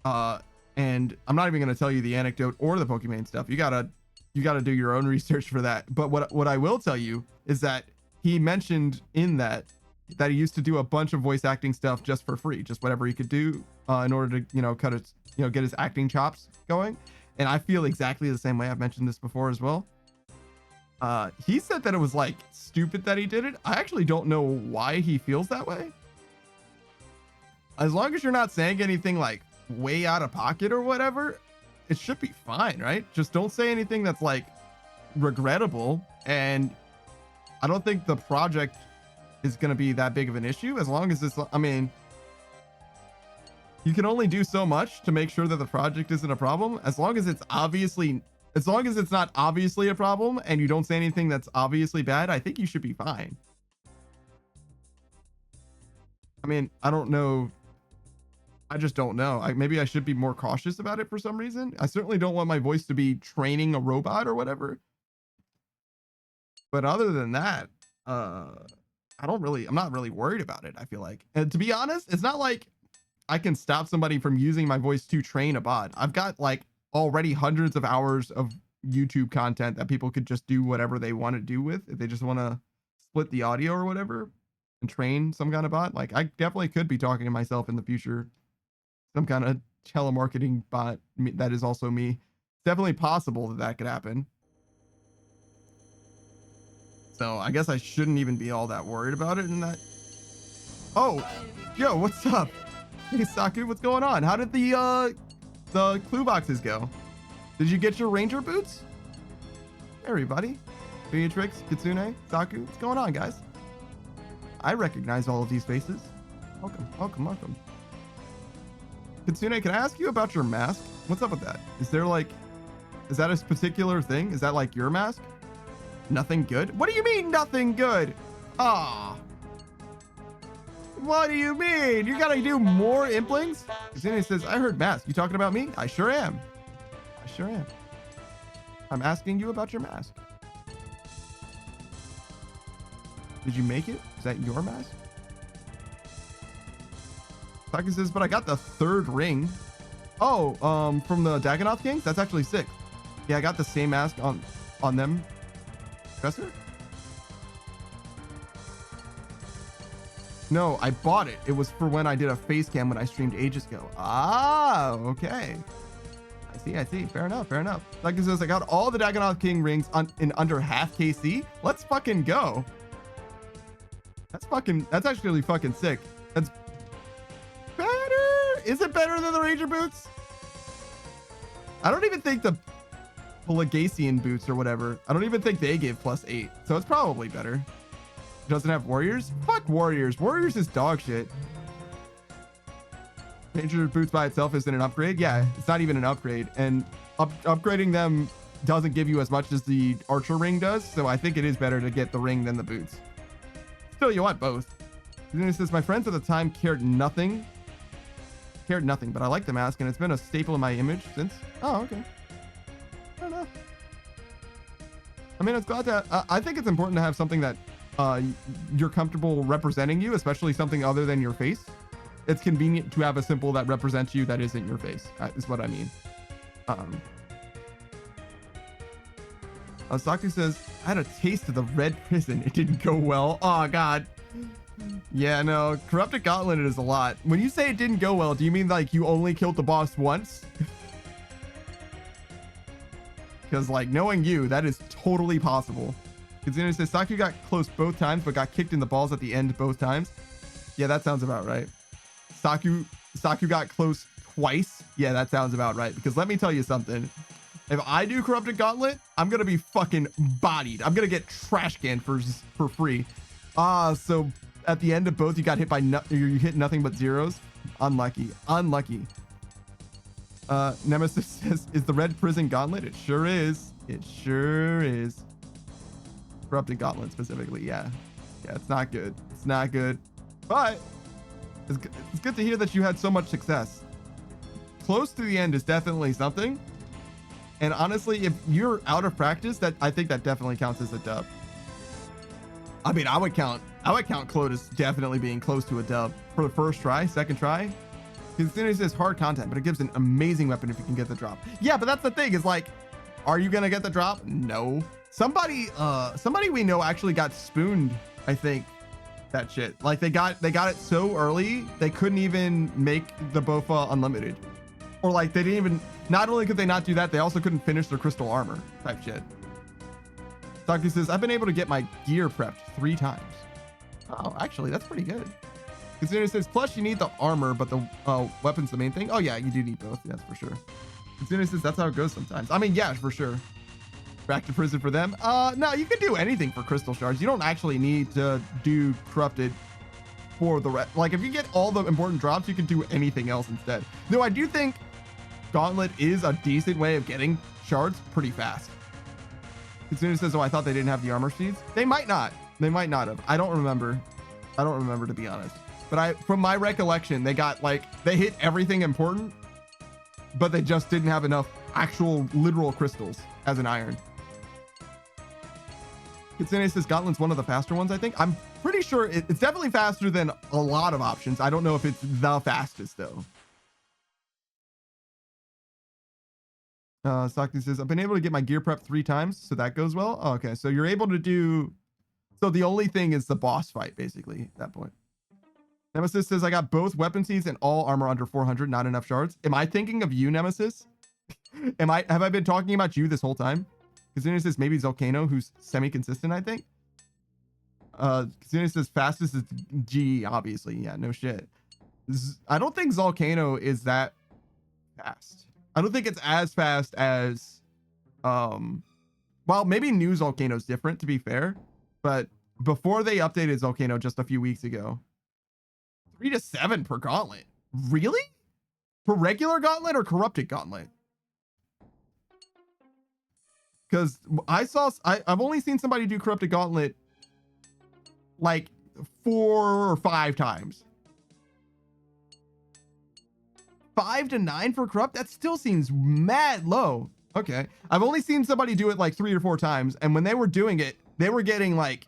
S1: And I'm not even going to tell you the anecdote or the Pokemon stuff. You gotta do your own research for that. But what I will tell you is that he mentioned in that he used to do a bunch of voice acting stuff just for free, just whatever he could do in order to, get his acting chops going. And I feel exactly the same way. I've mentioned this before as well. He said that it was like stupid that he did it. I actually don't know why he feels that way. As long as you're not saying anything like way out of pocket or whatever, it should be fine, right? Just don't say anything that's like regrettable. And I don't think the project is going to be that big of an issue as long as it's, I mean, you can only do so much to make sure that the project isn't a problem. As long as it's not obviously a problem and you don't say anything that's obviously bad, I think you should be fine. I mean, I don't know. I just don't know. Maybe I should be more cautious about it for some reason. I certainly don't want my voice to be training a robot or whatever. But other than that, I'm not really worried about it. I feel like, and to be honest, it's not like I can stop somebody from using my voice to train a bot. I've got like already hundreds of hours of YouTube content that people could just do whatever they want to do with. If they just want to split the audio or whatever and train some kind of bot, like I definitely could be talking to myself in the future. Some kind of telemarketing bot that is also me. It's definitely possible that could happen. So I guess I shouldn't even be all that worried about it in that. Oh, yo, what's up? Hey, Saku, what's going on? How did the clue boxes go? Did you get your ranger boots? Hey, everybody. Beatrix, Kitsune, Saku, what's going on, guys? I recognize all of these faces. Welcome, welcome, welcome. Kitsune, can I ask you about your mask? What's up with that? Is that a particular thing? Is that like your mask? Nothing good? What do you mean nothing good? Ah. What do you mean? You gotta do more implings? Kitsune says, I heard mask. You talking about me? I sure am. I sure am. I'm asking you about your mask. Did you make it? Is that your mask? Taki says, but I got the third ring. Oh, from the Dagonoth Kings? That's actually sick. Yeah, I got the same mask on them. Professor? No, I bought it. It was for when I did a face cam when I streamed ages ago. Ah, okay. I see. Fair enough. Taki says, I got all the Dagonoth King rings in under half KC. Let's fucking go. That's actually fucking sick. That's better. Is it better than the Ranger boots? I don't even think the Pelagasian boots or whatever, I don't even think they give +8. So it's probably better. Doesn't have warriors? Fuck warriors. Warriors is dog shit. Ranger boots by itself isn't an upgrade. Yeah, it's not even an upgrade. And upgrading them doesn't give you as much as the archer ring does. So I think it is better to get the ring than the boots. Still, you want both. And then it says, my friends at the time cared nothing, but I like the mask and it's been a staple in my image since. Oh, okay. Fair enough. I mean, it's glad that, I think it's important to have something that you're comfortable representing you, especially something other than your face. It's convenient to have a symbol that represents you that isn't your face, is what I mean. Saku says, I had a taste of the red prison. It didn't go well. Oh, God. Yeah, no. Corrupted Gauntlet is a lot. When you say it didn't go well, do you mean like you only killed the boss once? Because, like, knowing you, that is totally possible. Kazuna says, Saku got close both times, but got kicked in the balls at the end both times. Yeah, that sounds about right. Saku got close twice. Yeah, that sounds about right. Because let me tell you something. If I do Corrupted Gauntlet, I'm going to be fucking bodied. I'm going to get trash canned for free. So at the end of both, you got hit by, you hit nothing but zeros. Unlucky. Nemesis says, is the red prison gauntlet? It sure is. Corrupted Gauntlet specifically. Yeah, it's not good. It's not good, but it's good to hear that you had so much success. Close to the end is definitely something. And honestly, if you're out of practice, I think that definitely counts as a dub. I mean, I would count Claude as definitely being close to a dub for the first try, second try. Because it says hard content, but it gives an amazing weapon if you can get the drop. Yeah, but that's the thing, is like, are you gonna get the drop? No. Somebody we know actually got spooned, I think, that shit. Like they got it so early they couldn't even make the Bofa unlimited. Or like they didn't even, not only could they not do that, they also couldn't finish their crystal armor type shit. Saki says, I've been able to get my gear prepped 3 times. Oh, actually, that's pretty good. Consider says, plus you need the armor, but the weapon's the main thing. Oh yeah, you do need both. Yes, for sure. Consider says, that's how it goes sometimes. I mean, yeah, for sure. Back to prison for them. No, you can do anything for crystal shards. You don't actually need to do corrupted for the rest. Like if you get all the important drops, you can do anything else instead. Though I do think Gauntlet is a decent way of getting shards pretty fast. Consider says, oh, I thought they didn't have the armor seeds. They might not. They might not have. I don't remember, to be honest. But from my recollection, they got like, they hit everything important, but they just didn't have enough actual literal crystals as an iron. Kitsune says Gauntlet's one of the faster ones, I think. I'm pretty sure it's definitely faster than a lot of options. I don't know if it's the fastest though. Sakti says, I've been able to get my gear prep 3 times, so that goes well. Oh, okay, so you're able to do, so the only thing is the boss fight basically at that point. Nemesis says, I got both weapon seeds and all armor under 400, not enough shards. Am I thinking of you, Nemesis? Have I been talking about you this whole time? Kazuna says maybe Volcano, who's semi-consistent, I think. Kazuna says fastest is G, obviously. Yeah, no shit. I don't think Volcano is that fast. I don't think it's as fast as, well, maybe new Volcano's different, to be fair. But before they updated Volcano just a few weeks ago, 3 to 7 per gauntlet. Really? For regular gauntlet or corrupted gauntlet? Because I've only seen somebody do corrupted gauntlet like 4 or 5 times. 5 to 9 for corrupt? That still seems mad low. Okay. I've only seen somebody do it like 3 or 4 times. And when they were doing it, they were getting like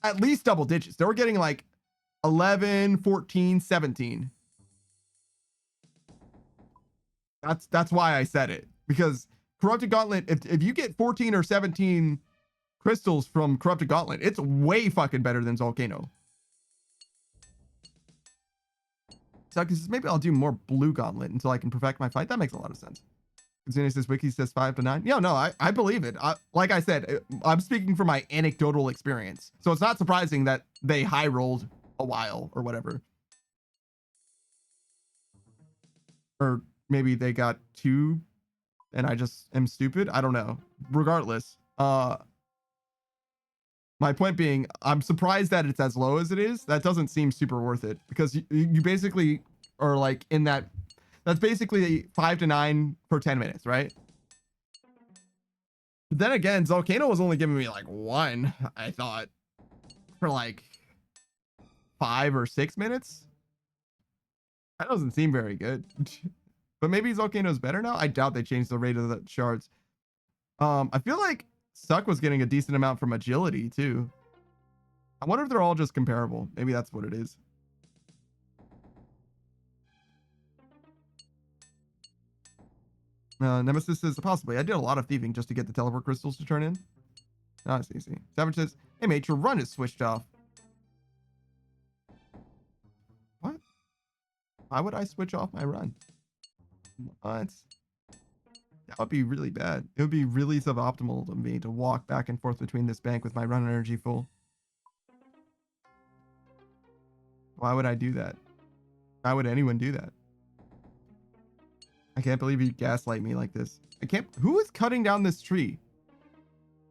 S1: at least double digits. They were getting like 11, 14, 17. That's why I said it, because Corrupted Gauntlet, if you get 14 or 17 crystals from Corrupted Gauntlet, it's way fucking better than Volcano. So maybe I'll do more Blue Gauntlet until I can perfect my fight. That makes a lot of sense. Kazuna says Wiki says 5 to 9. Yeah, no, I believe it. Like I said, I'm speaking from my anecdotal experience. So it's not surprising that they high rolled a while or whatever. Or maybe they got 2 and I just am stupid. I don't know. Regardless, my point being, I'm surprised that it's as low as it is. That doesn't seem super worth it, because you basically are like in that, that's basically 5 to 9 for 10 minutes, right? But then again, Volcano was only giving me like 1, I thought, for like 5 or 6 minutes. That doesn't seem very good. But maybe Volcano's better now. I doubt they changed the rate of the shards. I feel like Suck was getting a decent amount from agility too. I wonder if they're all just comparable. Maybe that's what it is. Nemesis says, possibly. I did a lot of thieving just to get the teleport crystals to turn in. Ah, I see. Savage says, hey mate, your run is switched off. What? Why would I switch off my run? What? That would be really bad. It would be really suboptimal to me to walk back and forth between this bank with my run energy full. Why would I do that? Why would anyone do that? I can't believe you gaslight me like this. Who is cutting down this tree?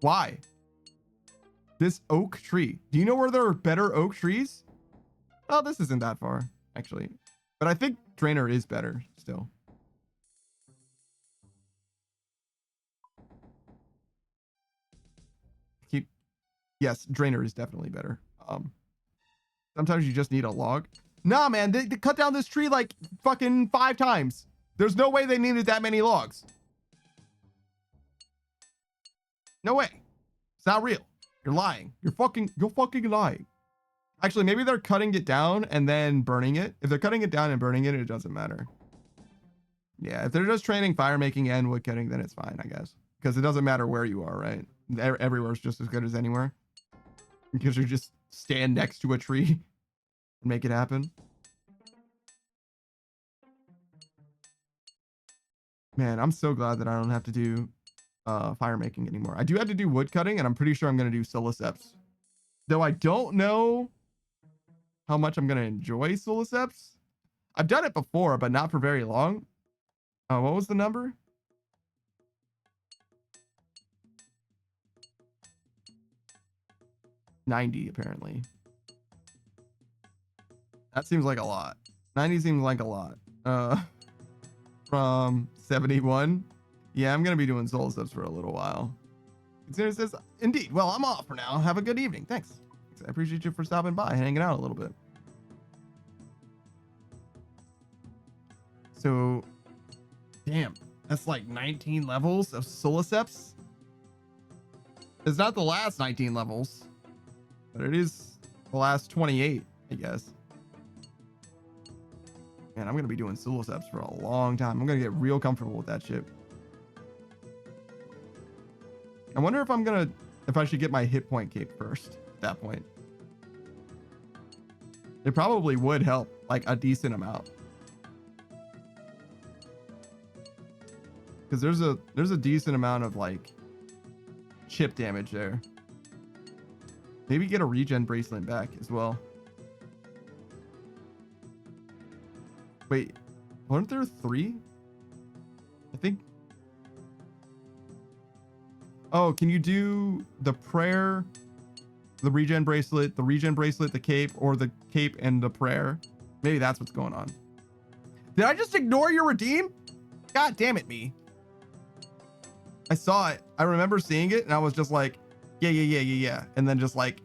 S1: Why? This oak tree. Do you know where there are better oak trees? Oh, this isn't that far, actually. But I think Drainer is better still. Yes, Drainer is definitely better. Sometimes you just need a log. Nah, man, they cut down this tree like fucking 5 times. There's no way they needed that many logs. No way. It's not real. You're lying. You're fucking lying. Actually, maybe they're cutting it down and then burning it. If they're cutting it down and burning it, it doesn't matter. Yeah, if they're just training fire making and wood cutting, then it's fine, I guess. Because it doesn't matter where you are, right? Everywhere is just as good as anywhere. Because you just stand next to a tree and make it happen. Man, I'm so glad that I don't have to do fire making anymore. I do have to do wood cutting, and I'm pretty sure I'm going to do Siliceps. Though I don't know how much I'm going to enjoy Siliceps. I've done it before, but not for very long. What was the number? 90, apparently. That seems like a lot. 90 seems like a lot. From 71. Yeah, I'm going to be doing Siliceps for a little while. It says, indeed. Well, I'm off for now. Have a good evening. Thanks. I appreciate you for stopping by and hanging out a little bit. So, damn. That's like 19 levels of Siliceps. It's not the last 19 levels, but it is the last 28, I guess. Man, I'm going to be doing Siliceps for a long time. I'm going to get real comfortable with that shit. I wonder if I should get my hit point cape first at that point. It probably would help like a decent amount. Because there's a decent amount of like chip damage there. Maybe get a regen bracelet back as well. Wait, weren't there 3? I think. Oh, can you do the prayer, the regen bracelet, the cape, or the cape and the prayer? Maybe that's what's going on. Did I just ignore your redeem? God damn it, me. I saw it. I remember seeing it and I was just like, yeah. And then just like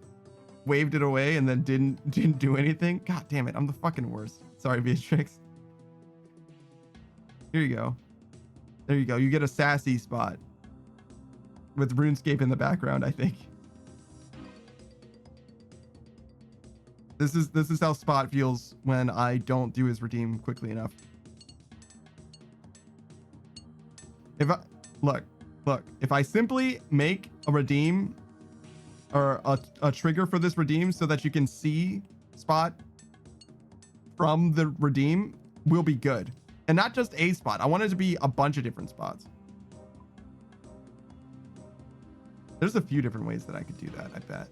S1: waved it away and then didn't do anything. God damn it. I'm the fucking worst. Sorry, Beatrix. Here you go. There you go. You get a sassy spot with RuneScape in the background, I think. This is how Spot feels when I don't do his redeem quickly enough. If I simply make a redeem or a trigger for this redeem so that you can see Spot from the redeem, we'll be good. And not just a spot. I want it to be a bunch of different spots. There's a few different ways that I could do that, I bet.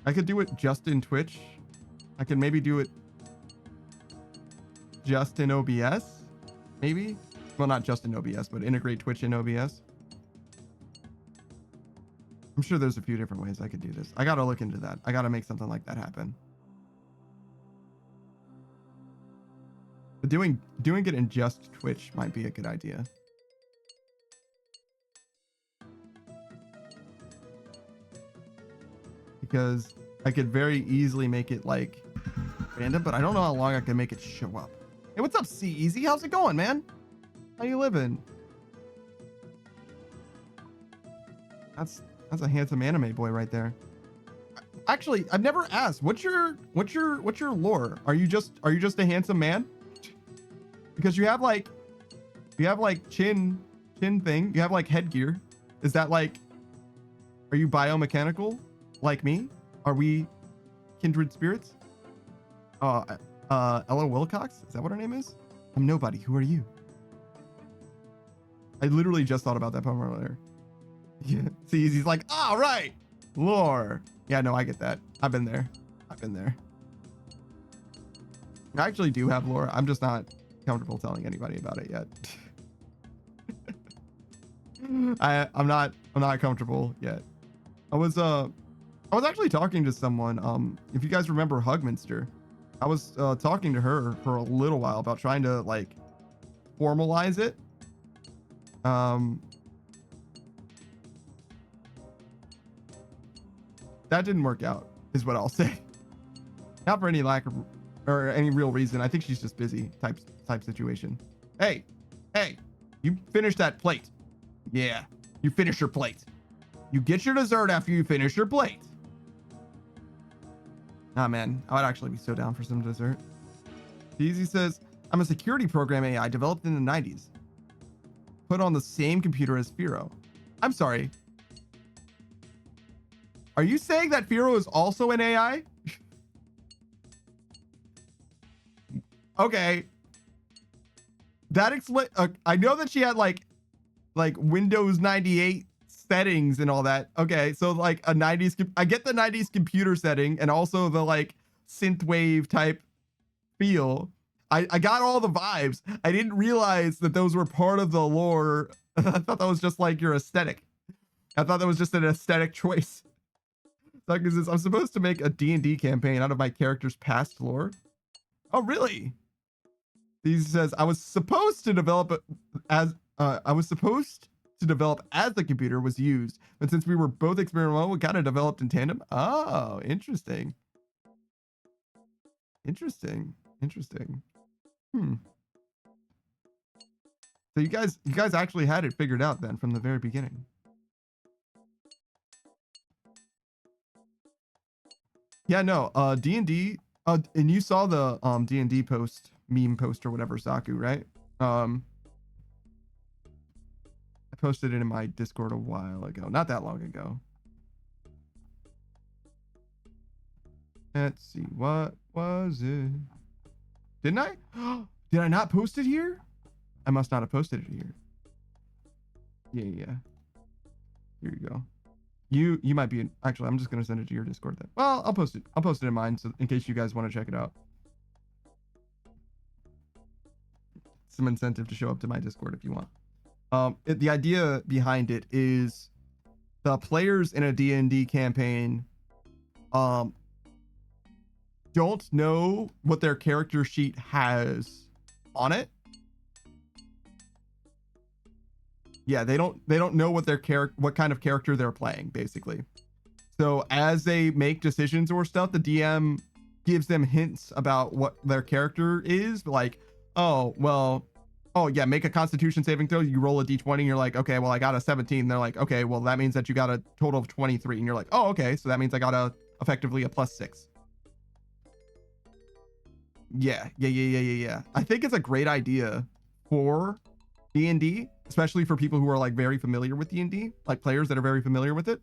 S1: I could do it just in Twitch. I could maybe do it just in OBS, maybe. Well, not just in OBS, but integrate Twitch in OBS. I'm sure there's a few different ways I could do this. I gotta look into that. I gotta make something like that happen. But doing it in just Twitch might be a good idea. Because I could very easily make it like random, but I don't know how long I can make it show up. Hey, what's up, C Easy? How's it going, man? How you living? That's a handsome anime boy right there. Actually, I've never asked. What's your lore? Are you just a handsome man? Because you have like chin thing. You have like headgear. Is that like, are you biomechanical like me? Are we kindred spirits? Ella Wilcox? Is that what her name is? I'm nobody. Who are you? I literally just thought about that poem earlier. Yeah. See, he's like, all right, lore. Yeah, no, I get that. I've been there. I actually do have lore. I'm just not comfortable telling anybody about it yet. I'm not comfortable yet. I was actually talking to someone. If you guys remember Hugminster, I was talking to her for a little while about trying to like formalize it That didn't work out, is what I'll say. Not for any lack of or any real reason. I think she's just busy type situation. Hey, you finish that plate. Yeah, you finish your plate. You get your dessert after you finish your plate. Ah, man, I would actually be so down for some dessert. Easy says, I'm a security program AI developed in the 90s. Put on the same computer as Firo. I'm sorry. Are you saying that Firo is also an AI? Okay. That explains. I know that she had like Windows 98 settings and all that. Okay, so like a 90s. I get the 90s computer setting and also the like synthwave type feel. I got all the vibes. I didn't realize that those were part of the lore. I thought that was just like your aesthetic. I thought that was just an aesthetic choice. Like, is this, I'm supposed to make a D&D campaign out of my character's past lore. Oh, really? He says, I was supposed to develop it as the computer was used, but since we were both experimental, we kind of developed in tandem. Oh, interesting. Interesting. So you guys actually had it figured out then from the very beginning. Yeah, no, D&D, and you saw the D&D meme post or whatever, Saku, right? I posted it in my Discord a while ago, not that long ago. Let's see, what was it? Didn't I? Did I not post it here? I must not have posted it here. Yeah. Here you go. You might be actually, I'm just gonna send it to your Discord then. Well, I'll post it in mine, so in case you guys want to check it out. Some incentive to show up to my Discord if you want. The idea behind it is the players in a D&D campaign don't know what their character sheet has on it. Yeah, they don't know what what kind of character they're playing, basically. So as they make decisions or stuff, the DM gives them hints about what their character is, like, oh yeah, make a Constitution saving throw. You roll a d20, and you're like, okay, well, I got a 17. They're like, okay, well, that means that you got a total of 23, and you're like, oh, okay, so that means I got effectively a +6. Yeah. I think it's a great idea for D&D, especially for people who are like very familiar with D&D, like players that are very familiar with it.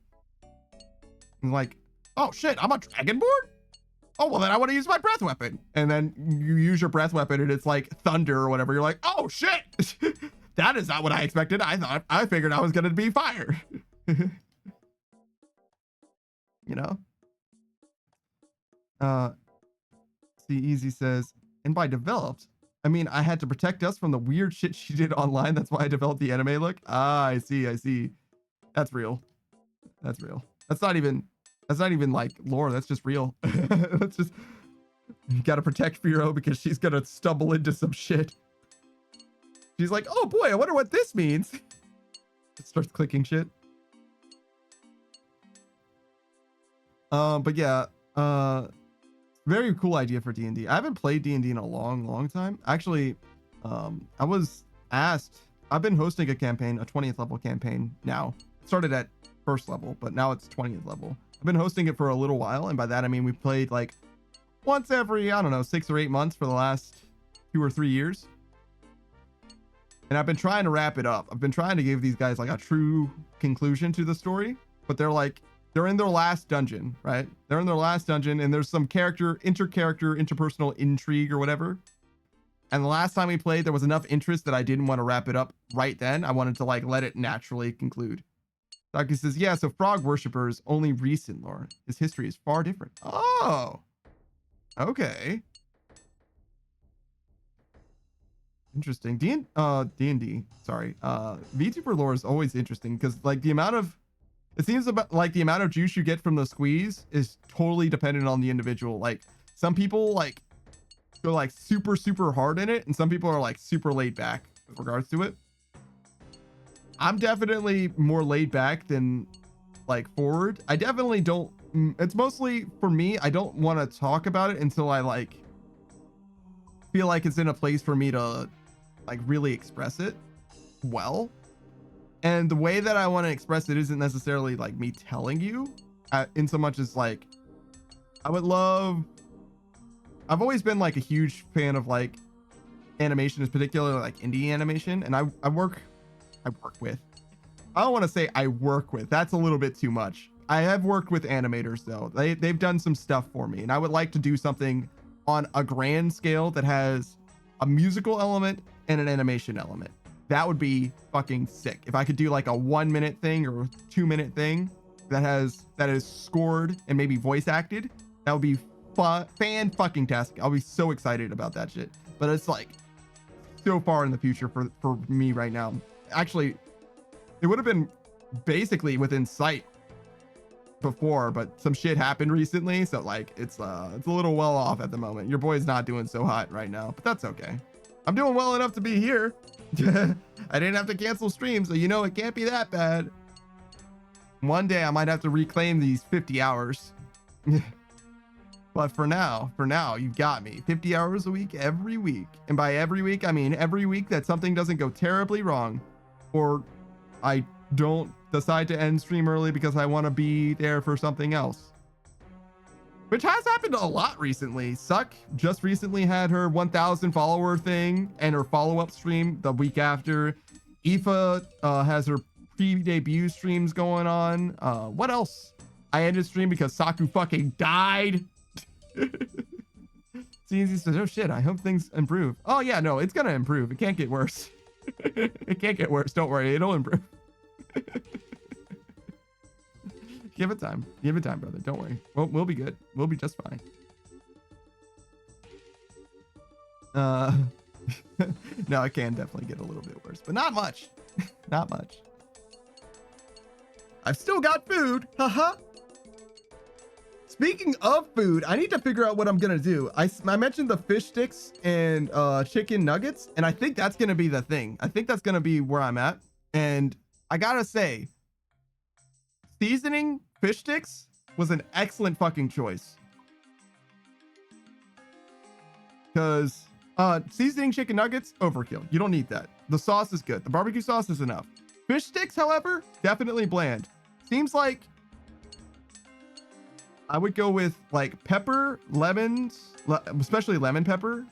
S1: And like, oh shit, I'm a dragonborn? Oh, well then I want to use my breath weapon. And then you use your breath weapon and it's like thunder or whatever. You're like, oh shit, that is not what I expected. I figured I was going to be fire. You know? See, Easy says, and by developed, I mean, I had to protect us from the weird shit she did online. That's why I developed the anime look. Ah, I see. That's real. That's not even like lore. That's just real. That's just, you gotta protect Firo because she's gonna stumble into some shit. She's like, oh boy, I wonder what this means. It starts clicking shit. But yeah, very cool idea for D&D. I haven't played D&D in a long time. Actually, I was asked, I've been hosting a campaign, a 20th level campaign now. It started at 1st level, but now it's 20th level. I've been hosting it for a little while, and by that I mean we played like once every, I don't know, 6 or 8 months for the last 2 or 3 years. And I've been trying to wrap it up. I've been trying to give these guys like a true conclusion to the story, but they're in their last dungeon, right? They're in their last dungeon, and there's some interpersonal intrigue or whatever. And the last time we played, there was enough interest that I didn't want to wrap it up right then. I wanted to like let it naturally conclude. Daki says, yeah, so frog worshippers only recent lore. His history is far different. Oh, okay. Interesting. D&D, sorry. VTuber lore is always interesting because like it seems like the amount of juice you get from the squeeze is totally dependent on the individual. Like some people like go like super hard in it, and some people are like super laid back with regards to it. I'm definitely more laid back than like forward. I definitely don't. It's mostly for me. I don't want to talk about it until I like feel like it's in a place for me to like really express it well. And the way that I want to express it isn't necessarily like me telling you, in so much as like I would love. I've always been like a huge fan of like animation, in particular like indie animation, and I work with. I don't want to say I work with. That's a little bit too much. I have worked with animators though. They've done some stuff for me, and I would like to do something on a grand scale that has a musical element and an animation element. That would be fucking sick. If I could do like a 1 minute thing or 2 minute thing that is scored and maybe voice acted, that would be fan fucking tastic. I'll be so excited about that shit. But it's like so far in the future for me right now. Actually, it would have been basically within sight before, but some shit happened recently, so like it's a little well off at the moment. Your boy's not doing so hot right now, but that's okay. I'm doing well enough to be here. I didn't have to cancel streams, so you know it can't be that bad. One day I might have to reclaim these 50 hours. But for now, you've got me 50 hours a week, every week. And by every week, I mean every week that something doesn't go terribly wrong, or I don't decide to end stream early because I want to be there for something else. Which has happened a lot recently. Suck just recently had her 1,000 follower thing and her follow-up stream the week after. Aoife has her pre-debut streams going on. What else? I ended stream because Saku fucking died. CZ says, oh shit, I hope things improve. Oh yeah, no, it's gonna improve. It can't get worse. It can't get worse. Don't worry, it'll improve. Give it time. Give it time, brother. Don't worry. We'll be good. We'll be just fine. No, it can definitely get a little bit worse, but not much. Not much. I've still got food. Haha. Speaking of food, I need to figure out what I'm gonna do. I mentioned the fish sticks and chicken nuggets, and I think that's gonna be the thing. I think that's gonna be where I'm at. And I gotta say, seasoning fish sticks was an excellent fucking choice. Because seasoning chicken nuggets, overkill. You don't need that. The sauce is good. The barbecue sauce is enough. Fish sticks, however, definitely bland. Seems like I would go with like pepper, lemons, especially lemon pepper.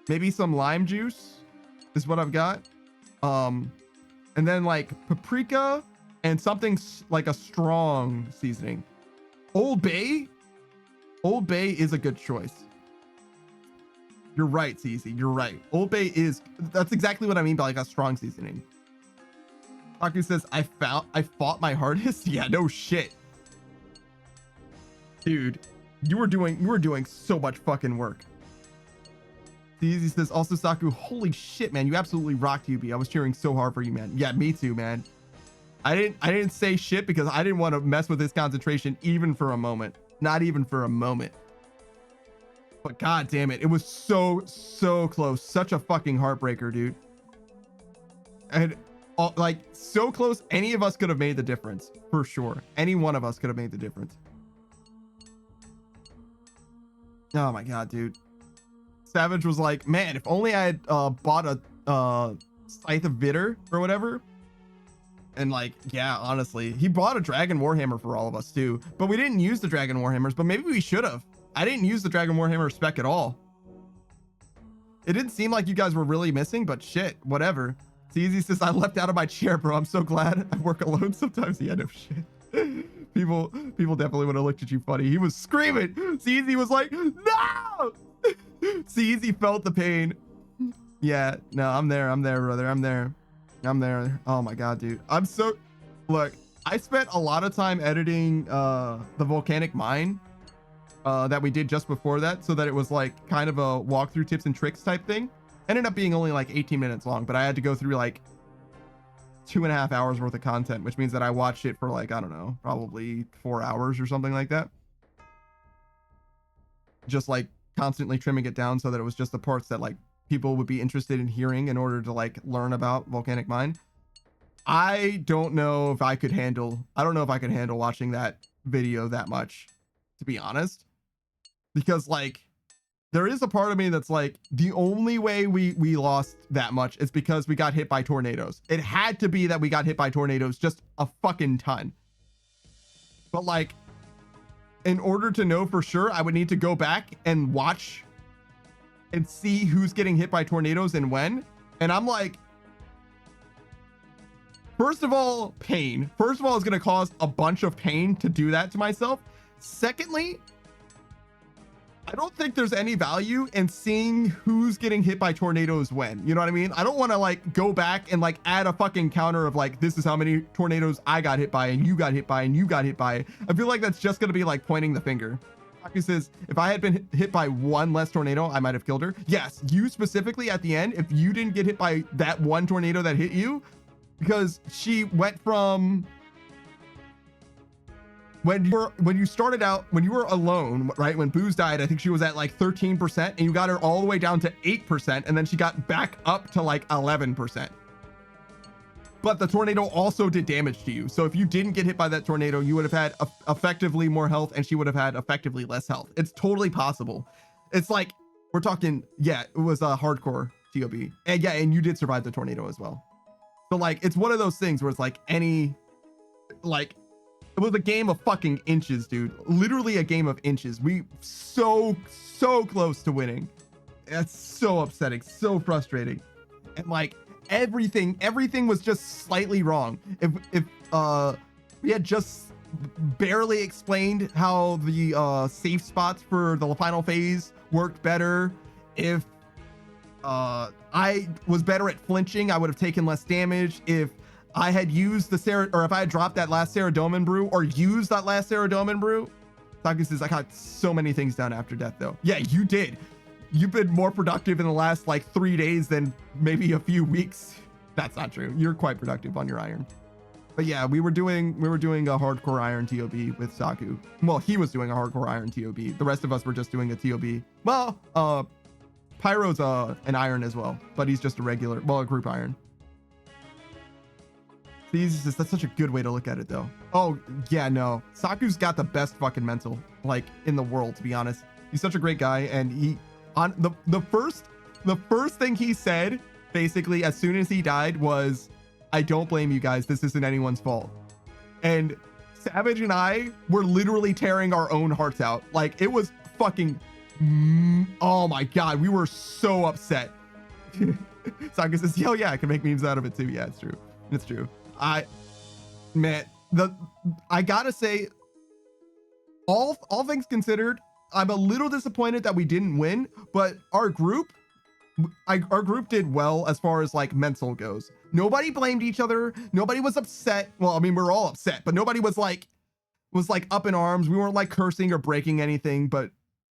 S1: Maybe some lime juice is what I've got. And then like paprika and something like a strong seasoning. Old Bay is a good choice. You're right, CZ. You're right. Old Bay that's exactly what I mean by like a strong seasoning. Taku says, I fought my hardest. Yeah, no shit. Dude, you were doing so much fucking work. CZ says, also Saku, holy shit, man, you absolutely rocked, UB. I was cheering so hard for you, man. Yeah, me too, man. I didn't say shit because I didn't want to mess with his concentration even for a moment. Not even for a moment. But god damn it, it was so close. Such a fucking heartbreaker, dude. And like so close, any of us could have made the difference for sure. Any one of us could have made the difference. Oh my god, dude. Savage was like, man, if only I had bought a Scythe of Bitter or whatever. And like, yeah, honestly, he bought a Dragon Warhammer for all of us too, but we didn't use the Dragon Warhammers, but maybe we should have. I didn't use the Dragon Warhammer spec at all. It didn't seem like you guys were really missing, but shit, whatever. CZ says, I left out of my chair, bro. I'm so glad I work alone sometimes. Yeah, no shit. People definitely would have looked at you funny. He was screaming. CZ was like, no! CZ felt the pain. Yeah, no, I'm there, brother. I'm there. Oh my god, dude. Look, I spent a lot of time editing the volcanic mine that we did just before that, so that it was like kind of a walkthrough tips and tricks type thing. Ended up being only like 18 minutes long, but I had to go through like 2.5 hours worth of content, which means that I watched it for like, I don't know, probably 4 hours or something like that. Just like constantly trimming it down so that it was just the parts that like people would be interested in hearing in order to like learn about volcanic mine. I don't know if I could handle, I don't know if I could handle watching that video that much, to be honest, because like there is a part of me that's like, the only way we lost that much is because we got hit by tornadoes. It had to be that we got hit by tornadoes just a fucking ton. But like, in order to know for sure, I would need to go back and watch and see who's getting hit by tornadoes and when. And I'm like, first of all, pain. First of all, it's going to cause a bunch of pain to do that to myself. Secondly, I don't think there's any value in seeing who's getting hit by tornadoes when. You know what I mean? I don't want to like go back and like add a fucking counter of like, this is how many tornadoes I got hit by and you got hit by and you got hit by. I feel like that's just going to be like pointing the finger. He says, if I had been hit by one less tornado, I might have killed her. Yes, you specifically at the end, if you didn't get hit by that one tornado that hit you, because she went from when you started out, when you were alone, right? When Booze died, I think she was at like 13% and you got her all the way down to 8%. And then she got back up to like 11%. But the tornado also did damage to you. So if you didn't get hit by that tornado, you would have had effectively more health and she would have had effectively less health. It's totally possible. It's like, we're talking, yeah, it was a hardcore TOB. And yeah, and you did survive the tornado as well. So like, it's one of those things where it's like like, it was a game of fucking inches, dude. Literally a game of inches. We so close to winning. That's so upsetting, so frustrating. And like everything was just slightly wrong. If we had just barely explained how the safe spots for the final phase worked better, if I was better at flinching, I would have taken less damage. If I had used the or if I had dropped that last Saradomin brew or used that last Saradomin brew. Taki says, I got so many things done after death though. Yeah, you did. You've been more productive in the last like 3 days than maybe a few weeks. That's not true. You're quite productive on your iron. But yeah, we were doing a hardcore iron TOB with Saku. Well, he was doing a hardcore iron TOB. The rest of us were just doing a TOB. Well, Pyro's an iron as well, but he's just a regular, well, a group iron. That's such a good way to look at it though. Oh yeah, no, Saku's got the best fucking mental like in the world, to be honest. He's such a great guy. And he on the first thing he said basically as soon as he died was, I don't blame you guys, this isn't anyone's fault. And Savage and I were literally tearing our own hearts out. Like it was fucking, oh my god, we were so upset. Saku says, hell yeah, I can make memes out of it too. Yeah, it's true, it's true. I gotta say, all things considered, I'm a little disappointed that we didn't win, but our group did well as far as like mental goes. Nobody blamed each other. Nobody was upset. Well, I mean, we're all upset, but nobody was like up in arms. We weren't like cursing or breaking anything, but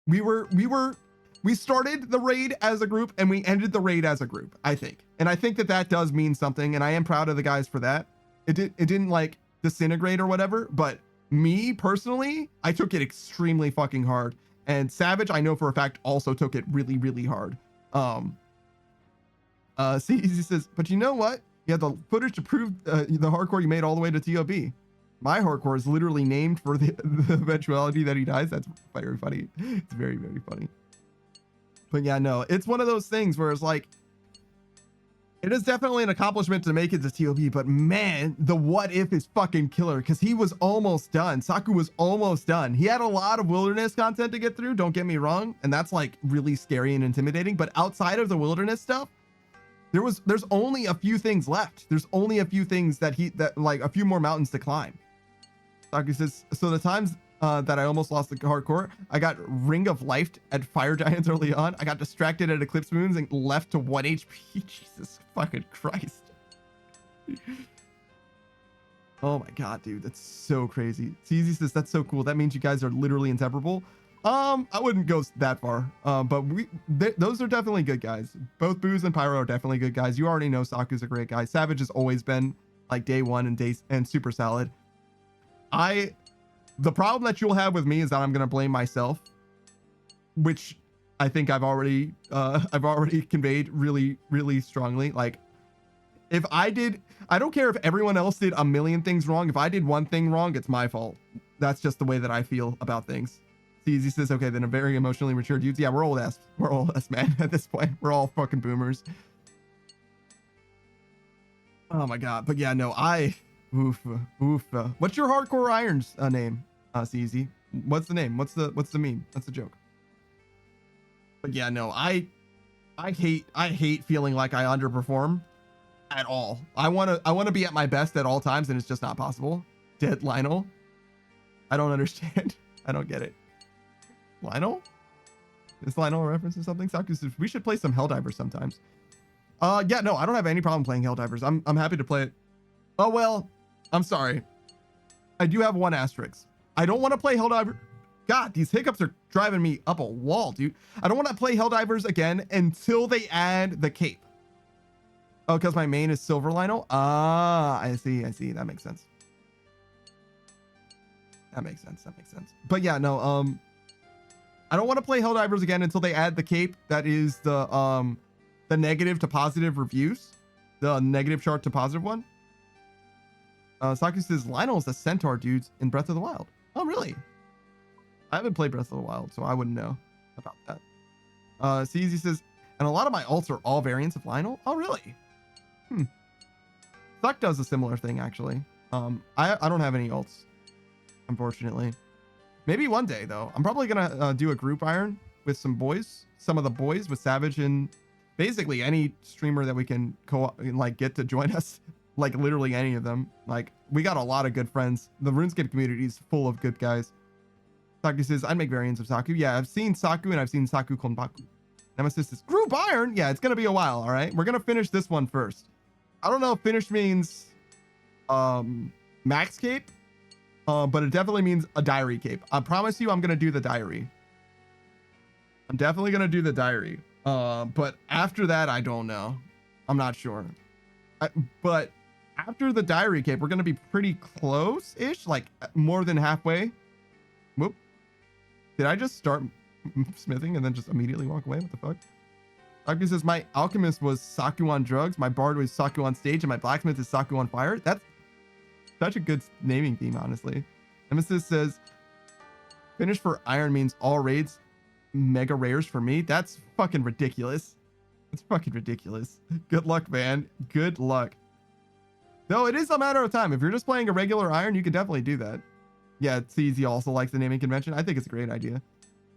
S1: we started the raid as a group and we ended the raid as a group, I think. And I think that does mean something. And I am proud of the guys for that. It didn't like disintegrate or whatever, but me personally, I took it extremely fucking hard. And Savage, I know for a fact, also took it really, really hard. See, he says, but you know what? You have the footage to prove the hardcore you made all the way to TOB. My hardcore is literally named for the eventuality that he dies. That's very funny. It's very, very funny. But yeah, no, it's one of those things where it's like, it is definitely an accomplishment to make it to TOB, but man, the what if is fucking killer because he was almost done. Saku was almost done. He had a lot of wilderness content to get through, don't get me wrong, and that's like really scary and intimidating, but outside of the wilderness stuff, there's only a few things left. There's only a few things that like a few more mountains to climb. Saku says, so the times that I almost lost the hardcore, I got Ring of Life at Fire Giants early on. I got distracted at Eclipse Moons and left to 1 HP. Jesus fucking Christ. Oh my god, dude, that's so crazy. CZ says, that's so cool. That means you guys are literally inseparable. I wouldn't go that far, but those are definitely good guys. Both Booze and Pyro are definitely good guys. You already know Saku's a great guy. Savage has always been like day one and super solid. The problem that you'll have with me is that I'm going to blame myself, which I think I've already conveyed really, really strongly. Like If I don't care if everyone else did a million things wrong. If I did one thing wrong, it's my fault. That's just the way that I feel about things. CZ says, okay, then a very emotionally mature dudes. Yeah, we're old ass, man. At this point, we're all fucking boomers. Oh my god. But yeah, no, oof. What's your hardcore irons name? CZ. What's the name? What's the meme? What's the joke? But yeah, no, I hate feeling like I underperform at all. I want to be at my best at all times, and it's just not possible. Dead Lionel. I don't understand. I don't get it. Lionel? Is Lionel a reference to something? Saku says we should play some Helldivers sometimes. Yeah, no, I don't have any problem playing Helldivers. I'm happy to play it. Oh well, I'm sorry. I do have one asterisk. I don't want to play Helldiver. God, these hiccups are driving me up a wall, dude. I don't want to play Helldivers again until they add the cape. Oh, because my main is Silver Lionel? Ah, I see. That makes sense. That makes sense. But yeah, no, I don't want to play Helldivers again until they add the cape. That is the negative to positive reviews. The negative chart to positive one. Saki says Lionel's a centaur dudes in Breath of the Wild. Oh, really? I haven't played Breath of the Wild, so I wouldn't know about that. CZ says, and a lot of my ults are all variants of Lionel. Oh, really? Suck does a similar thing, actually. I don't have any ults, unfortunately. Maybe one day, though. I'm probably gonna do a group iron with some of the boys with Savage and basically any streamer that we can get to join us. Like literally any of them. Like we got a lot of good friends. The RuneScape community is full of good guys. Saku says, I'd make variants of Saku. Yeah, I've seen Saku and I've seen Saku Konbaku. Nemesis says, group iron? Yeah, it's gonna be a while, all right? We're gonna finish this one first. I don't know if finish means max cape, but it definitely means a diary cape. I promise you I'm gonna do the diary. I'm definitely gonna do the diary. But after that, I don't know. I'm not sure. But after the diary cape, we're gonna be pretty close-ish, like more than halfway. Whoop. Did I just start smithing and then just immediately walk away? What the fuck? Saku says, my alchemist was Saku on drugs, my bard was Saku on stage, and my blacksmith is Saku on fire. That's such a good naming theme, honestly. Nemesis says, finish for iron means all raids mega rares for me. That's fucking ridiculous. It's fucking ridiculous. Good luck, man. Good luck. Though it is a matter of time. If you're just playing a regular iron, you can definitely do that. Yeah, CZ also likes the naming convention. I think it's a great idea.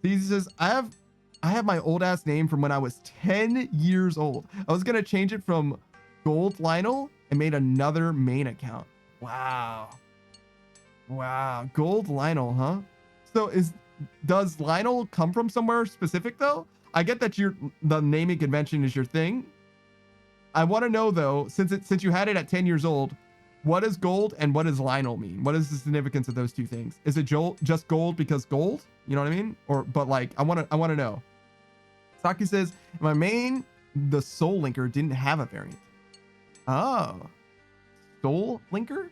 S1: CZ says, I have my old ass name from when I was 10 years old. I was gonna change it from Gold Lionel and made another main account. Wow. Gold Lionel, huh? So does Lionel come from somewhere specific though? I get that the naming convention is your thing. I want to know though, since you had it at 10 years old, what does gold and what does Lionel mean? What is the significance of those two things? Is it just gold because gold? You know what I mean? But like, I want to know. Saki says, in my main, the Soul Linker didn't have a variant. Oh, Soul Linker?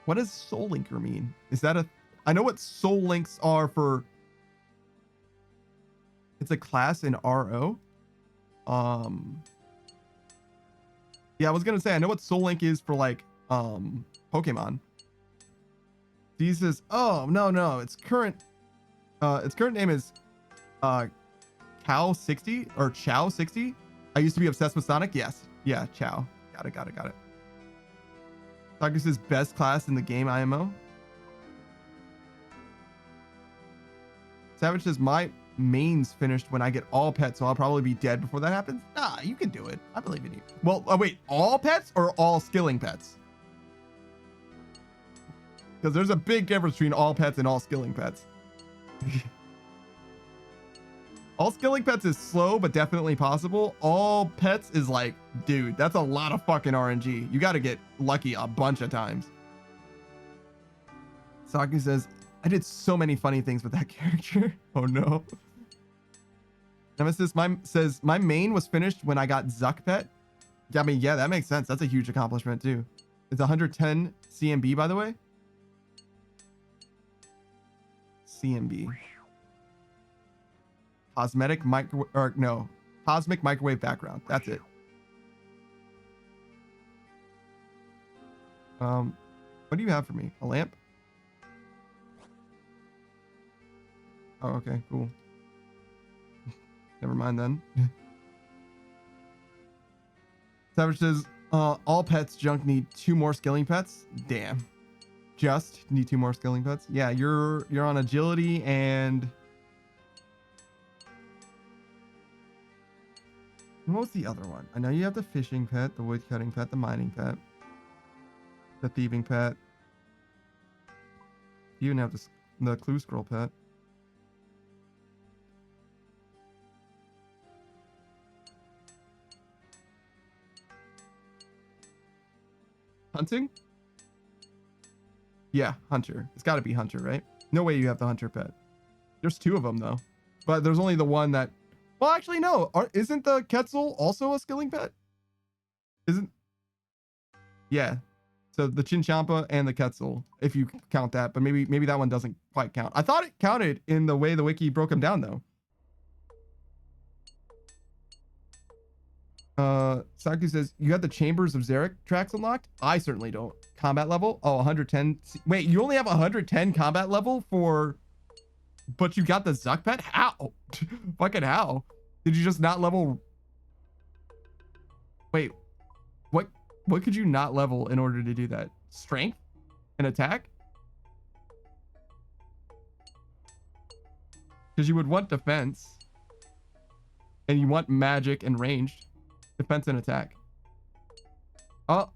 S1: What does Soul Linker mean? Is that I know what Soul Links are for. It's a class in RO. Yeah, I was gonna say I know what Soul Link is for like Pokemon. He says, oh no, its current name is Cow 60 or Chow 60. I used to be obsessed with Sonic. Yes, yeah, Chow. Got it. Saku says best class in the game IMO. Savage says my main's finished when I get all pets, so I'll probably be dead before that happens. Nah, you can do it. I believe in you. Well, wait, all pets or all skilling pets? Because there's a big difference between all pets and all skilling pets. All skilling pets is slow, but definitely possible. All pets is like, dude, that's a lot of fucking RNG. You got to get lucky a bunch of times. Saki says, I did so many funny things with that character. Oh no. Nemesis says, my main was finished when I got Zuck Pet. I mean, yeah, that makes sense. That's a huge accomplishment too. It's 110 CMB, by the way. CMB. cosmic microwave background. That's it. What do you have for me? A lamp? Oh, okay, cool. Never mind then. Savage says, all pets junk need 2 more skilling pets. Damn. Just need 2 more skilling pets. Yeah, you're on agility and what was the other one? I know you have the fishing pet, the wood cutting pet, the mining pet, the thieving pet. You even have the clue scroll pet. Hunting? Yeah, hunter. It's got to be hunter, right? No way you have the hunter pet. There's 2 of them though, but there's only the one that. Well, actually, no. Isn't the Quetzal also a skilling pet? Isn't? Yeah. So the Chinchampa and the Quetzal, if you count that, but maybe that one doesn't quite count. I thought it counted in the way the wiki broke them down though. Saku says, you got the Chambers of Xeric tracks unlocked? I certainly don't. Combat level? Oh, 110. Wait, you only have 110 combat level for... But you got the Zuck pet? How? Fucking how? Did you just not level... Wait, what could you not level in order to do that? Strength and attack? Because you would want defense. And you want magic and ranged. Defense and attack. Oh,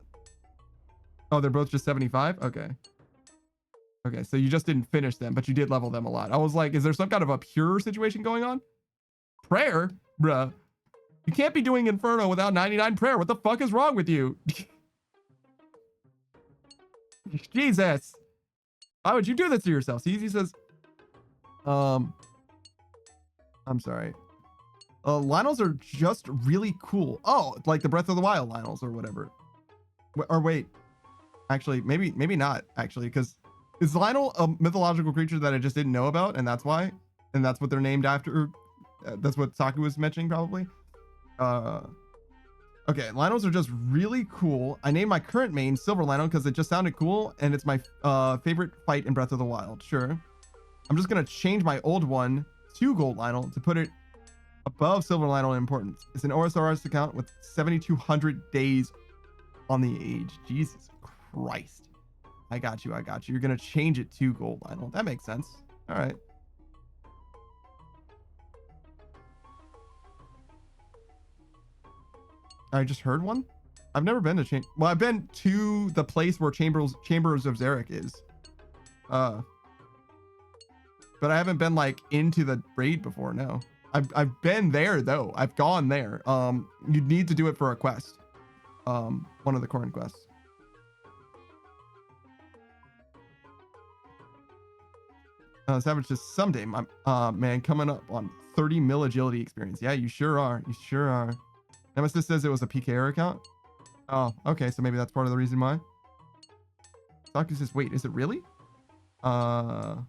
S1: they're both just 75? Okay. Okay, so you just didn't finish them, but you did level them a lot. I was like, is there some kind of a pure situation going on? Prayer? Bruh. You can't be doing Inferno without 99 prayer. What the fuck is wrong with you? Jesus. Why would you do this to yourself? See, he says, I'm sorry. Lionels are just really cool. Oh, like the Breath of the Wild Lionels or whatever. Or wait, actually, maybe not actually, because is Lionel a mythological creature that I just didn't know about, and that's why, and that's what they're named after? That's what Saku was mentioning probably. Okay, Lionels are just really cool. I named my current main Silver Lionel because it just sounded cool, and it's my favorite fight in Breath of the Wild. Sure. I'm just gonna change my old one to Gold Lionel to put it above Silver Lionel in importance. It's an OSRS account with 7,200 days on the age. Jesus Christ. I got you. You're going to change it to Gold Lionel. That makes sense. All right. I just heard one. I've never been to Well, I've been to the place where Chambers of Xeric is. But I haven't been like into the raid before. No. I've been there though. I've gone there. You'd need to do it for a quest. One of the current quests. Savage says someday, my man, coming up on 30 mil agility experience. Yeah, you sure are. You sure are. Nemesis says it was a PKR account. Oh, okay. So maybe that's part of the reason why. Saku says, wait, is it really? I'm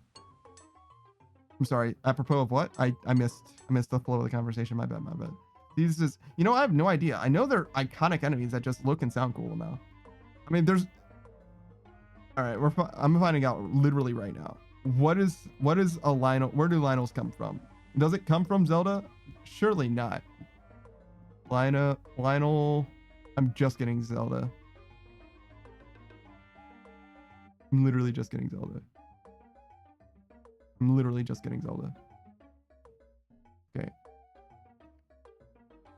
S1: sorry. Apropos of what? I missed the flow of the conversation. My bad. These is, I have no idea. I know they're iconic enemies that just look and sound cool now. I mean, there's. All right, I'm finding out literally right now. What is a Lionel? Where do Lionels come from? Does it come from Zelda? Surely not. Lionel. I'm just getting Zelda. I'm literally just getting Zelda. Okay.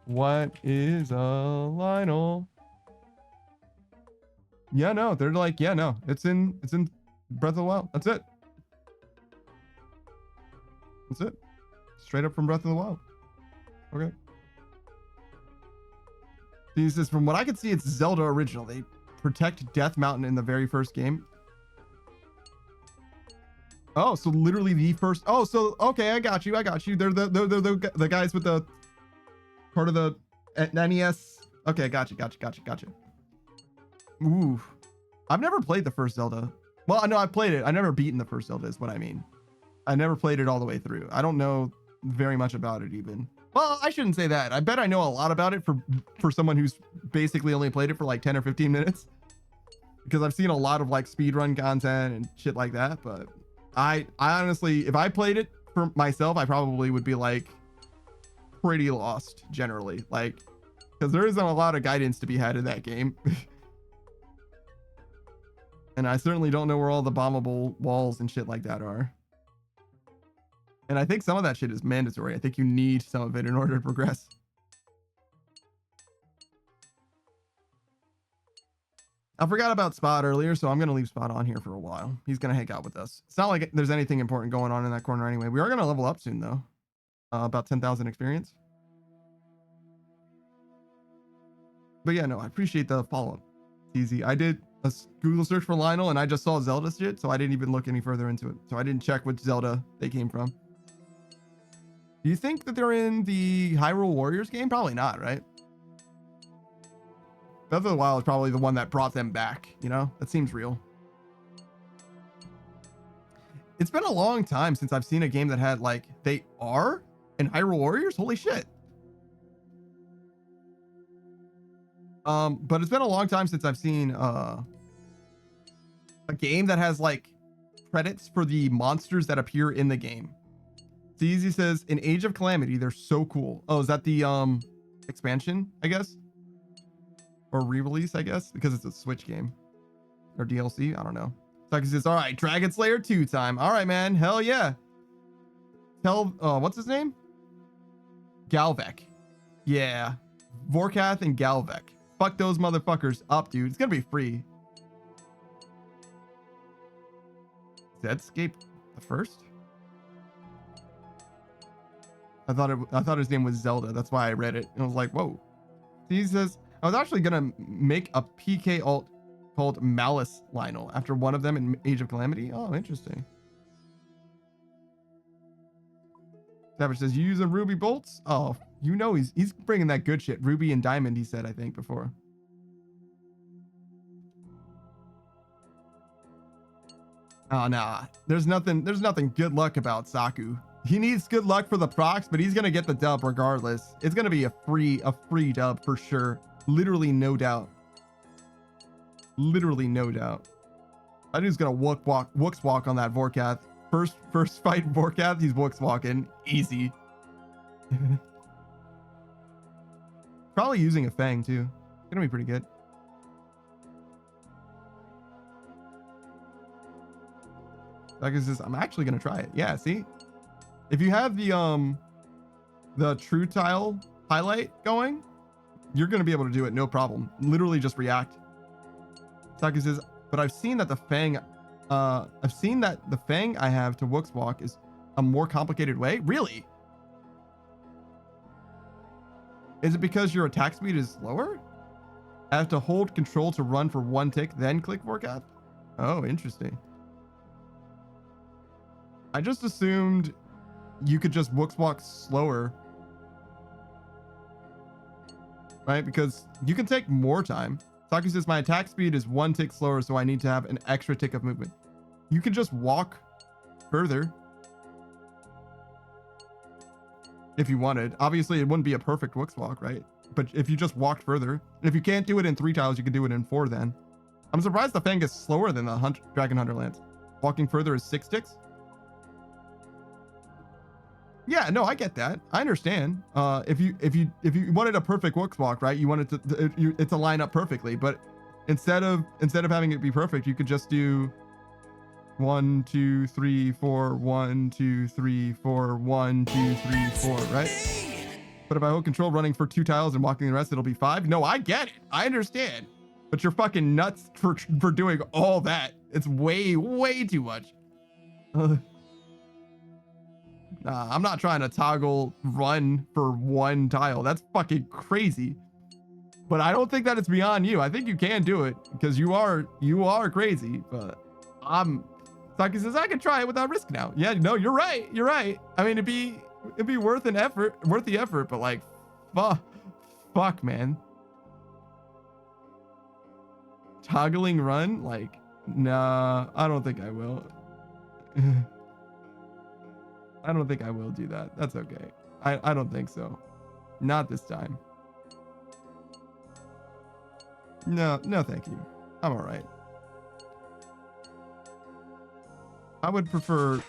S1: What is a Lionel? Yeah, no, they're like, yeah, no, it's in Breath of the Wild. That's it. Straight up from Breath of the Wild. Okay. He says, from what I can see, it's Zelda original. They protect Death Mountain in the very first game. Oh, so literally the first. Oh, so okay, I got you. They're the guys with the part of the NES. Okay, gotcha. Ooh, I've never played the first Zelda. Well, I know I've played it. I never beaten the first Zelda is what I mean. I never played it all the way through. I don't know very much about it even. Well, I shouldn't say that. I bet I know a lot about it for someone who's basically only played it for like 10 or 15 minutes. Because I've seen a lot of like speedrun content and shit like that. But I honestly, if I played it for myself, I probably would be like pretty lost generally. Like, because there isn't a lot of guidance to be had in that game. And I certainly don't know where all the bombable walls and shit like that are. And I think some of that shit is mandatory. I think you need some of it in order to progress. I forgot about Spot earlier, so I'm going to leave Spot on here for a while. He's going to hang out with us. It's not like there's anything important going on in that corner anyway. We are going to level up soon, though. About 10,000 experience. But yeah, no, I appreciate the follow-up. It's easy. I did a Google search for Lionel, and I just saw Zelda shit, so I didn't even look any further into it. So I didn't check which Zelda they came from. Do you think that they're in the Hyrule Warriors game? Probably not, right? Breath of the Wild is probably the one that brought them back, you know? That seems real. It's been a long time since I've seen a game that had, like, they are in Hyrule Warriors? Holy shit. But it's been a long time since I've seen a game that has, like, credits for the monsters that appear in the game. Easy says, in Age of Calamity, they're so cool. Oh, is that the expansion, I guess? Or re-release, I guess? Because it's a Switch game. Or DLC? I don't know. Sucky says, all right, Dragon Slayer 2 time. All right, man. Hell yeah. Tell, what's his name? Galvek. Yeah. Vorkath and Galvek. Fuck those motherfuckers up, dude. It's gonna be free. Zscape the first? I thought his name was Zelda. That's why I read it. And I was like, whoa. He says, I was actually gonna make a PK alt called Malice Lionel after one of them in Age of Calamity. Oh, interesting. Savage says, you use a Ruby bolts? Oh, you know he's bringing that good shit. Ruby and Diamond, he said, I think, before. Oh, nah. There's nothing good luck about Saku. He needs good luck for the procs, but he's gonna get the dub regardless. It's gonna be a free dub for sure. Literally no doubt. Literally no doubt. I think he's gonna wooks walk on that Vorkath. First fight Vorkath, he's wooks walking. Easy. Probably using a Fang too. It's gonna be pretty good. Like is this, I'm actually gonna try it. Yeah, see? If you have the true tile highlight going, you're going to be able to do it no problem. Literally just react. Saki says, but I've seen that the Fang I have to Wooks Walk is a more complicated way. Really? Is it because your attack speed is lower? I have to hold control to run for one tick, then click Vorkath? Oh, interesting. I just assumed you could just Wooks Walk slower, right? Because you can take more time. Saki says, my attack speed is one tick slower, so I need to have an extra tick of movement. You can just walk further if you wanted. Obviously, it wouldn't be a perfect Wooks Walk, right? But if you just walked further, and if you can't do it in 3 tiles, you can do it in 4 then. I'm surprised the Fang is slower than the Dragon Hunter Lance. Walking further is 6 ticks. Yeah, no, I get that. I understand. If you wanted a perfect Wooks Walk, right? You wanted it to line up perfectly, but instead of having it be perfect, you could just do 1, 2, 3, 4, 1, 2, 3, 4, 1, 2, 3, 4, right? But if I hold control running for 2 tiles and walking the rest, it'll be 5. No, I get it. I understand. But you're fucking nuts for doing all that. It's way too much. Nah, I'm not trying to toggle run for 1 tile. That's fucking crazy. But I don't think that it's beyond you. I think you can do it because you are crazy. But Saki says I can try it without risk now. Yeah, no, you're right. You're right. I mean, it'd be worth the effort. But like, fuck, man. Toggling run, like, nah, I don't think I will. I don't think I will do that. That's okay. I don't think so. Not this time. No, thank you. I'm all right. I would prefer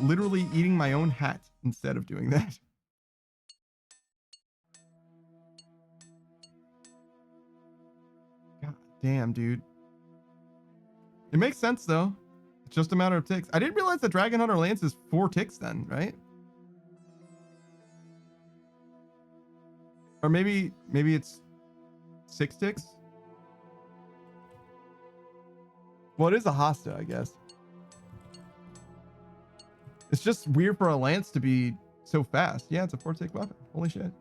S1: literally eating my own hat instead of doing that. God damn, dude. It makes sense though. It's just a matter of ticks. I didn't realize the Dragon Hunter Lance is 4 ticks then, right? Or maybe it's 6 ticks. Well, it is a Hasta, I guess. It's just weird for a lance to be so fast. Yeah, it's a 4-tick weapon. Holy shit.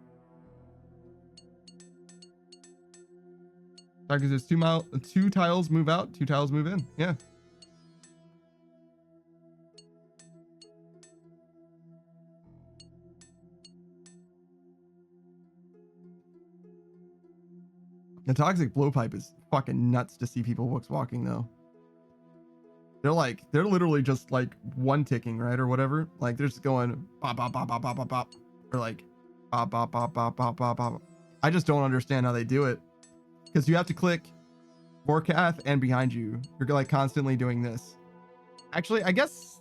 S1: Because there's 2 tiles move out, 2 tiles move in. Yeah. The toxic blowpipe is fucking nuts to see people walking though. They're literally just like 1 ticking, right? Or whatever. Like they're just going bop, bop, bop, bop, bop, bop, bop. Or like bop, bop, bop, bop, bop, bop, bop. I just don't understand how they do it. Because you have to click Vorkath and behind you. You're like constantly doing this. Actually, I guess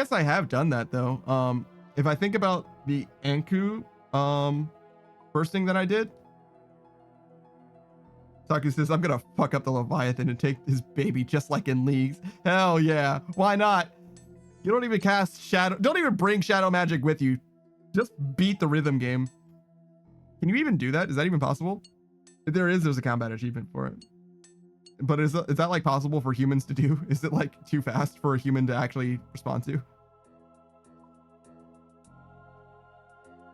S1: I have done that though. If I think about the Anku first thing that I did. Taku says, I'm gonna fuck up the Leviathan and take his baby just like in Leagues. Hell yeah. Why not? You don't even cast Shadow. Don't even bring Shadow Magic with you. Just beat the rhythm game. Can you even do that? Is that even possible? If there is, there's a combat achievement for it. But is that like possible for humans to do? Is it like too fast for a human to actually respond to?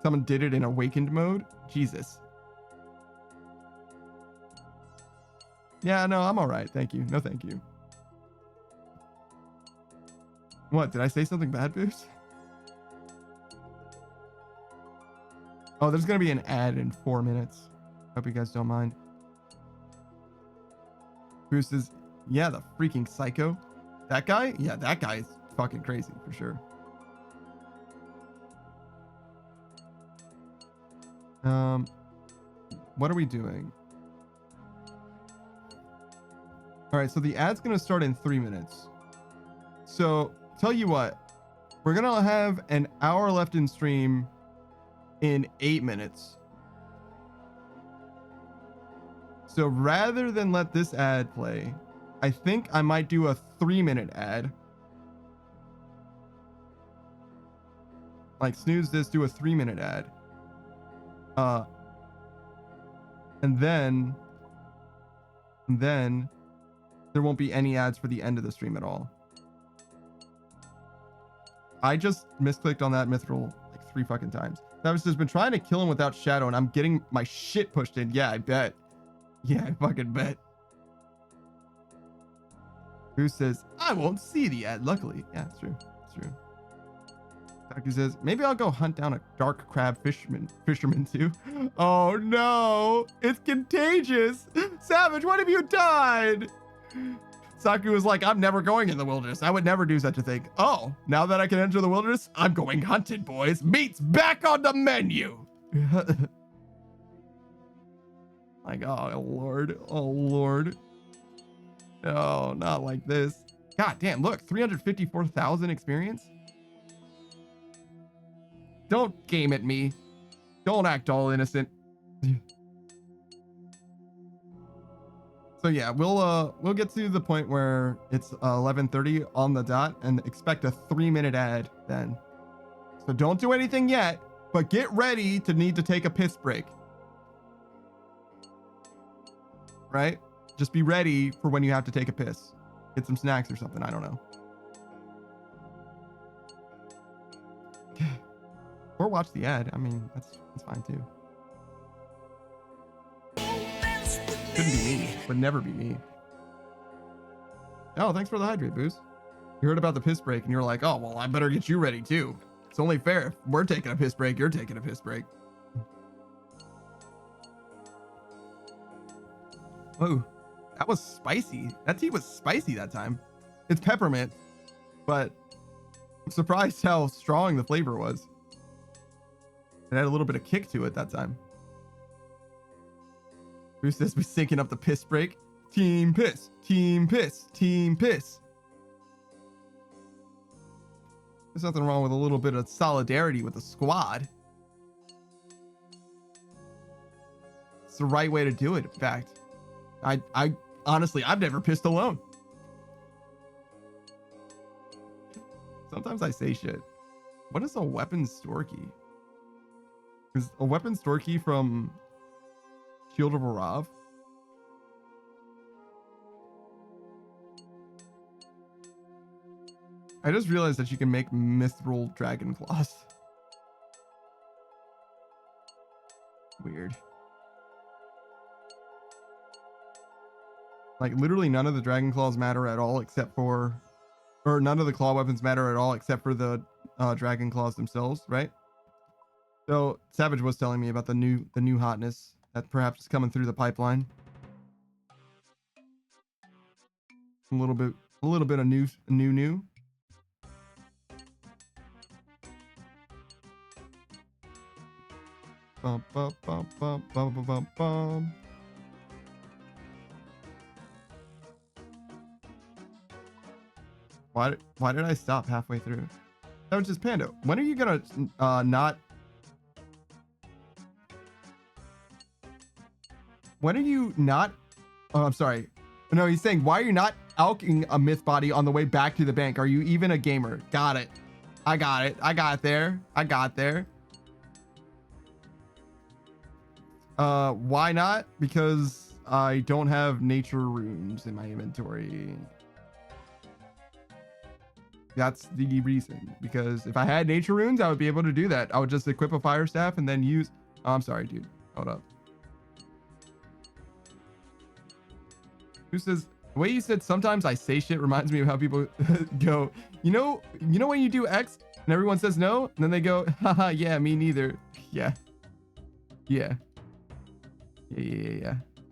S1: Someone did it in awakened mode? Jesus. Yeah, no, I'm all right. Thank you. No, thank you. What? Did I say something bad, Boost? Oh, there's going to be an ad in 4 minutes. Hope you guys don't mind. Boost is, yeah, the freaking psycho. That guy? Yeah, that guy is fucking crazy for sure. What are we doing? All right, so the ad's going to start in 3 minutes. So, tell you what, we're going to have an hour left in stream in 8 minutes. So, rather than let this ad play, I think I might do a 3-minute ad. Like, snooze this, do a 3-minute ad. And then there won't be any ads for the end of the stream at all. I just misclicked on that mithril like 3 fucking times. Travis has been trying to kill him without shadow, and I'm getting my shit pushed in. Yeah, I bet. Yeah, I fucking bet. Who says, I won't see the ad, luckily. Yeah, it's true. It's true. Taku says, maybe I'll go hunt down a dark crab fisherman too. Oh no, it's contagious. Savage, what have you done? Saku was like, I'm never going in the wilderness. I would never do such a thing. Oh, now that I can enter the wilderness, I'm going hunted, boys. Meat's back on the menu. Like, oh, Lord. Oh, Lord. No, not like this. God damn, look, 354,000 experience. Don't game at me. Don't act all innocent. So yeah, we'll get to the point where it's 11:30 on the dot and expect a 3-minute ad then. So don't do anything yet, but get ready to need to take a piss break. Right? Just be ready for when you have to take a piss. Get some snacks or something, I don't know. Or watch the ad. I mean, that's fine too. Couldn't be me. Would never be me. Oh, thanks for the hydrate, Boost. You heard about the piss break and you're like, oh, well, I better get you ready too. It's only fair. If we're taking a piss break, you're taking a piss break. Oh, that was spicy. That tea was spicy that time. It's peppermint, but I'm surprised how strong the flavor was. It had a little bit of kick to it that time. Who says we syncing up the piss break? Team piss, team piss, team piss. There's nothing wrong with a little bit of solidarity with the squad. It's the right way to do it, in fact. I honestly, I've never pissed alone. Sometimes I say shit. What is a weapon store key? Is a weapon store key from Shield of Arav? I just realized that you can make mithril dragon claws. Weird. Like literally none of the dragon claws matter at all except for, or none of the claw weapons matter at all except for the dragon claws themselves, right? So Savage was telling me about the new hotness that perhaps is coming through the pipeline. A little bit of new. Bum, bum, bum, bum, bum, bum, bum, bum. Why did I stop halfway through? That was just Panda. When are you gonna not? When are you not? Oh, I'm sorry. No, he's saying, why are you not alking a myth body on the way back to the bank? Are you even a gamer? Got it. I got it. I got there. I got there. Why not? Because I don't have nature runes in my inventory. That's the reason. Because if I had nature runes, I would be able to do that. I would just equip a fire staff and then use. Oh, I'm sorry, dude. Hold up. Who says the way you said sometimes I say shit reminds me of how people go, you know when you do X and everyone says no, and then they go, haha, yeah, me neither. Yeah.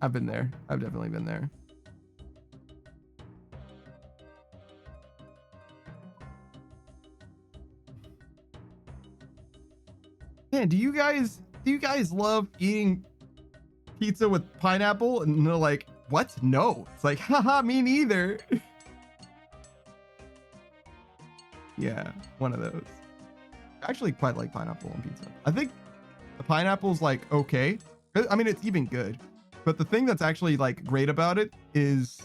S1: I've been there. I've definitely been there. Man, do you guys love eating pizza with pineapple? And they're like, what? No. It's like, haha, me neither. Yeah, one of those. I actually quite like pineapple on pizza. I think the pineapple's like okay. I mean, it's even good. But the thing that's actually like great about it is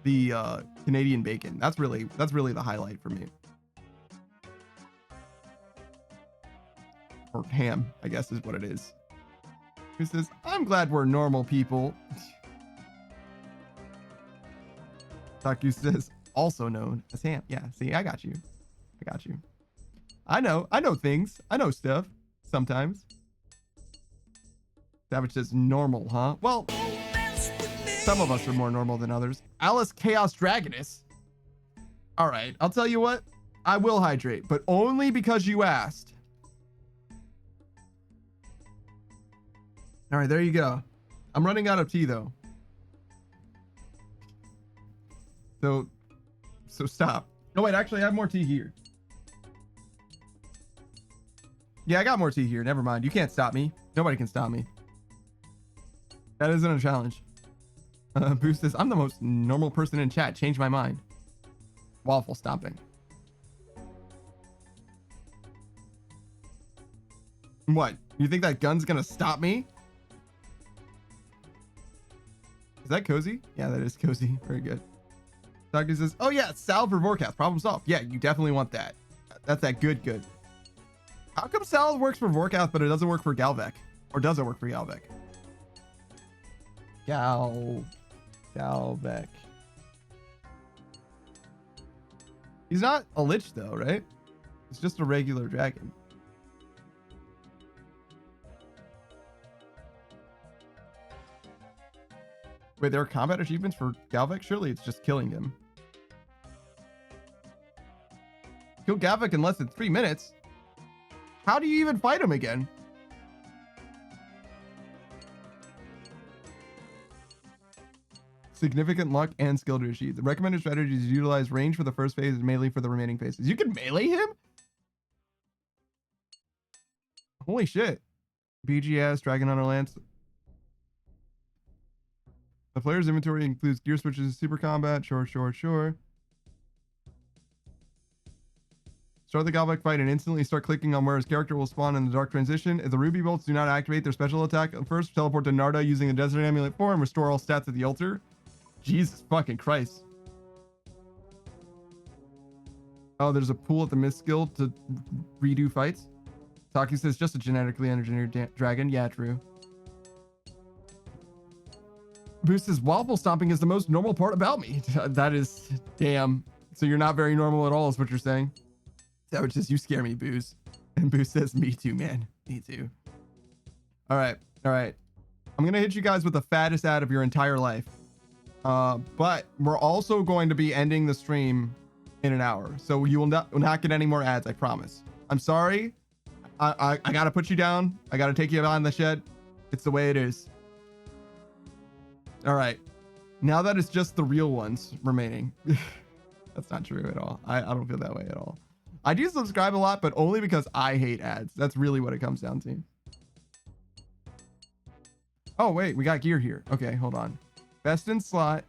S1: the Canadian bacon. That's really the highlight for me. Or ham, I guess is what it is. Who says, I'm glad we're normal people. Taku says, also known as ham. Yeah, see, I got you. I know things. I know stuff sometimes. Savage says, normal, huh? Well, some of us are more normal than others. Alice Chaos Dragoness. All right, I'll tell you what. I will hydrate, but only because you asked. All right, there you go. I'm running out of tea though. So stop. No, wait, actually I have more tea here. Yeah, I got more tea here. Never mind. You can't stop me. Nobody can stop me. That isn't a challenge. Boost says, I'm the most normal person in chat. Change my mind. Waffle stopping. What? You think that gun's gonna stop me? Is that cozy? Yeah, that is cozy. Very good. Doctor says, oh yeah, salad for Vorkath. Problem solved. Yeah, you definitely want that. That's that good. How come salad works for Vorkath, but it doesn't work for Galvek? Or does it work for Galvek? Galvek. He's not a lich though, right? It's just a regular dragon. Wait, there are combat achievements for Galvek? Surely it's just killing him. Kill Galvek in less than 3 minutes? How do you even fight him again? Significant luck and skill to achieve. The recommended strategy is to utilize range for the first phase and melee for the remaining phases. You can melee him? Holy shit. BGS, Dragon Hunter Lance. The player's inventory includes gear switches and super combat. Sure. Start the Godlike fight and instantly start clicking on where his character will spawn in the Dark Transition. If the Ruby Bolts do not activate their special attack first, teleport to Narda using the Desert Amulet form, restore all stats at the altar. Jesus fucking Christ. Oh, there's a pool at the Mist Guild to redo fights. Taki says, just a genetically engineered dragon. Yeah, true. Boost says, waffle stomping is the most normal part about me. That is, damn. So you're not very normal at all is what you're saying. Savage says, you scare me, Booze. And Booze says, me too, man. Me too. All right. I'm going to hit you guys with the fattest ad of your entire life. But we're also going to be ending the stream in an hour. So you will not get any more ads, I promise. I'm sorry. I got to put you down. I got to take you behind the shed. It's the way it is. All right. Now that it's just the real ones remaining. That's not true at all. I don't feel that way at all. I do subscribe a lot, but only because I hate ads. That's really what it comes down to. Oh, wait, we got gear here. Okay, hold on. Best in slot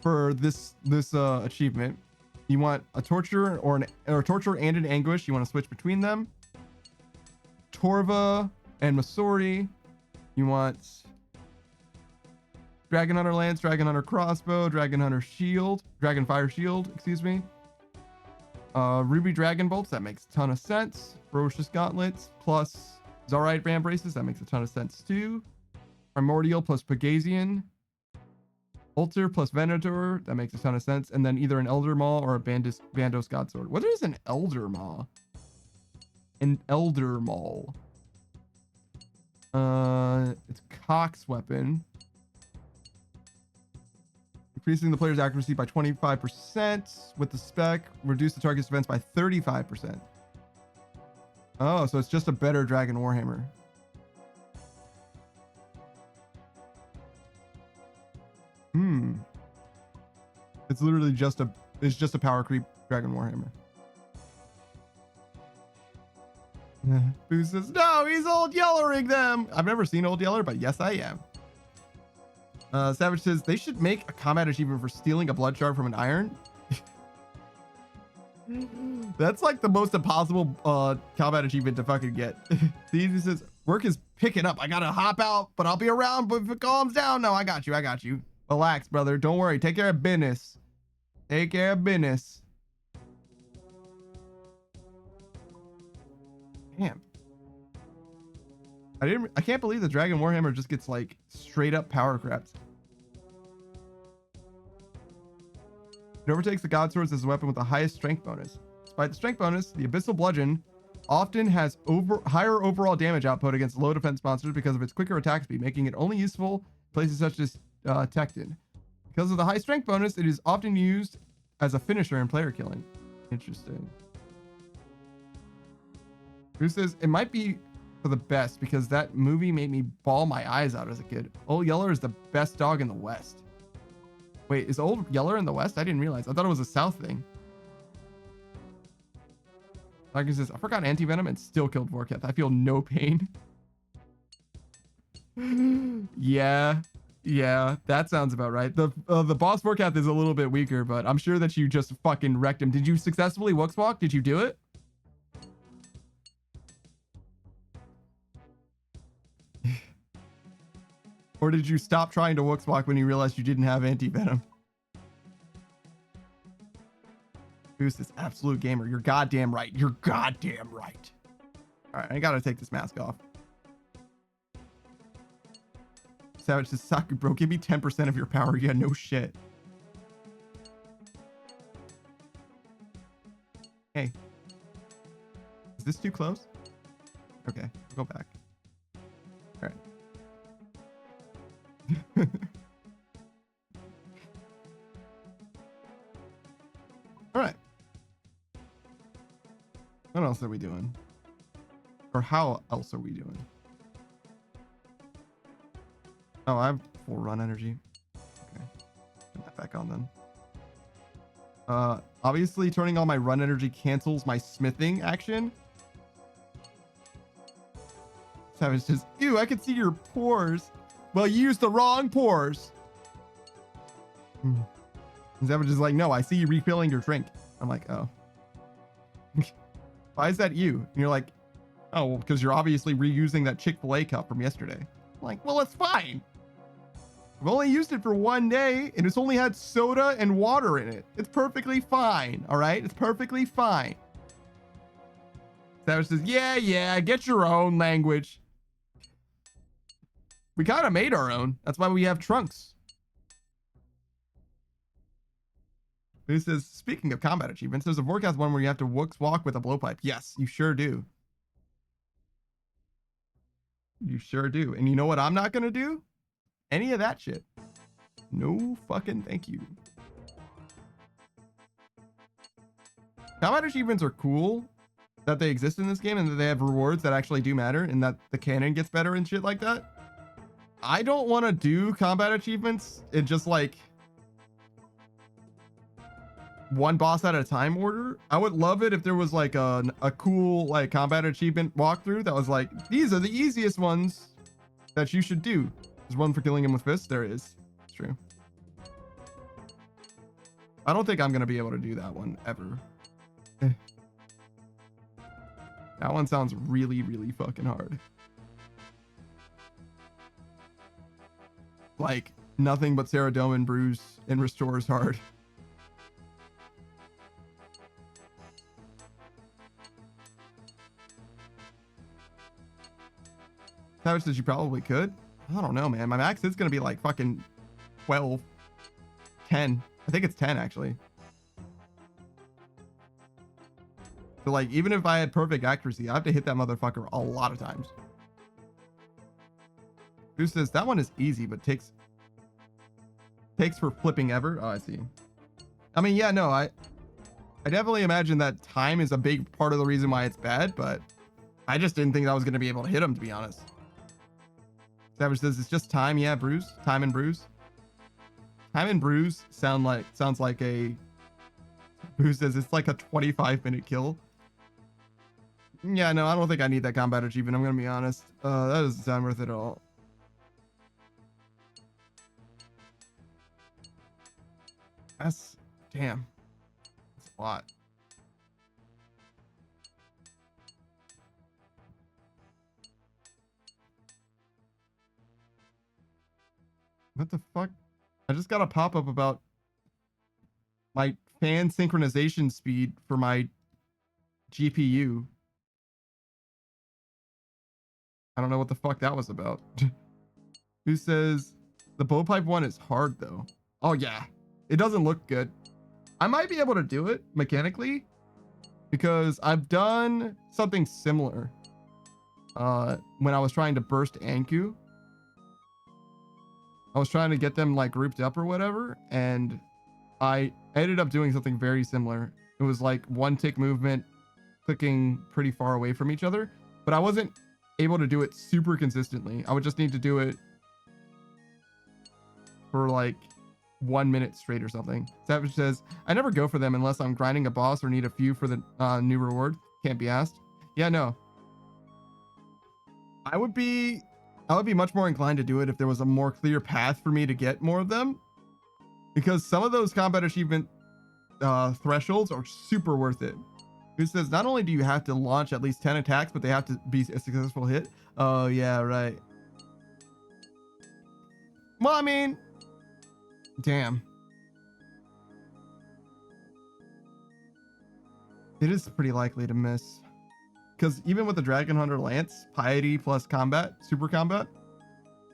S1: for this achievement. You want a torture or torture and an anguish. You want to switch between them. Torva and Masori. You want Dragon Hunter Lance, Dragon Hunter Crossbow, Dragon Hunter Shield, Dragon Fire Shield, excuse me. Ruby Dragon Bolts, that makes a ton of sense. Ferocious Gauntlets plus Zarite Ram Braces, that makes a ton of sense too. Primordial plus Pegazian. Altar plus Venator, that makes a ton of sense. And then either an Elder Maw or a Bandos Godsword. What is an Elder Maw? An Elder Maul. It's Cox weapon. Increasing the player's accuracy by 25% with the spec. Reduce the target's defense by 35%. Oh, so it's just a better Dragon Warhammer. It's literally just a power creep Dragon Warhammer. Who says, no, he's Old Yellering them. I've never seen Old Yeller, but yes, I am. Savage says they should make a combat achievement for stealing a blood shard from an iron. That's like the most impossible combat achievement to fucking get. He says work is picking up. I gotta hop out, but I'll be around. But if it calms down, no, I got you. Relax, brother. Don't worry. Take care of business. Damn. I can't believe the Dragon Warhammer just gets like straight up power craps. It overtakes the God Swords as a weapon with the highest strength bonus. Despite the strength bonus, the Abyssal Bludgeon often has higher overall damage output against low defense monsters because of its quicker attack speed, making it only useful in places such as Tecton. Because of the high strength bonus, it is often used as a finisher in player killing. Interesting. Who says it might be for the best because that movie made me bawl my eyes out as a kid. Old Yeller is the best dog in the West. Wait, is Old Yeller in the West? I didn't realize. I thought it was a South thing. Like it says, I forgot anti-venom and still killed Vorketh. I feel no pain. Yeah, that sounds about right. The boss Vorketh is a little bit weaker, but I'm sure that you just fucking wrecked him. Did you successfully Wookswalk? Did you do it? Or did you stop trying to Wookswalk when you realized you didn't have anti-venom? Goose is absolute gamer. You're goddamn right. All right, I gotta take this mask off. Savage says, Saku, bro, give me 10% of your power. Yeah, no shit. Hey. Is this too close? Okay, I'll go back. All right. All right. What else are we doing? Or how else are we doing? Oh, I have full run energy. Okay. Put that back on then. Obviously turning on my run energy cancels my smithing action. Savage says, ew, I can see your pores. Well, you used the wrong pores. Savage is like, no, I see you refilling your drink. I'm like, oh. Why is that you? And you're like, oh, well, because you're obviously reusing that Chick-fil-A cup from yesterday. I'm like, well, it's fine. I've only used it for 1 day, and it's only had soda and water in it. It's perfectly fine, all right? It's perfectly fine. Savage says, yeah, get your own language. We kind of made our own. That's why we have trunks. Who says, speaking of combat achievements, there's a forecast one where you have to walk with a blowpipe. Yes, you sure do. You sure do. And you know what I'm not going to do? Any of that shit. No fucking thank you. Combat achievements are cool that they exist in this game and that they have rewards that actually do matter and that the canon gets better and shit like that. I don't want to do combat achievements in just like one boss at a time order. I would love it if there was like a cool like combat achievement walkthrough that was like, these are the easiest ones that you should do. There's one for killing him with fists. There is. It's true. I don't think I'm going to be able to do that one ever. That one sounds really, really fucking hard. Like nothing but Ceradome and Bruise and Restores hard. Savage says you probably could. I don't know, man. My max is going to be like fucking 12, 10. I think it's 10 actually. So like, even if I had perfect accuracy, I have to hit that motherfucker a lot of times. Who says that one is easy, but takes for flipping ever? Oh, I see. I mean, yeah, no, I definitely imagine that time is a big part of the reason why it's bad, but I just didn't think I was going to be able to hit him, to be honest. Savage says it's just time. Yeah, Bruise. Time and Bruise. Time and Bruise sounds like a. Bruise says it's like a 25-minute kill. Yeah, no, I don't think I need that combat achievement. I'm gonna be honest. That doesn't sound worth it at all. That's damn. That's a lot. What the fuck? I just got a pop-up about my fan synchronization speed for my GPU. I don't know what the fuck that was about. Who says the blowpipe one is hard though? Oh yeah, it doesn't look good. I might be able to do it mechanically because I've done something similar when I was trying to burst Anku. I was trying to get them like grouped up or whatever, and I ended up doing something very similar. It was like one tick movement, clicking pretty far away from each other, but I wasn't able to do it super consistently. I would just need to do it for like 1 minute straight or something. Savage says, I never go for them unless I'm grinding a boss or need a few for the new reward. Can't be asked. Yeah, no. I would be much more inclined to do it if there was a more clear path for me to get more of them, because some of those combat achievement thresholds are super worth it. Who says not only do you have to launch at least 10 attacks, but they have to be a successful hit? Oh yeah, right. Well, I mean, damn. It is pretty likely to miss. Because even with the Dragon Hunter Lance, Piety plus combat, super combat,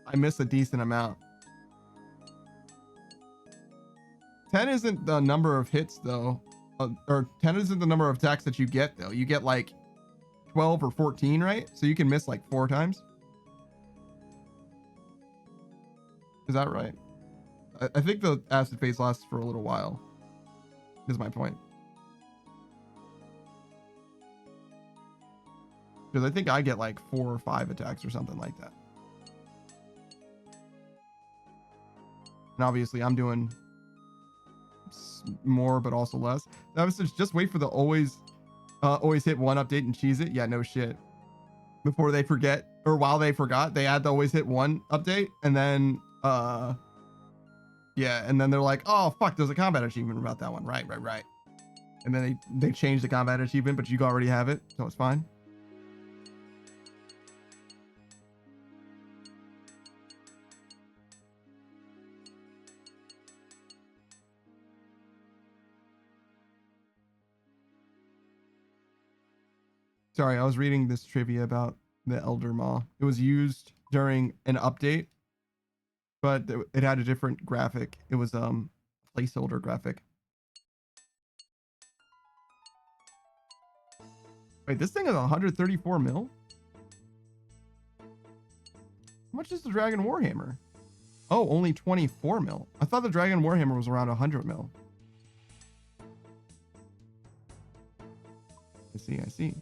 S1: I miss a decent amount. 10 isn't the number of hits though, or 10 isn't the number of attacks that you get though. You get like 12 or 14, right? So you can miss like 4 times. Is that right? I think the acid phase lasts for a little while, is my point. Because I think I get like 4 or 5 attacks or something like that. And obviously I'm doing more, but also less. That was just wait for the always hit one update and cheese it. Yeah, no shit. before they forget, or while they forgot, they had to always hit one update, and then yeah, and then they're like, oh fuck, there's a combat achievement about that one. Right. And then they change the combat achievement, but you already have it, so it's fine. Sorry, I was reading this trivia about the Elder Maw. It was used during an update, but it had a different graphic. It was placeholder graphic. Wait, this thing is 134 mil? How much is the Dragon Warhammer? Oh, only 24 mil. I thought the Dragon Warhammer was around 100 mil. I see.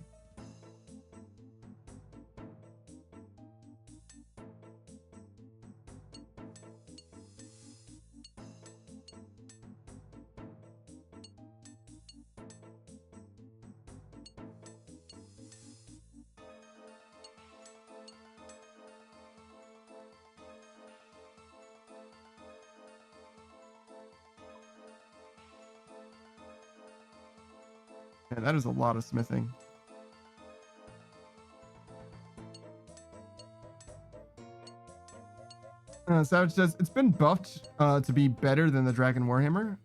S1: Yeah, that is a lot of smithing. Savage says it's been buffed to be better than the Dragon Warhammer.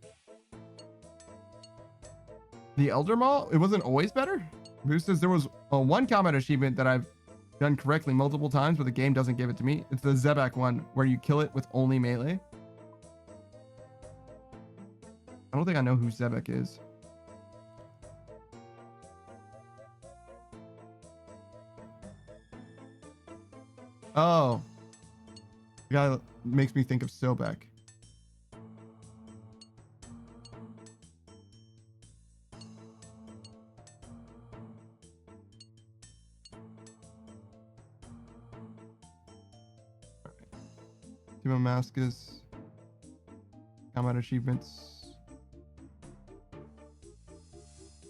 S1: The Elder Maw, it wasn't always better. Boost says there was one combat achievement that I've done correctly multiple times, but the game doesn't give it to me. It's the Zebek one where you kill it with only melee. I don't think I know who Zebek is. Oh, the guy that makes me think of Sobek. Timo Maskus. Combat achievements.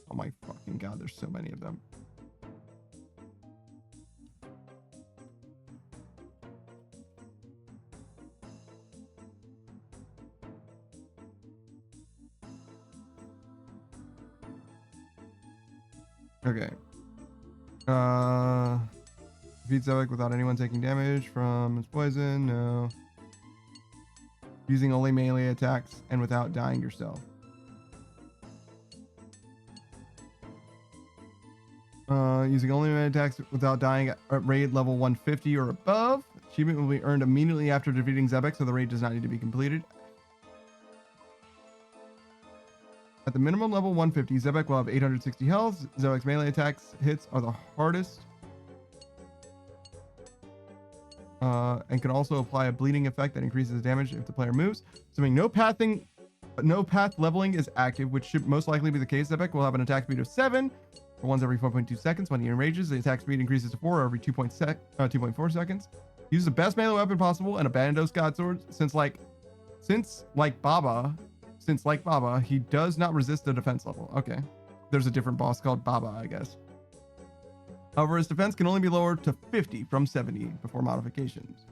S1: Oh my fucking god, there's so many of them. Okay. Defeat Zebek without anyone taking damage from his poison. No. Using only melee attacks and without dying yourself. Using only melee attacks without dying at raid level 150 or above. Achievement will be earned immediately after defeating Zebek, so the raid does not need to be completed. At the minimum level 150, Zebek will have 860 health. Zebek's melee attacks hits are the hardest. And can also apply a bleeding effect that increases damage if the player moves. Assuming no path leveling is active, which should most likely be the case, Zebek will have an attack speed of 7 for once every 4.2 seconds. When he enrages, the attack speed increases to 4 every 2.4 seconds. Use the best melee weapon possible and abandon those god swords. Since like Baba, he does not resist the defense level. Okay. There's a different boss called Baba, I guess. However, his defense can only be lowered to 50 from 70 before modifications.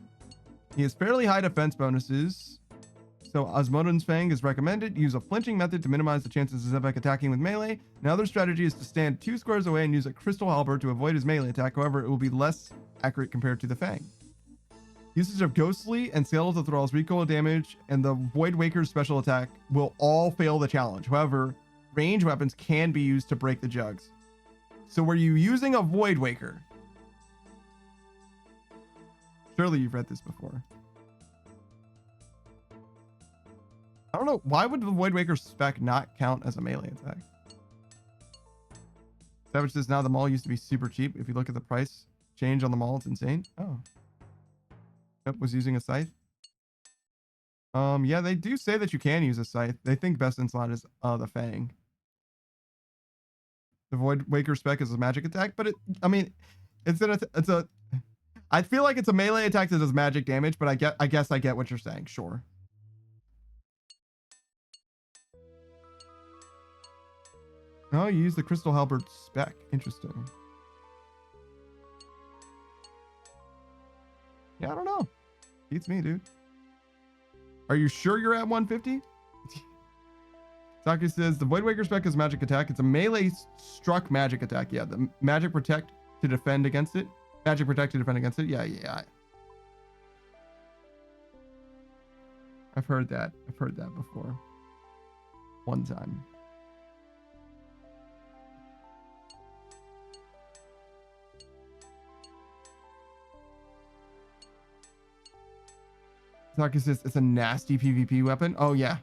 S1: He has fairly high defense bonuses, so Osmodon's Fang is recommended. Use a flinching method to minimize the chances of Zebek attacking with melee. Another strategy is to stand 2 squares away and use a crystal halberd to avoid his melee attack. However, it will be less accurate compared to the Fang. Usage of Ghostly and Skeletal Thrall's recoil damage and the Void Waker's special attack will all fail the challenge. However, range weapons can be used to break the jugs. So were you using a Void Waker? Surely you've read this before. I don't know. Why would the Void Waker spec not count as a melee attack? Savage says now the mall used to be super cheap. If you look at the price change on the mall, it's insane. Oh. Yep, was using a scythe. Yeah, they do say that you can use a scythe. They think best in slot is the Fang. The Void Waker spec is a magic attack, but I feel like it's a melee attack that does magic damage, but I guess I get what you're saying. Sure. Oh, you use the Crystal Halberd spec. Interesting. Yeah, I don't know. Beats me, dude. Are you sure you're at 150? Saki says the Void Waker spec is magic attack. It's a melee struck magic attack. Yeah, the magic protect to defend against it. Magic protect to defend against it. Yeah. I've heard that. I've heard that before. One time. Saki says it's a nasty PvP weapon. Oh yeah.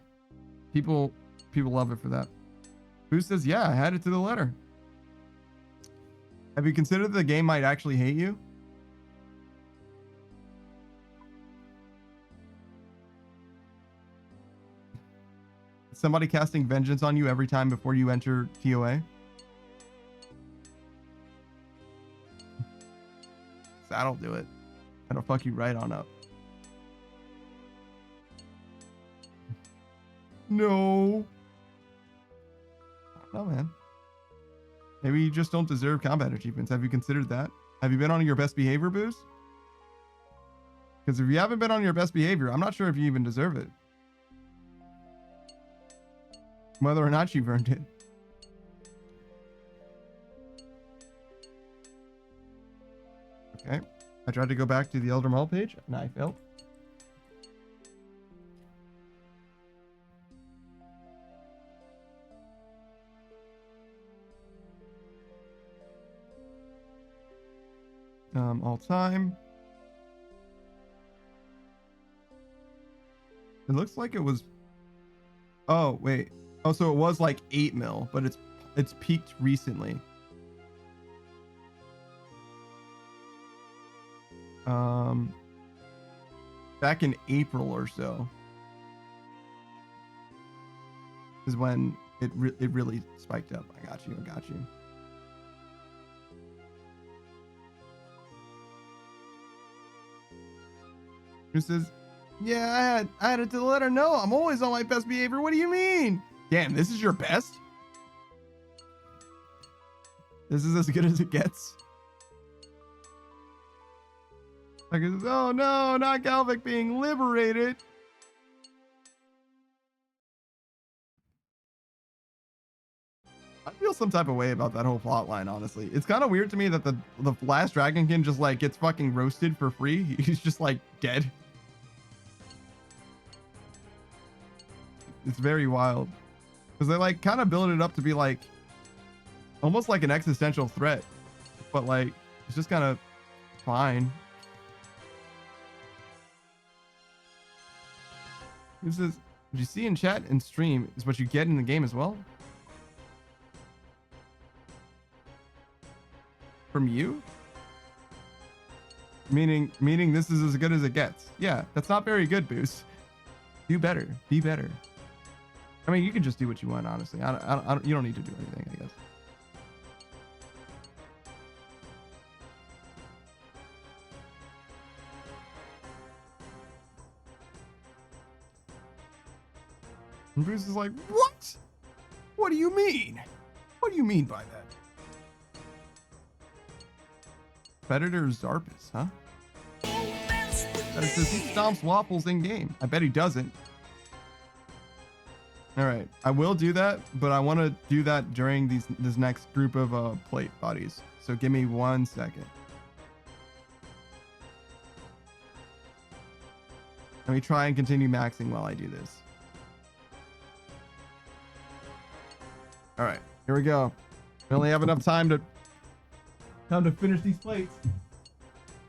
S1: People love it for that. Who says, yeah, I had it to the letter. Have you considered the game might actually hate you? Somebody casting vengeance on you every time before you enter TOA? That'll do it. That'll fuck you right on up. No. No, man. Maybe you just don't deserve combat achievements. Have you considered that? Have you been on your best behavior boost? Because if you haven't been on your best behavior, I'm not sure if you even deserve it. Whether or not you've earned it. Okay. I tried to go back to the Elder Mall page and I failed. All time. It looks like it was. Oh wait. Oh, so it was like 8 mil, but it's peaked recently. Back in April or so is when it really spiked up. I got you. Who says, yeah, I had it to the letter. No, I'm always on my best behavior. What do you mean? Damn, this is your best? This is as good as it gets? Like, oh no, not Galvic being liberated. I feel some type of way about that whole plot line, honestly. It's kind of weird to me that the last Dragonkin just like gets fucking roasted for free. He's just like dead. It's very wild. Because they like kind of build it up to be like almost like an existential threat. But like it's just kind of fine. This is what you see in chat and stream is what you get in the game as well. From you? Meaning this is as good as it gets. Yeah, that's not very good, Boost. Do better. Be better. I mean, you can just do what you want, honestly. You don't need to do anything, I guess. And Bruce is like, what? What do you mean? What do you mean by that? Predator Zarpus, huh? That says he stomps waffles in game. I bet he doesn't. All right, I will do that, but I want to do that during this next group of plate bodies. So give me 1 second. Let me try and continue maxing while I do this. All right, here we go. We only have enough time to finish these plates.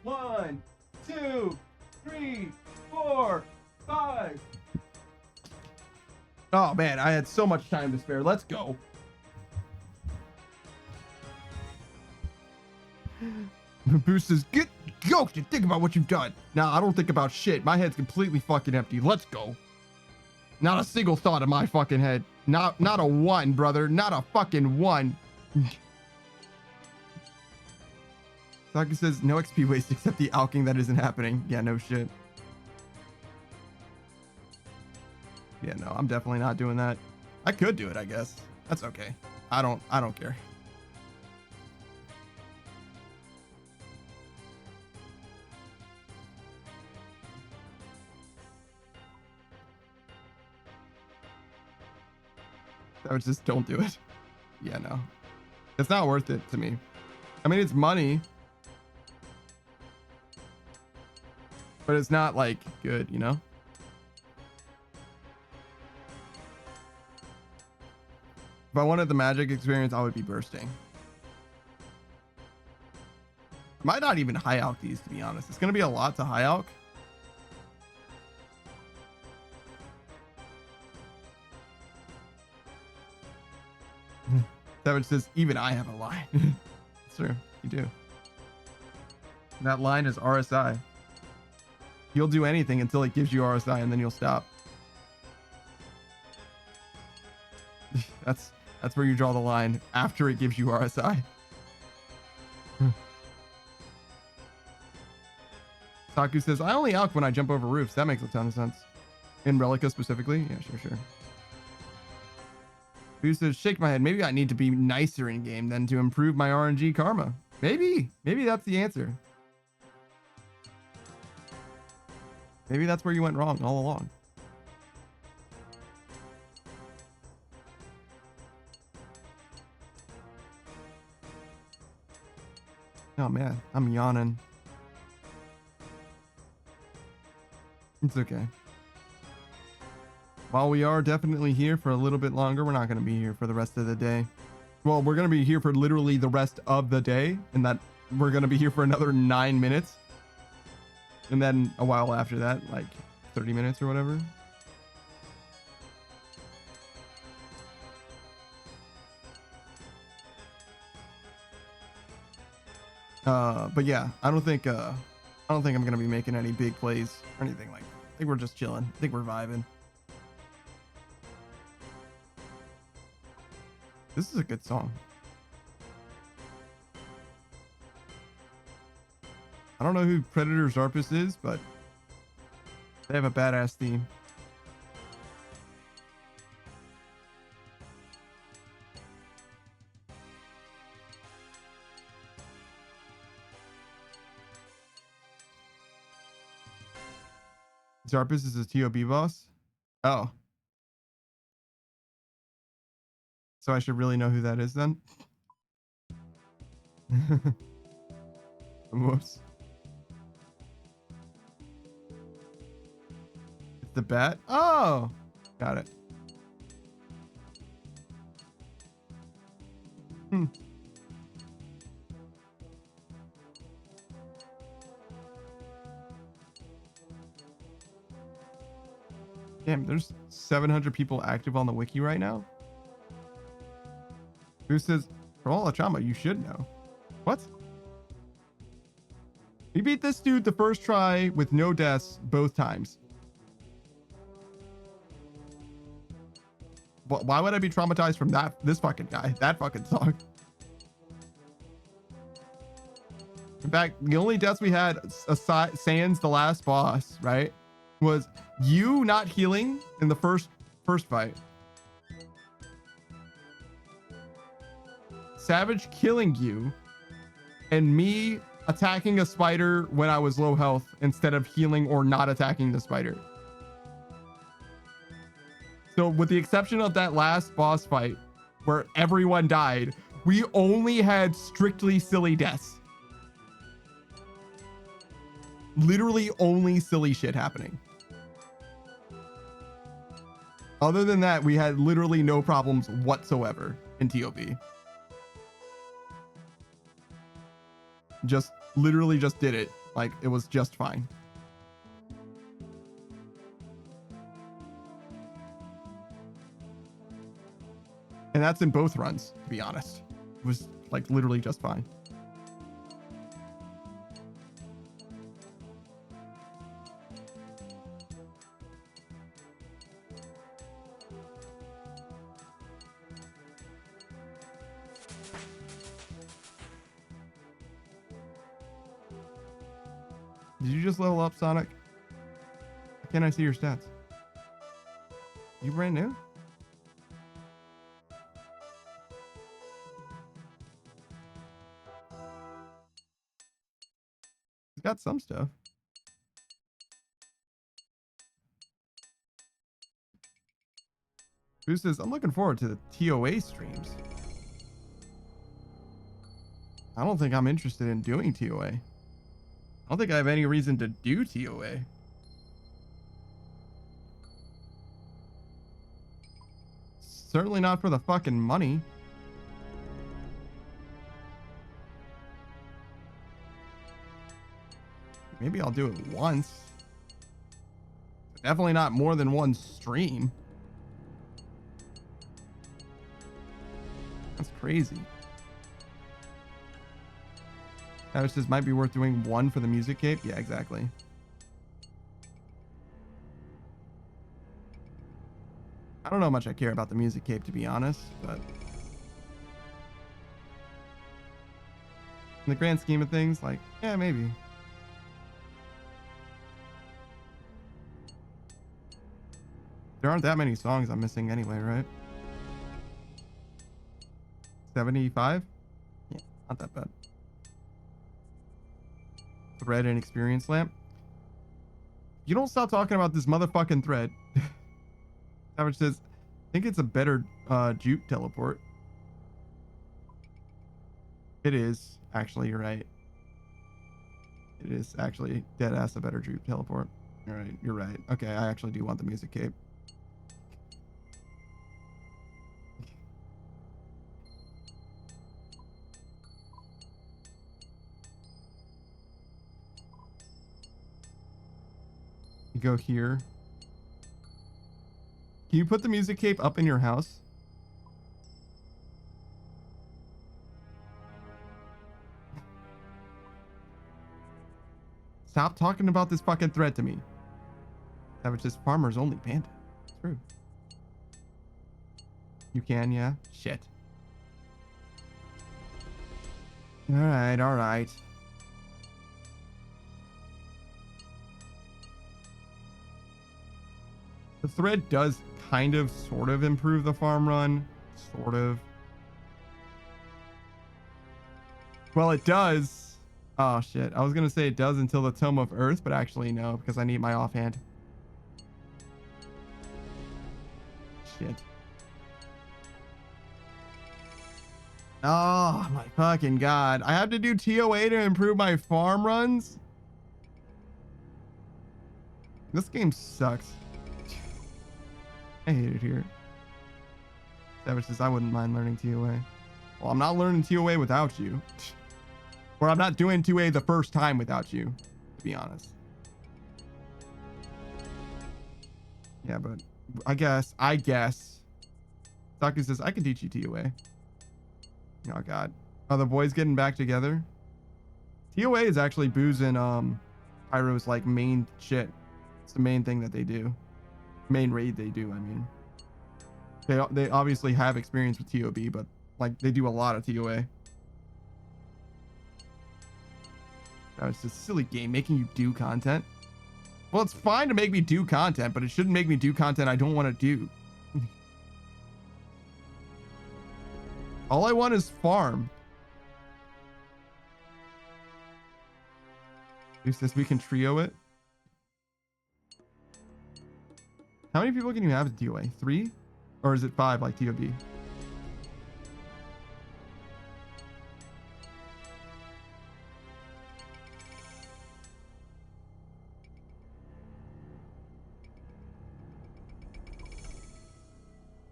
S1: 1, 2, 3, 4, 5. Oh man, I had so much time to spare. Let's go. Boost says, get yoked and think about what you've done. Nah, I don't think about shit. My head's completely fucking empty. Let's go. Not a single thought in my fucking head. Not a one, brother. Not a fucking one. Saki says, no XP waste except the alking that isn't happening. Yeah, no shit. Yeah, no, I'm definitely not doing that. I could do it, I guess. That's okay. I don't care. That was just don't do it. Yeah, no. It's not worth it to me. I mean, it's money, but it's not like good, you know? If I wanted the magic experience, I would be bursting. I might not even high alch these, to be honest. It's going to be a lot to high alch. Savage says, even I have a line. It's true. You do. That line is RSI. You'll do anything until it gives you RSI, and then you'll stop. That's where you draw the line, after it gives you RSI. Taku says, I only alch when I jump over roofs. That makes a ton of sense. In Relica specifically? Yeah, sure. Who says, shake my head. Maybe I need to be nicer in game than to improve my RNG karma. Maybe that's the answer. Maybe that's where you went wrong all along. Oh man, I'm yawning. It's okay. While we are definitely here for a little bit longer, we're not going to be here for the rest of the day. Well, we're going to be here for literally the rest of the day, and that we're going to be here for another 9 minutes. And then a while after that, like 30 minutes or whatever. But yeah, I don't think I'm going to be making any big plays or anything like that. I think we're just chilling. I think we're vibing. This is a good song. I don't know who Predator Zarpus is, but they have a badass theme. Zarpus is a TOB boss? Oh. So I should really know who that is then? Whoops. It's the bat? Oh! Got it. Damn, there's 700 people active on the wiki right now? Who says, for all Achama, you should know. What? We beat this dude the first try with no deaths both times. Why would I be traumatized from this fucking guy? That fucking song. In fact, the only deaths we had, sans the last boss, right, was you not healing in the first fight. Savage killing you, and me attacking a spider when I was low health instead of healing or not attacking the spider. So with the exception of that last boss fight where everyone died, we only had strictly silly deaths. Literally only silly shit happening. Other than that, we had literally no problems whatsoever in TOB. Just literally just did it. Like it was just fine. And that's in both runs, to be honest. It was like literally just fine. Did you just level up, Sonic? How can I see your stats? You brand new? He's got some stuff. Who says, I'm looking forward to the TOA streams. I don't think I'm interested in doing TOA. I don't think I have any reason to do TOA. Certainly not for the fucking money. Maybe I'll do it once. Definitely not more than one stream. That's crazy. That just might be worth doing one for the music cape. Yeah, exactly. I don't know how much I care about the music cape, to be honest, but in the grand scheme of things, like, yeah, maybe. There aren't that many songs I'm missing anyway, right? 75? Yeah, not that bad. Thread and experience lamp. You don't stop talking about this motherfucking thread. Savage says, I think it's a better juke teleport. It is. Actually, you're right. It is actually dead ass a better juke teleport. All right, you're right. Okay, I actually do want the music cape. You go here. Can you put the music cape up in your house? Stop talking about this fucking thread to me. That was just farmers only panda. True. You can, yeah? Shit. Alright, alright. The thread does kind of sort of improve the farm run. Sort of. Well, it does. Oh, shit. I was going to say it does until the Tome of Earth, but actually no, because I need my offhand. Shit. Oh, my fucking God. I have to do TOA to improve my farm runs? This game sucks. I hate it here. Savage says, I wouldn't mind learning TOA. Well, I'm not learning TOA without you. Or I'm not doing 2A the first time without you, to be honest. Yeah, but I guess. Saki says, I can teach you TOA. Oh, God. Are the boys getting back together? TOA is actually Booze and Pyro's, like, main shit. It's the main thing that they do. Main raid they do, I mean. They obviously have experience with TOB, but, like, they do a lot of TOA. Oh, it's a silly game making you do content. Well, it's fine to make me do content, but it shouldn't make me do content I don't want to do. All I want is farm. Who says we can trio it? How many people can you have in TOA? 3? Or is it 5 like TOB?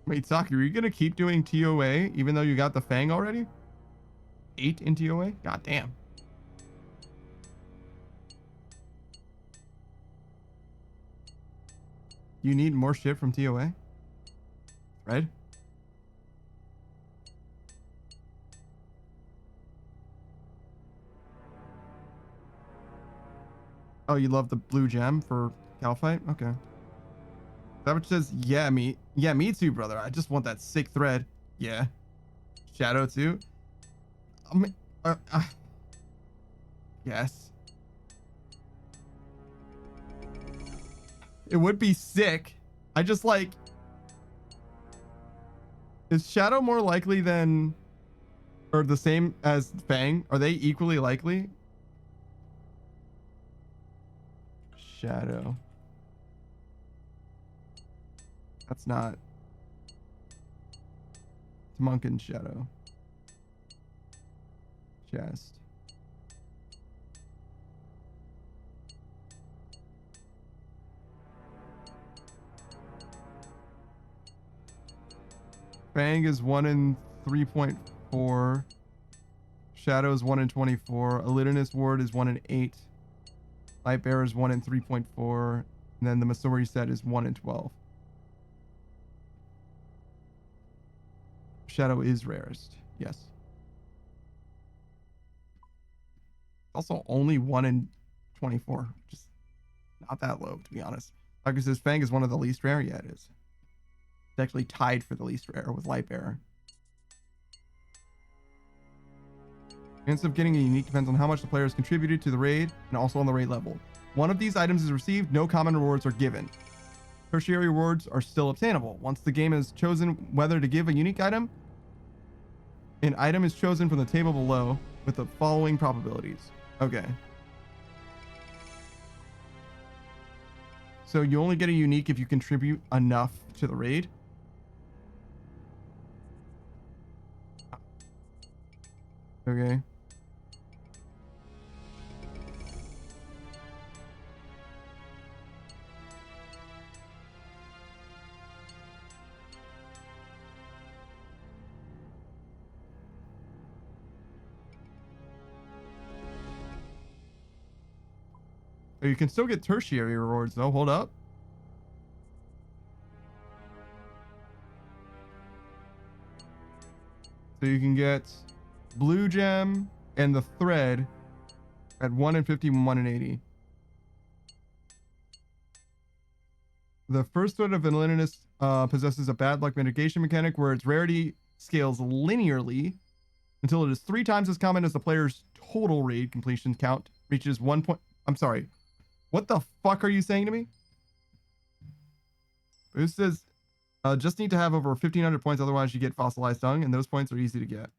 S1: Wait, Saki, are you gonna keep doing TOA even though you got the Fang already? 8 in TOA? God damn. You need more shit from TOA? Right? Oh, you love the blue gem for Cal fight? Okay. That which says, yeah, me too, brother. I just want that sick thread. Yeah. Shadow too. I mean, yes. It would be sick. I just like. Is Shadow more likely than, or the same as Fang? Are they equally likely? Shadow. That's not. Monk and Shadow. Chest. Fang is 1 in 3.4. Shadow is 1 in 24. Elidinous Ward is 1 in 8. Light Bearer is 1 in 3.4. And then the Masori set is 1 in 12. Shadow is rarest. Yes. Also only 1 in 24. Just not that low, to be honest. Like says, Fang is one of the least rare. Yeah, it is. It's actually tied for the least rare with Light Bearer. Chance of getting a unique depends on how much the player has contributed to the raid and also on the raid level. One of these items is received, no common rewards are given. Tertiary rewards are still obtainable. Once the game has chosen whether to give a unique item, an item is chosen from the table below with the following probabilities. Okay. So you only get a unique if you contribute enough to the raid. Okay. You can still get tertiary rewards though. Hold up. So you can get blue gem and the thread at 1 in 50 and 1 in 80. The first thread of Villainous possesses a bad luck mitigation mechanic where its rarity scales linearly until it is 3 times as common as the player's total raid completion count reaches 1 point. I'm sorry. What the fuck are you saying to me? It says just need to have over 1,500 points, otherwise you get fossilized dung, and those points are easy to get.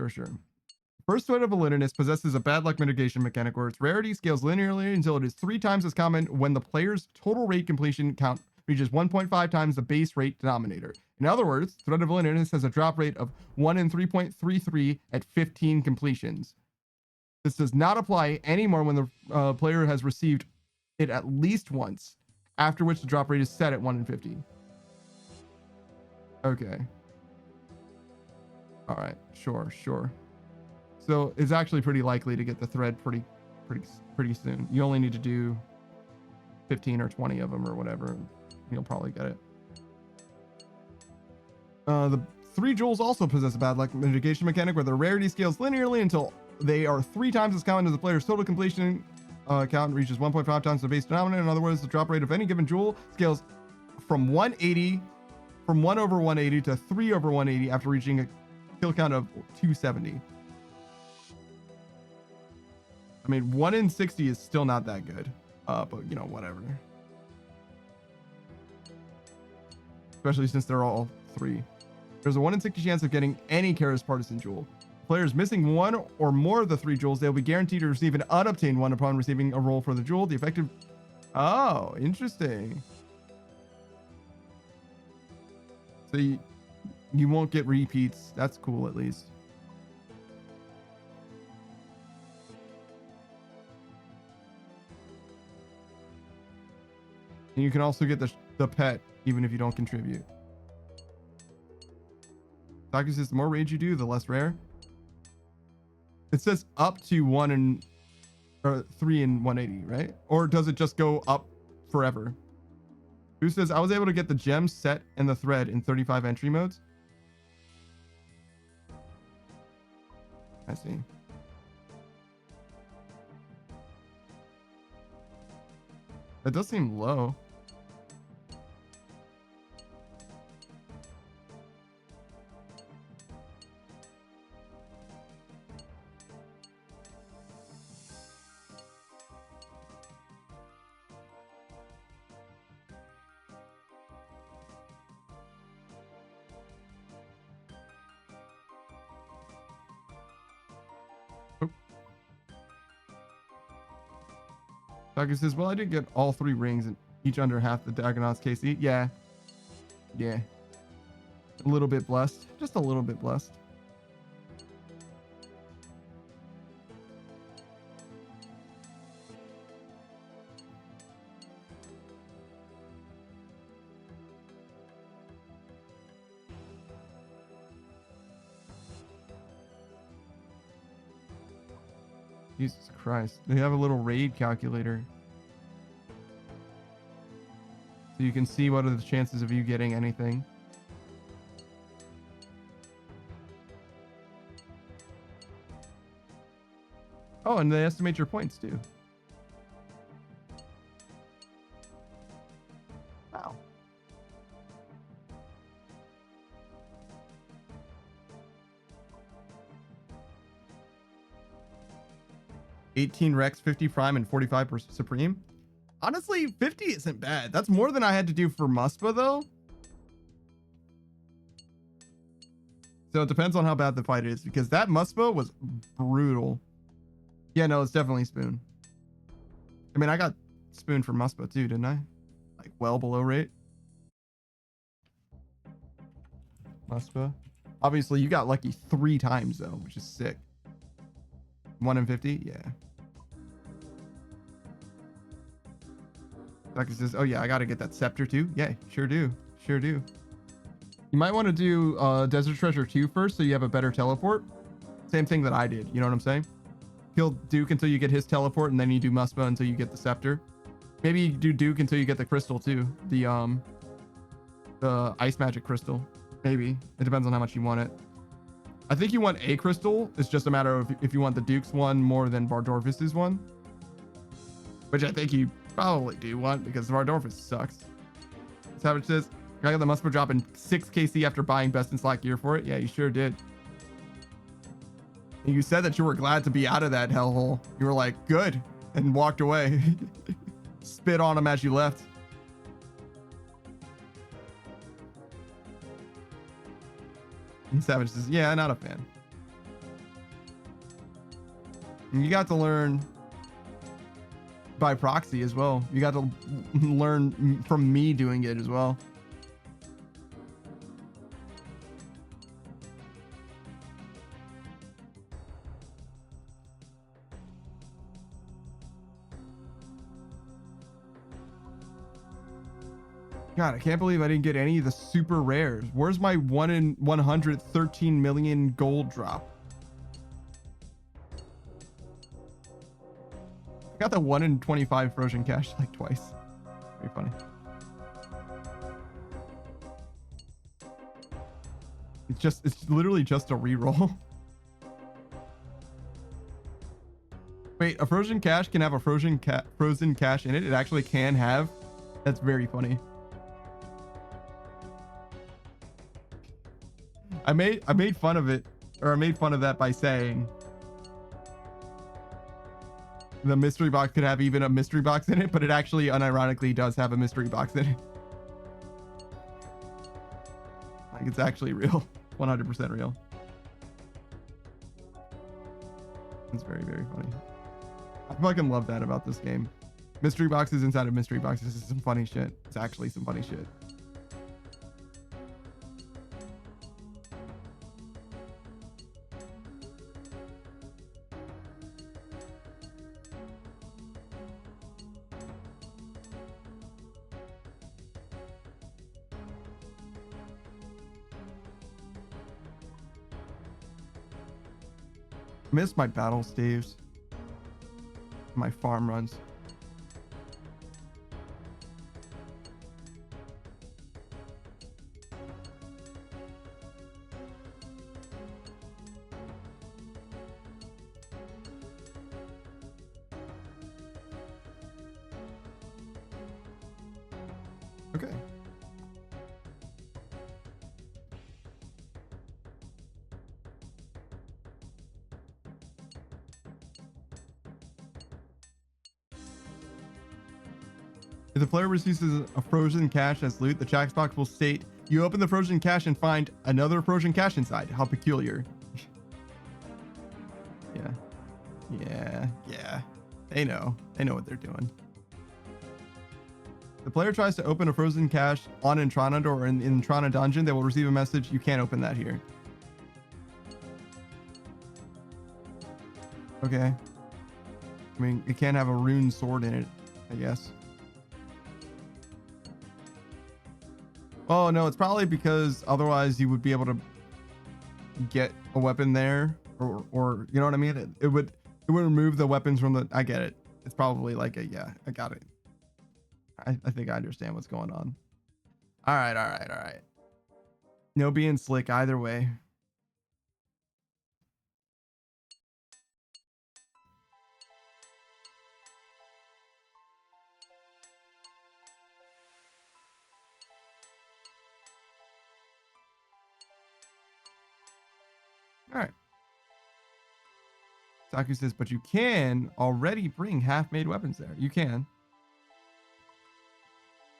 S1: Sure. First thread of Validiness possesses a bad luck mitigation mechanic where its rarity scales linearly until it is 3 times as common when the player's total rate completion count reaches 1.5 times the base rate denominator. In other words, Thread of Validiness has a drop rate of 1 in 3.33 at 15 completions. This does not apply anymore when the player has received it at least once, after which the drop rate is set at 1 in 50. Okay. All right. Sure. So it's actually pretty likely to get the thread pretty soon. You only need to do 15 or 20 of them or whatever, and you'll probably get it. The 3 jewels also possess a bad luck mitigation mechanic where their rarity scales linearly until they are 3 times as common as the player's total completion count reaches 1.5 times the base denominator. In other words, the drop rate of any given jewel scales from 1 over 180 to 3 over 180 after reaching a kill count of 270. I mean, 1 in 60 is still not that good, but you know, whatever. Especially since they're all 3. There's a 1 in 60 chance of getting any Kara's Partisan jewel. Players missing 1 or more of the 3 jewels, they'll be guaranteed to receive an unobtained one upon receiving a roll for the jewel. The effective... Oh, interesting. So you won't get repeats. That's cool, at least. And you can also get the pet, even if you don't contribute. Taki says, the more raids you do, the less rare. It says up to 1 in... or 3 in 180, right? Or does it just go up forever? Who says, I was able to get the gem set and the thread in 35 entry modes? I see. That does seem low. Doctor says, well, I did get all 3 rings and each under half the Dagonauts KC. Yeah. A little bit blessed. Just a little bit blessed. Jesus Christ. They have a little raid calculator. So you can see what are the chances of you getting anything. Oh, and they estimate your points too. Wow. $18 Rex, 50 Prime, and 45 per Supreme. Honestly, 50 isn't bad. That's more than I had to do for Muspa, though. So it depends on how bad the fight is, because that Muspa was brutal. Yeah, no, it's definitely Spoon. I mean, I got Spoon for Muspa too, didn't I? Like, well below rate. Muspa. Obviously, you got lucky 3 times, though, which is sick. 1 in 50? Yeah. Doctor says, oh yeah, I gotta get that scepter too. Yeah, sure do. Sure do. You might want to do Desert Treasure 2 first so you have a better teleport. Same thing that I did. You know what I'm saying? Kill Duke until you get his teleport, and then you do Muspa until you get the scepter. Maybe you do Duke until you get the crystal too. The ice magic crystal. Maybe. It depends on how much you want it. I think you want a crystal. It's just a matter of if you want the Duke's one more than Vardorvis's one. Which I think you probably do want, because Vardorvis sucks. Savage says, I got the Muspa drop in 6 KC after buying best in slot gear for it. Yeah, you sure did. And you said that you were glad to be out of that hellhole. You were like, good, and walked away. Spit on him as you left. And Savage says, yeah, not a fan. And you got to learn by proxy as well. You got to learn from me doing it as well. God, I can't believe I didn't get any of the super rares. Where's my 1 in 113 million gold drop? I got the 1 in 25 frozen cash like twice. Very funny. It's literally just a reroll. Wait, a frozen cash can have a frozen cash in it? It actually can have? That's very funny. I made fun of it, or I made fun of that by saying the mystery box could have even a mystery box in it, but it actually unironically does have a mystery box in it. Like, it's actually real. 100% real. It's very, very funny. I fucking love that about this game. Mystery boxes inside of mystery boxes. This is some funny shit. It's actually some funny shit. Miss my battle staves, my farm runs. Okay. If the player receives a frozen cache as loot, the chat box will state, you open the frozen cache and find another frozen cache inside. How peculiar. Yeah. They know what they're doing. The player tries to open a frozen cache on Intrana or in Intrana dungeon, they will receive a message. You can't open that here. Okay. I mean, it can't have a rune sword in it, I guess. Oh, no, it's probably because otherwise you would be able to get a weapon there or you know what I mean? It would remove the weapons from the, I get it. It's probably like a, yeah, I got it. I think I understand what's going on. All right. No being slick either way. All right. Saku says, but you can already bring half-made weapons there. You can.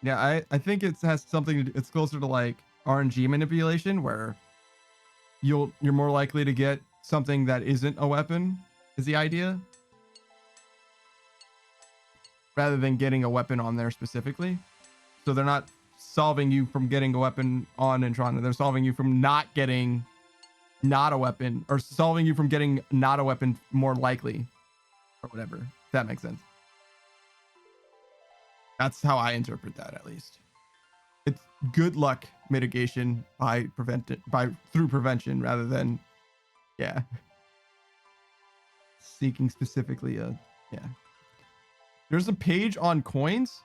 S1: Yeah, I think it has something to do, it's closer to like RNG manipulation where you're more likely to get something that isn't a weapon is the idea. Rather than getting a weapon on there specifically. So they're not solving you from getting a weapon on Intrana. They're solving you from not getting not a weapon or solving you from getting not a weapon more likely or whatever. If that makes sense. That's how I interpret that, at least. It's good luck mitigation through prevention rather than, yeah, seeking specifically a, yeah. There's a page on coins.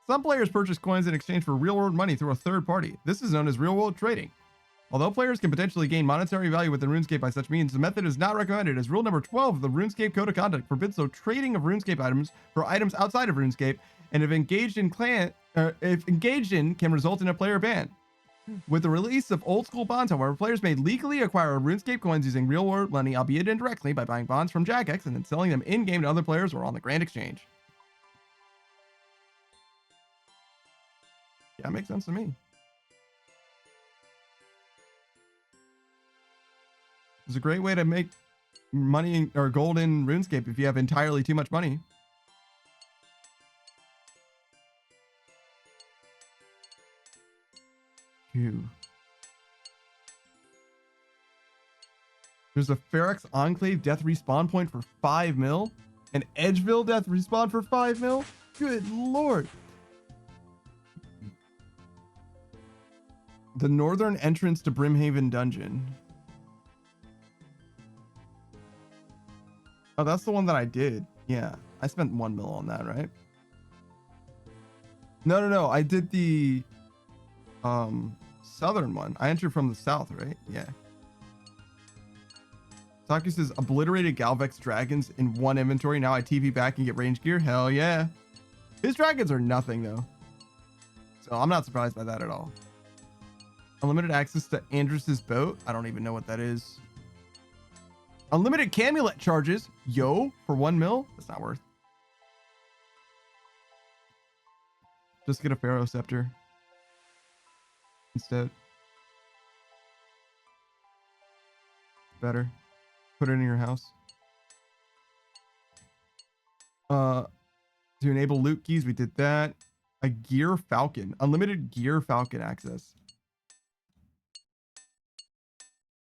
S1: Some players purchase coins in exchange for real-world money through a third party. This is known as real-world trading. Although players can potentially gain monetary value within RuneScape by such means, the method is not recommended, as rule number 12 of the RuneScape Code of Conduct forbids the trading of RuneScape items for items outside of RuneScape, and if engaged in can result in a player ban. With the release of old school bonds, however, players may legally acquire RuneScape coins using real-world money, albeit indirectly, by buying bonds from Jagex and then selling them in-game to other players or on the Grand Exchange. Yeah, makes sense to me. It's a great way to make money or gold in RuneScape if you have entirely too much money. Phew. There's a Ferox Enclave death respawn point for 5 mil. An Edgeville death respawn for 5 mil. Good lord. The northern entrance to Brimhaven Dungeon. Oh, that's the one that I did. Yeah, I spent 1 mil on that, right? No. I did the southern one. I entered from the south, right? Yeah. Taki says obliterated Galvex dragons in one inventory. Now I TP back and get range gear. Hell yeah. His dragons are nothing though. So I'm not surprised by that at all. Unlimited access to Andrus's boat. I don't even know what that is. Unlimited Camulet charges. Yo, for 1 mil? That's not worth. Just get a Pharaoh Scepter instead. Better. Put it in your house. To enable loot keys, we did that. A Gear Falcon. Unlimited Gear Falcon access.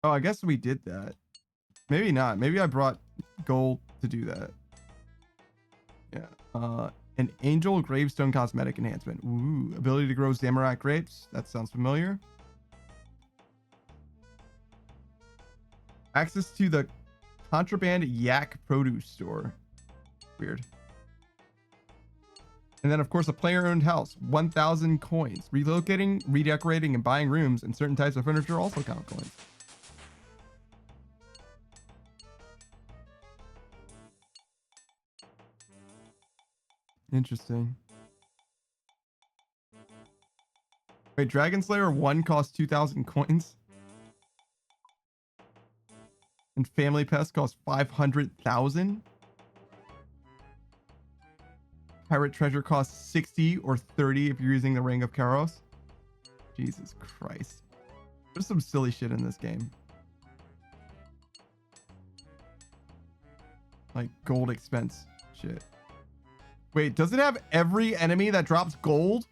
S1: Oh, I guess we did that. Maybe not. Maybe I brought gold to do that. Yeah. An Angel Gravestone cosmetic enhancement. Ooh, ability to grow Zamorak grapes. That sounds familiar. Access to the Contraband Yak Produce Store. Weird. And then, of course, a player-owned house. 1,000 coins. Relocating, redecorating, and buying rooms and certain types of furniture also count coins. Interesting. Wait, Dragon Slayer 1 costs 2,000 coins? And Family Pest costs 500,000? Pirate Treasure costs 60 or 30 if you're using the Ring of Karos? Jesus Christ. There's some silly shit in this game. Like gold expense shit. Wait, does it have every enemy that drops gold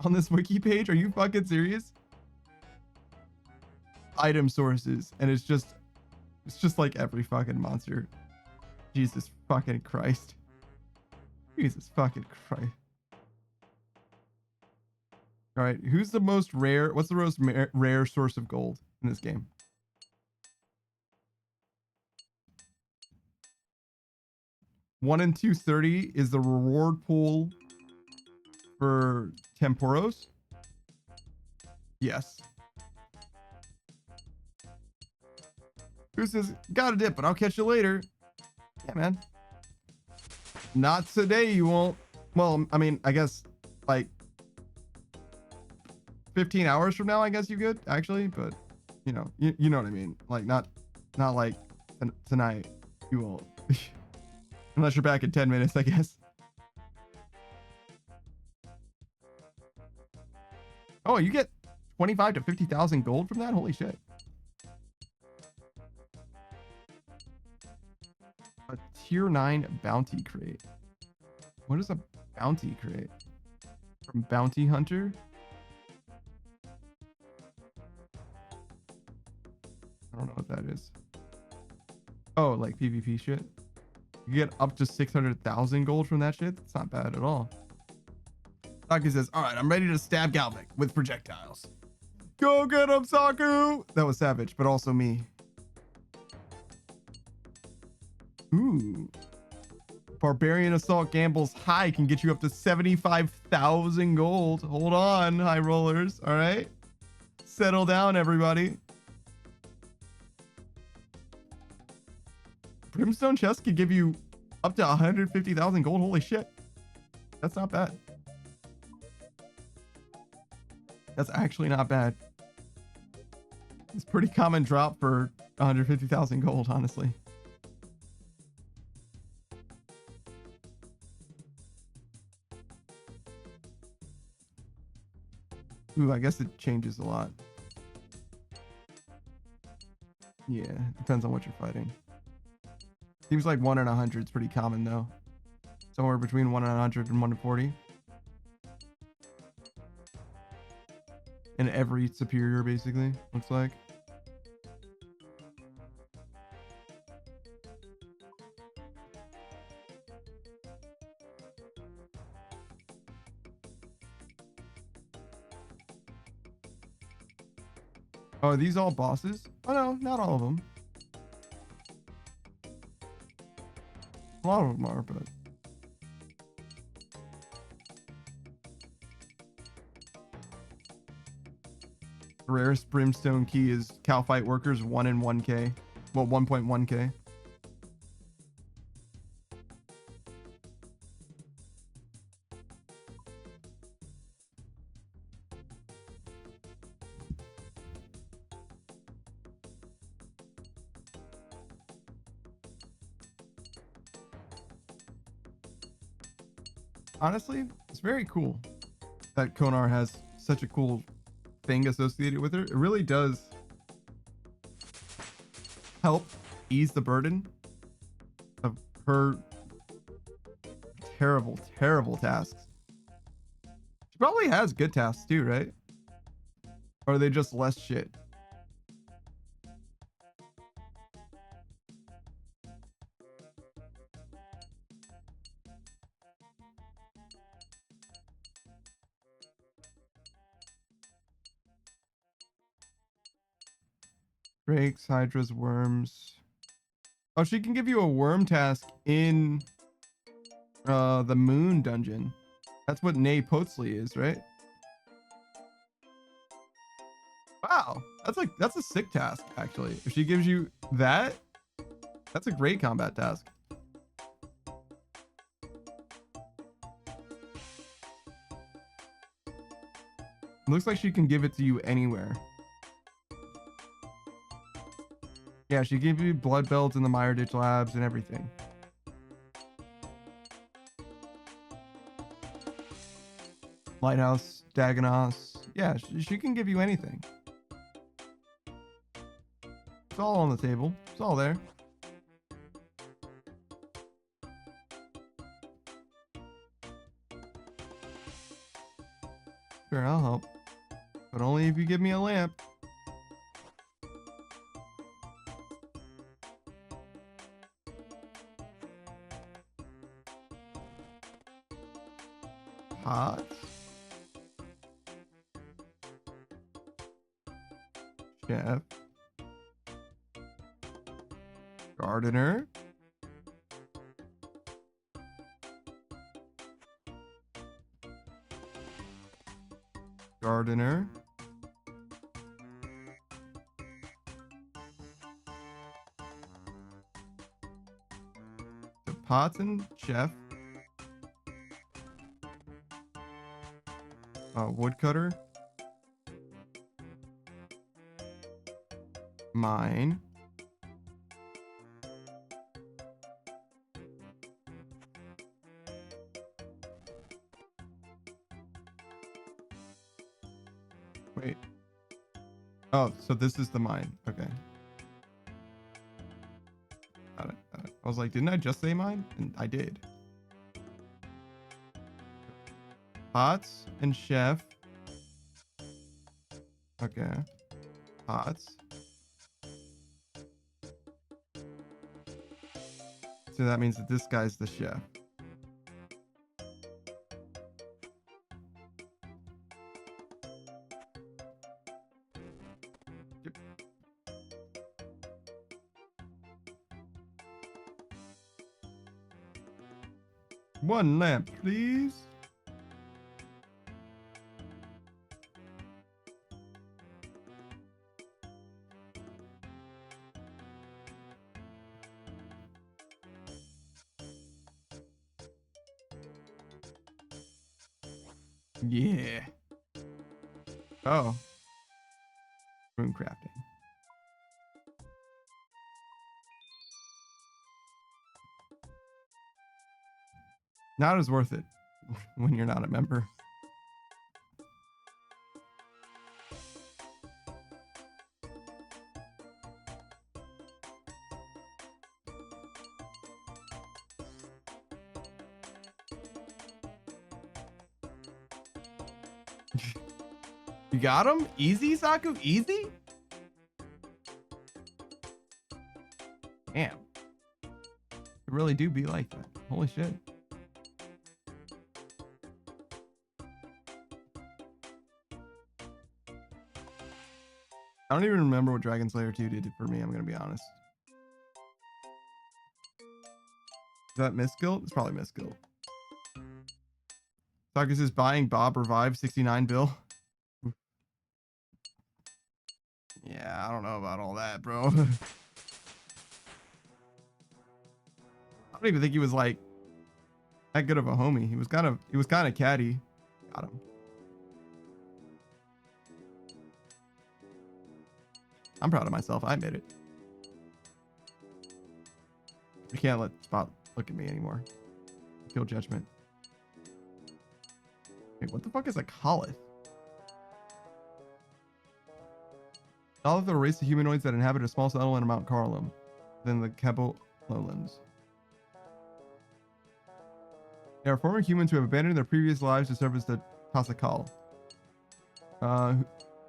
S1: on this wiki page? Are you fucking serious? Item sources, and it's just like every fucking monster. Jesus fucking Christ. Jesus fucking Christ. All right, who's the most rare? What's the most rare source of gold in this game? One in 230 is the reward pool for Temporos. Yes. Who says, got a dip, but I'll catch you later. Yeah, man. Not today, you won't. Well, I mean, I guess like 15 hours from now, I guess you could actually, but you know what I mean. Like not like tonight, you won't. Unless you're back in 10 minutes, I guess. Oh, you get 25 to 50,000 gold from that? Holy shit. A tier 9 bounty crate. What is a bounty crate? From Bounty Hunter? I don't know what that is. Oh, like PvP shit? You get up to 600,000 gold from that shit? That's not bad at all. Saki says, all right, I'm ready to stab Galvic with projectiles. Go get him, Saku! That was savage, but also me. Ooh. Barbarian Assault Gambles High can get you up to 75,000 gold. Hold on, high rollers. All right. Settle down, everybody. Brimstone chest could give you up to 150,000 gold. Holy shit. That's not bad. That's actually not bad. It's pretty common drop for 150,000 gold, honestly. Ooh, I guess it changes a lot. Yeah, depends on what you're fighting. Seems like 1 in 100 is pretty common though. Somewhere between 1 in 100 and 1 in 40. In every superior, basically, looks like. Oh, are these all bosses? Oh no, not all of them. A lot of them are, but... The rarest brimstone key is Cow Fight Workers 1 in 1k. Well, 1.1k. Honestly, it's very cool that Konar has such a cool thing associated with her. It really does help ease the burden of her terrible, terrible tasks. She probably has good tasks too, right? Or are they just less shit? Drakes, hydras, worms. Oh, she can give you a worm task in the moon dungeon. That's what Nay Potsley is, right? Wow, that's a sick task actually. If she gives you that, that's a great combat task. Looks like she can give it to you anywhere. Yeah, she gave you blood belts in the Mire Ditch Labs and everything. Lighthouse, Dagonos. Yeah, she can give you anything. It's all on the table. It's all there. Sure, I'll help. But only if you give me a lamp. Pots. Chef. Gardener. Gardener. The pots and chef. Woodcutter. Mine. Wait. Oh, so this is the mine. Okay. Got it. Got it. I was like, didn't I just say mine? And I did. Pots and chef. Okay. Pots. So that means that this guy's the chef. Yep. One lamp, please. Yeah. Oh. Room crafting. Not as worth it when you're not a member. You got him? Easy, Saku? Easy? Damn. It really do be like that. Holy shit. I don't even remember what Dragon Slayer 2 did for me, I'm gonna be honest. Is that misguilt? It's probably misguilt. Saku says buying Bob Revive 69 bill. Yeah, I don't know about all that, bro. I don't even think he was like that good of a homie. He was kind of catty. Got him. I'm proud of myself. I admit it. You can't let Spot look at me anymore. Feel judgment. Wait, what the fuck is a Colith? Colith are a race of humanoids that inhabit a small settlement on Mount Carlum, within the Kebo lowlands. They are former humans who have abandoned their previous lives to serve as the Tasakal. And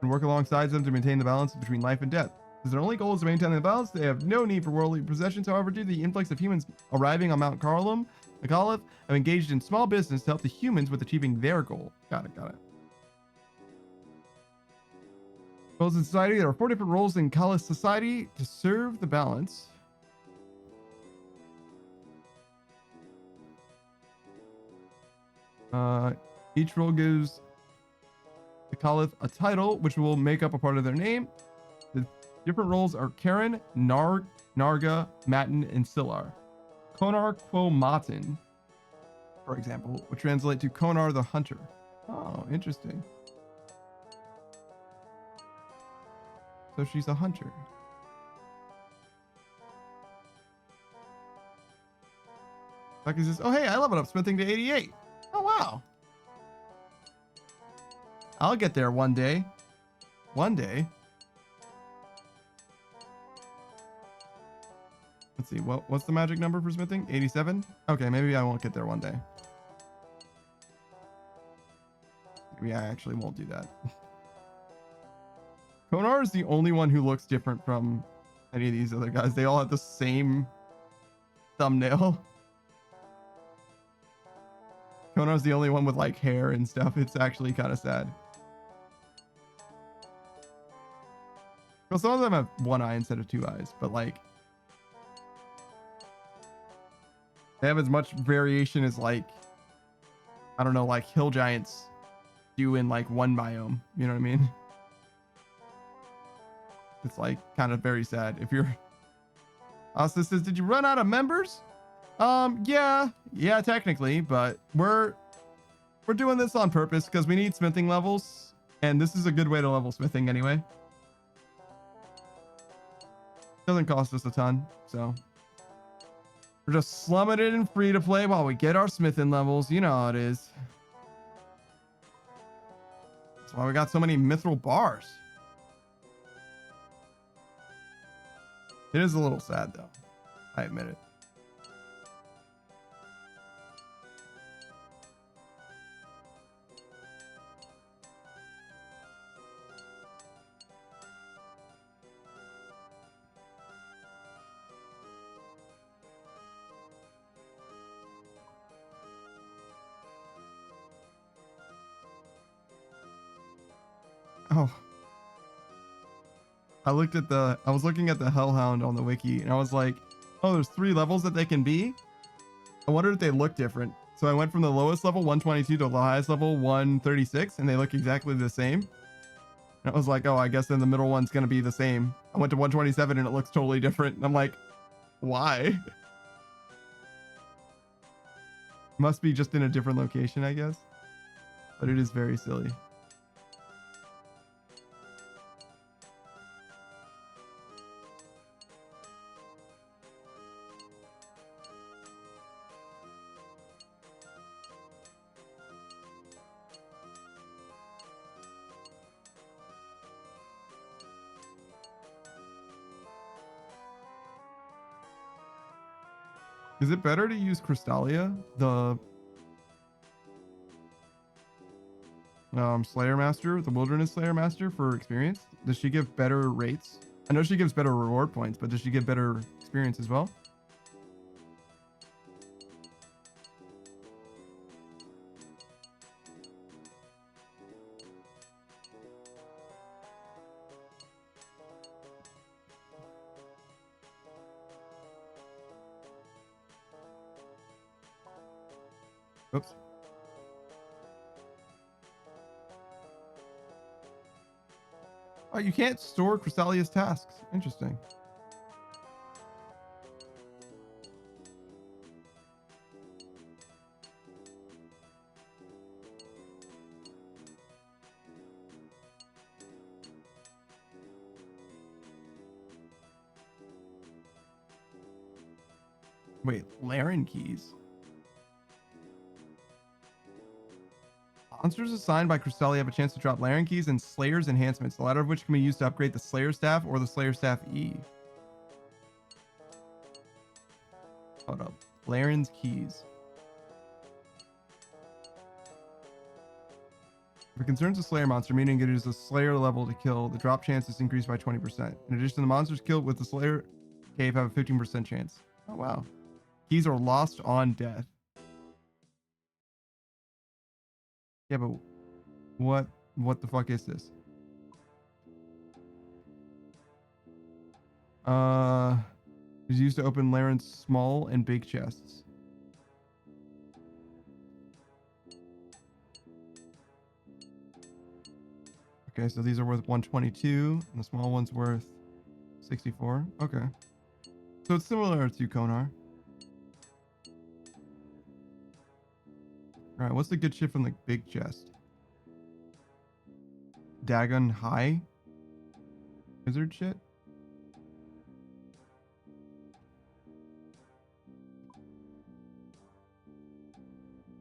S1: work alongside them to maintain the balance between life and death. As their only goal is to maintain the balance, they have no need for worldly possessions. However, due to the influx of humans arriving on Mount Carlum, the Caliph have engaged in small business to help the humans with achieving their goal. Got it, got it. Roles in society. There are 4 different roles in Caliph society to serve the balance. Each role gives the Caliph a title, which will make up a part of their name. The different roles are Karen, Narga, Matin, and Silar. Konar Quo Matin, for example, would translate to Konar the Hunter. Oh, interesting. So she's a hunter. Lucky says, oh, hey, I leveled up smithing to 88. Oh, wow. I'll get there one day. One day. Let's see. What's the magic number for smithing? 87? Okay, maybe I won't get there one day. Maybe I actually won't do that. Konar is the only one who looks different from any of these other guys. They all have the same thumbnail. Konar's the only one with like hair and stuff. It's actually kind of sad. Well, some of them have one eye instead of two eyes, but like they have as much variation as like, I don't know, like hill giants do in like one biome. You know what I mean? It's like kind of very sad. If you're Asta says, did you run out of members? Yeah, technically, but we're doing this on purpose because we need smithing levels, and this is a good way to level smithing anyway. Doesn't cost us a ton, so we're just slumming it in free to play while we get our smithing levels. You know how it is. That's why we got so many mithril bars. It is a little sad though. I admit it. Oh. I was looking at the Hellhound on the wiki and I was like, oh, there's 3 levels that they can be. I wondered if they look different. So I went from the lowest level 122 to the highest level 136 and they look exactly the same. And I was like, oh, I guess then the middle one's going to be the same. I went to 127 and it looks totally different. And I'm like, why? Must be just in a different location, I guess. But it is very silly. Is it better to use Crystallia, the Slayer Master, the Wilderness Slayer Master, for experience? Does she give better rates? I know she gives better reward points, but does she give better experience as well? Oops. Oh, you can't store Crystallia's tasks. Interesting. Wait, Laren keys. Monsters assigned by Crystallia have a chance to drop Laren keys and Slayer's enhancements, the latter of which can be used to upgrade the Slayer staff or the Slayer staff E. Hold up. Laren's keys. If it concerns a Slayer monster, meaning it is a Slayer level to kill, the drop chance is increased by 20%. In addition, the monsters killed with the Slayer cave have a 15% chance. Oh, wow. Keys are lost on death. Yeah, but what the fuck is this? Is used to open Laren's small and big chests. Okay, so these are worth 122, and the small one's worth 64. Okay. So it's similar to Konar. Alright, what's the good shit from the big chest? Dagon High? Wizard shit?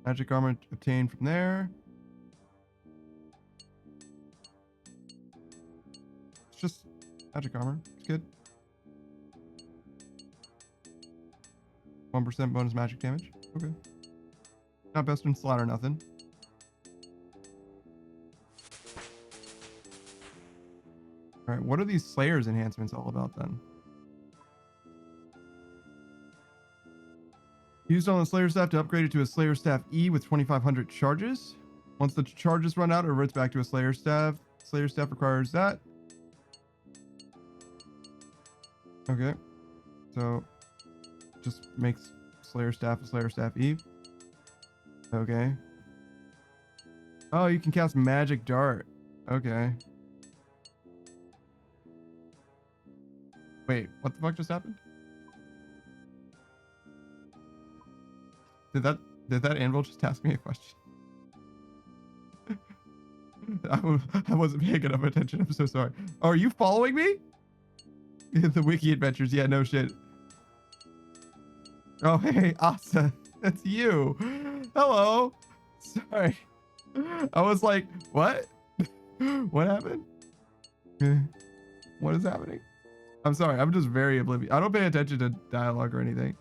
S1: Magic armor obtained from there. It's just magic armor. It's good. 1% bonus magic damage. Okay. Not best in slot or nothing. All right, what are these Slayers enhancements all about then? Used on the Slayer staff to upgrade it to a Slayer staff E with 2,500 charges. Once the charges run out, it reverts back to a Slayer staff. Slayer staff requires that. Okay. So, just makes Slayer staff a Slayer staff E. Okay. Oh, you can cast Magic Dart. Okay. Wait, what the fuck just happened? Did that anvil just ask me a question? I wasn't paying enough attention. I'm so sorry. Oh, are you following me? The wiki adventures. Yeah, no shit. Oh, hey, Asa. That's you. Hello. Sorry. I was like, what? What happened? What is happening? I'm sorry. I'm just very oblivious. I don't pay attention to dialogue or anything.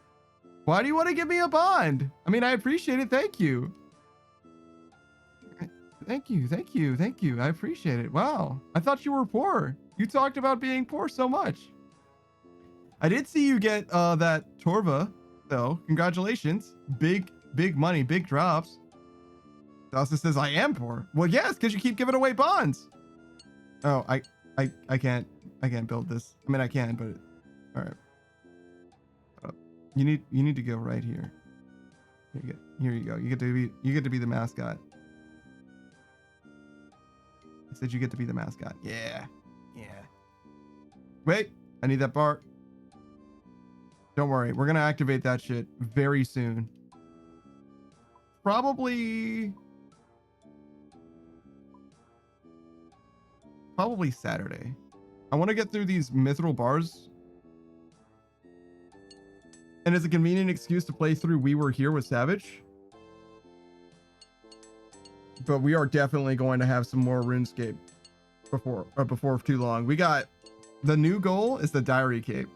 S1: Why do you want to give me a bond? I mean, I appreciate it. Thank you. Thank you. Thank you. Thank you. I appreciate it. Wow. I thought you were poor. You talked about being poor so much. I did see you get that Torva, though. Congratulations. Big money, big drops. Dawson says, I am poor. Well, yes, because you keep giving away bonds. Oh, I can't build this. I mean, I can, but all right. You need to go right here. Here you go. You get to be the mascot. I said you get to be the mascot. Yeah. Wait, I need that bar. Don't worry, we're gonna activate that shit very soon. Probably Saturday. I want to get through these mithril bars. And it's a convenient excuse to play through We Were Here with Savage. But we are definitely going to have some more RuneScape before too long. We got the new goal is the Diary Cape.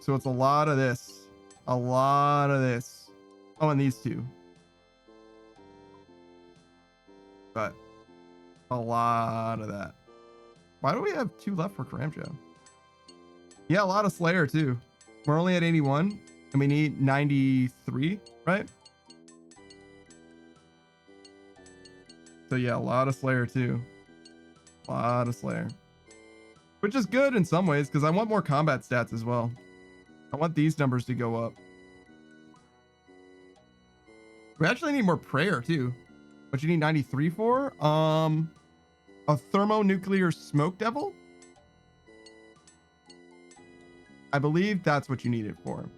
S1: So it's a lot of this. A lot of this. Oh, and these two. But a lot of that. Why do we have 2 left for Karamjo? Yeah, a lot of Slayer too. We're only at 81 and we need 93, right? So yeah, a lot of Slayer too. A lot of Slayer. Which is good in some ways because I want more combat stats as well. I want these numbers to go up. We actually need more prayer too. What you need 93 for? A thermonuclear smoke devil? I believe that's what you need it for.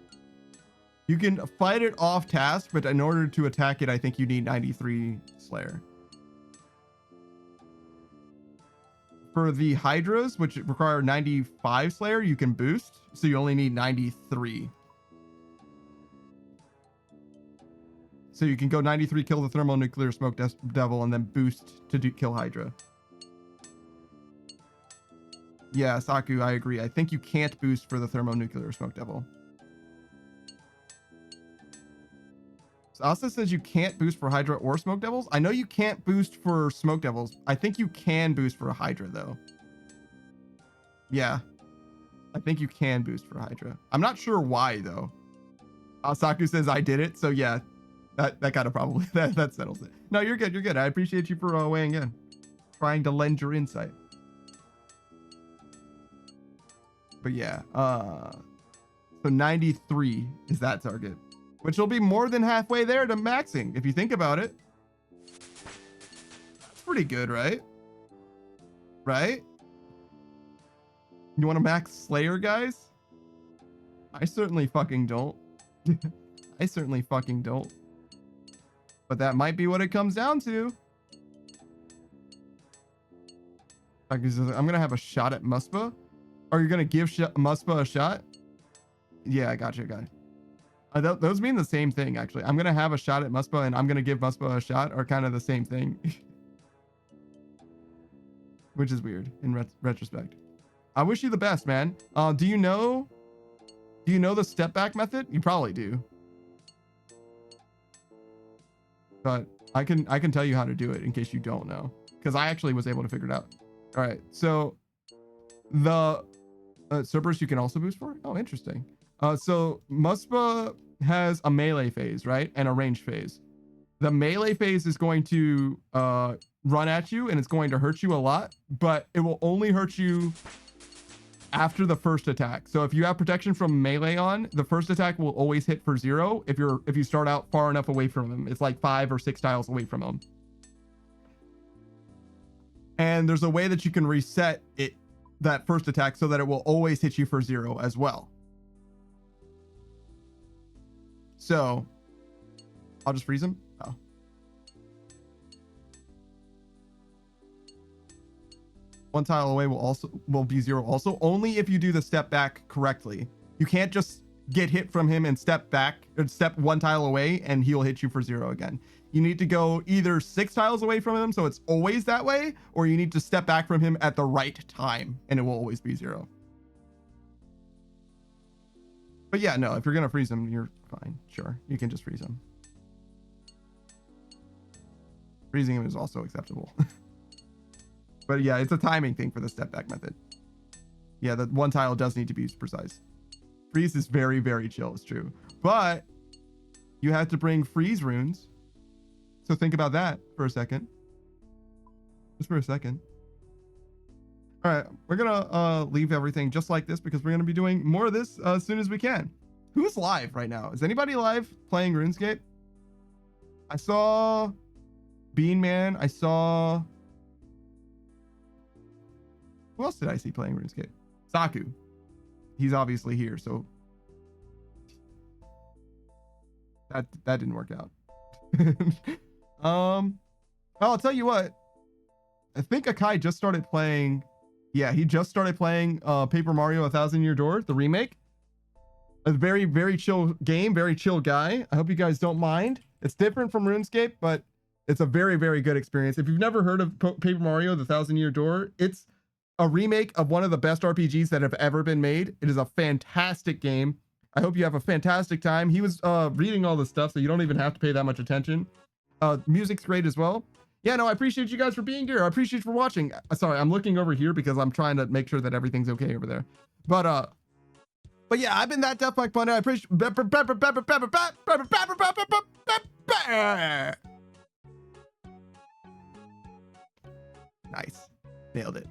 S1: You can fight it off task, but in order to attack it, I think you need 93 Slayer. For the Hydras, which require 95 Slayer, you can boost, so you only need 93. So you can go 93, kill the thermonuclear smoke devil, and then boost to kill Hydra. Yeah, Saku, I agree. I think you can't boost for the thermonuclear smoke devil. So Asa says you can't boost for Hydra or smoke devils. I know you can't boost for smoke devils. I think you can boost for a Hydra though. Yeah, I think you can boost for Hydra. I'm not sure why though. Saku says I did it. So yeah, that kind of probably that settles it. No, you're good. You're good. I appreciate you for weighing in, trying to lend your insight. But yeah, so 93 is that target, which will be more than halfway there to maxing if you think about it. That's pretty good, right? Right? You want to max Slayer, guys? I certainly fucking don't. I certainly fucking don't. But that might be what it comes down to. I'm gonna have a shot at Muspa. Are you gonna give Muspa a shot? Yeah, I got you, guy. Those mean the same thing, actually. I'm gonna have a shot at Muspa, and I'm gonna give Muspa a shot, are kind of the same thing, which is weird in retrospect. I wish you the best, man. Do you know the step back method? You probably do, but I can tell you how to do it in case you don't know, because I actually was able to figure it out. All right, so the Cerberus you can also boost for. Oh, interesting. So Muspa has a melee phase, right, and a range phase. The melee phase is going to run at you and it's going to hurt you a lot, but it will only hurt you after the first attack. So if you have protection from melee on, the first attack will always hit for 0 if you start out far enough away from him. It's like 5 or 6 tiles away from him. And there's a way that you can reset it, that first attack, so that it will always hit you for 0 as well. So I'll just freeze him. Oh. One tile away will be 0 also, only if you do the step back correctly. You can't just get hit from him and step back or step 1 tile away and he'll hit you for 0 again. You need to go either 6 tiles away from him, so it's always that way, or you need to step back from him at the right time and it will always be 0. But yeah, no, if you're gonna freeze him, you're fine. Sure, you can just freeze him. Freezing him is also acceptable. But yeah, it's a timing thing for the step back method. Yeah, the 1 tile does need to be precise. Freeze is very, very chill, it's true. But you have to bring freeze runes. So think about that for a second. Just for a second. All right, we're gonna leave everything just like this because we're gonna be doing more of this as soon as we can. Who's live right now? Is anybody live playing RuneScape? I saw Bean Man. I saw... Who else did I see playing RuneScape? Saku. He's obviously here, so that didn't work out. I'll tell you what. I think Akai just started playing. Yeah, he just started playing Paper Mario: A Thousand Year Door, the remake. A very, very chill game, very chill guy. I hope you guys don't mind. It's different from RuneScape, but it's a very, very good experience. If you've never heard of Paper Mario: The Thousand Year Door, it's a remake of one of the best RPGs that have ever been made. It is a fantastic game. I hope you have a fantastic time. He was reading all the stuff, so you don't even have to pay that much attention. Music's great as well. Yeah, no, I appreciate you guys for being here. I appreciate you for watching. Sorry, I'm looking over here because I'm trying to make sure that everything's okay over there. But yeah, I've been that Death Mike Pundit. I appreciate. Nice, nailed it.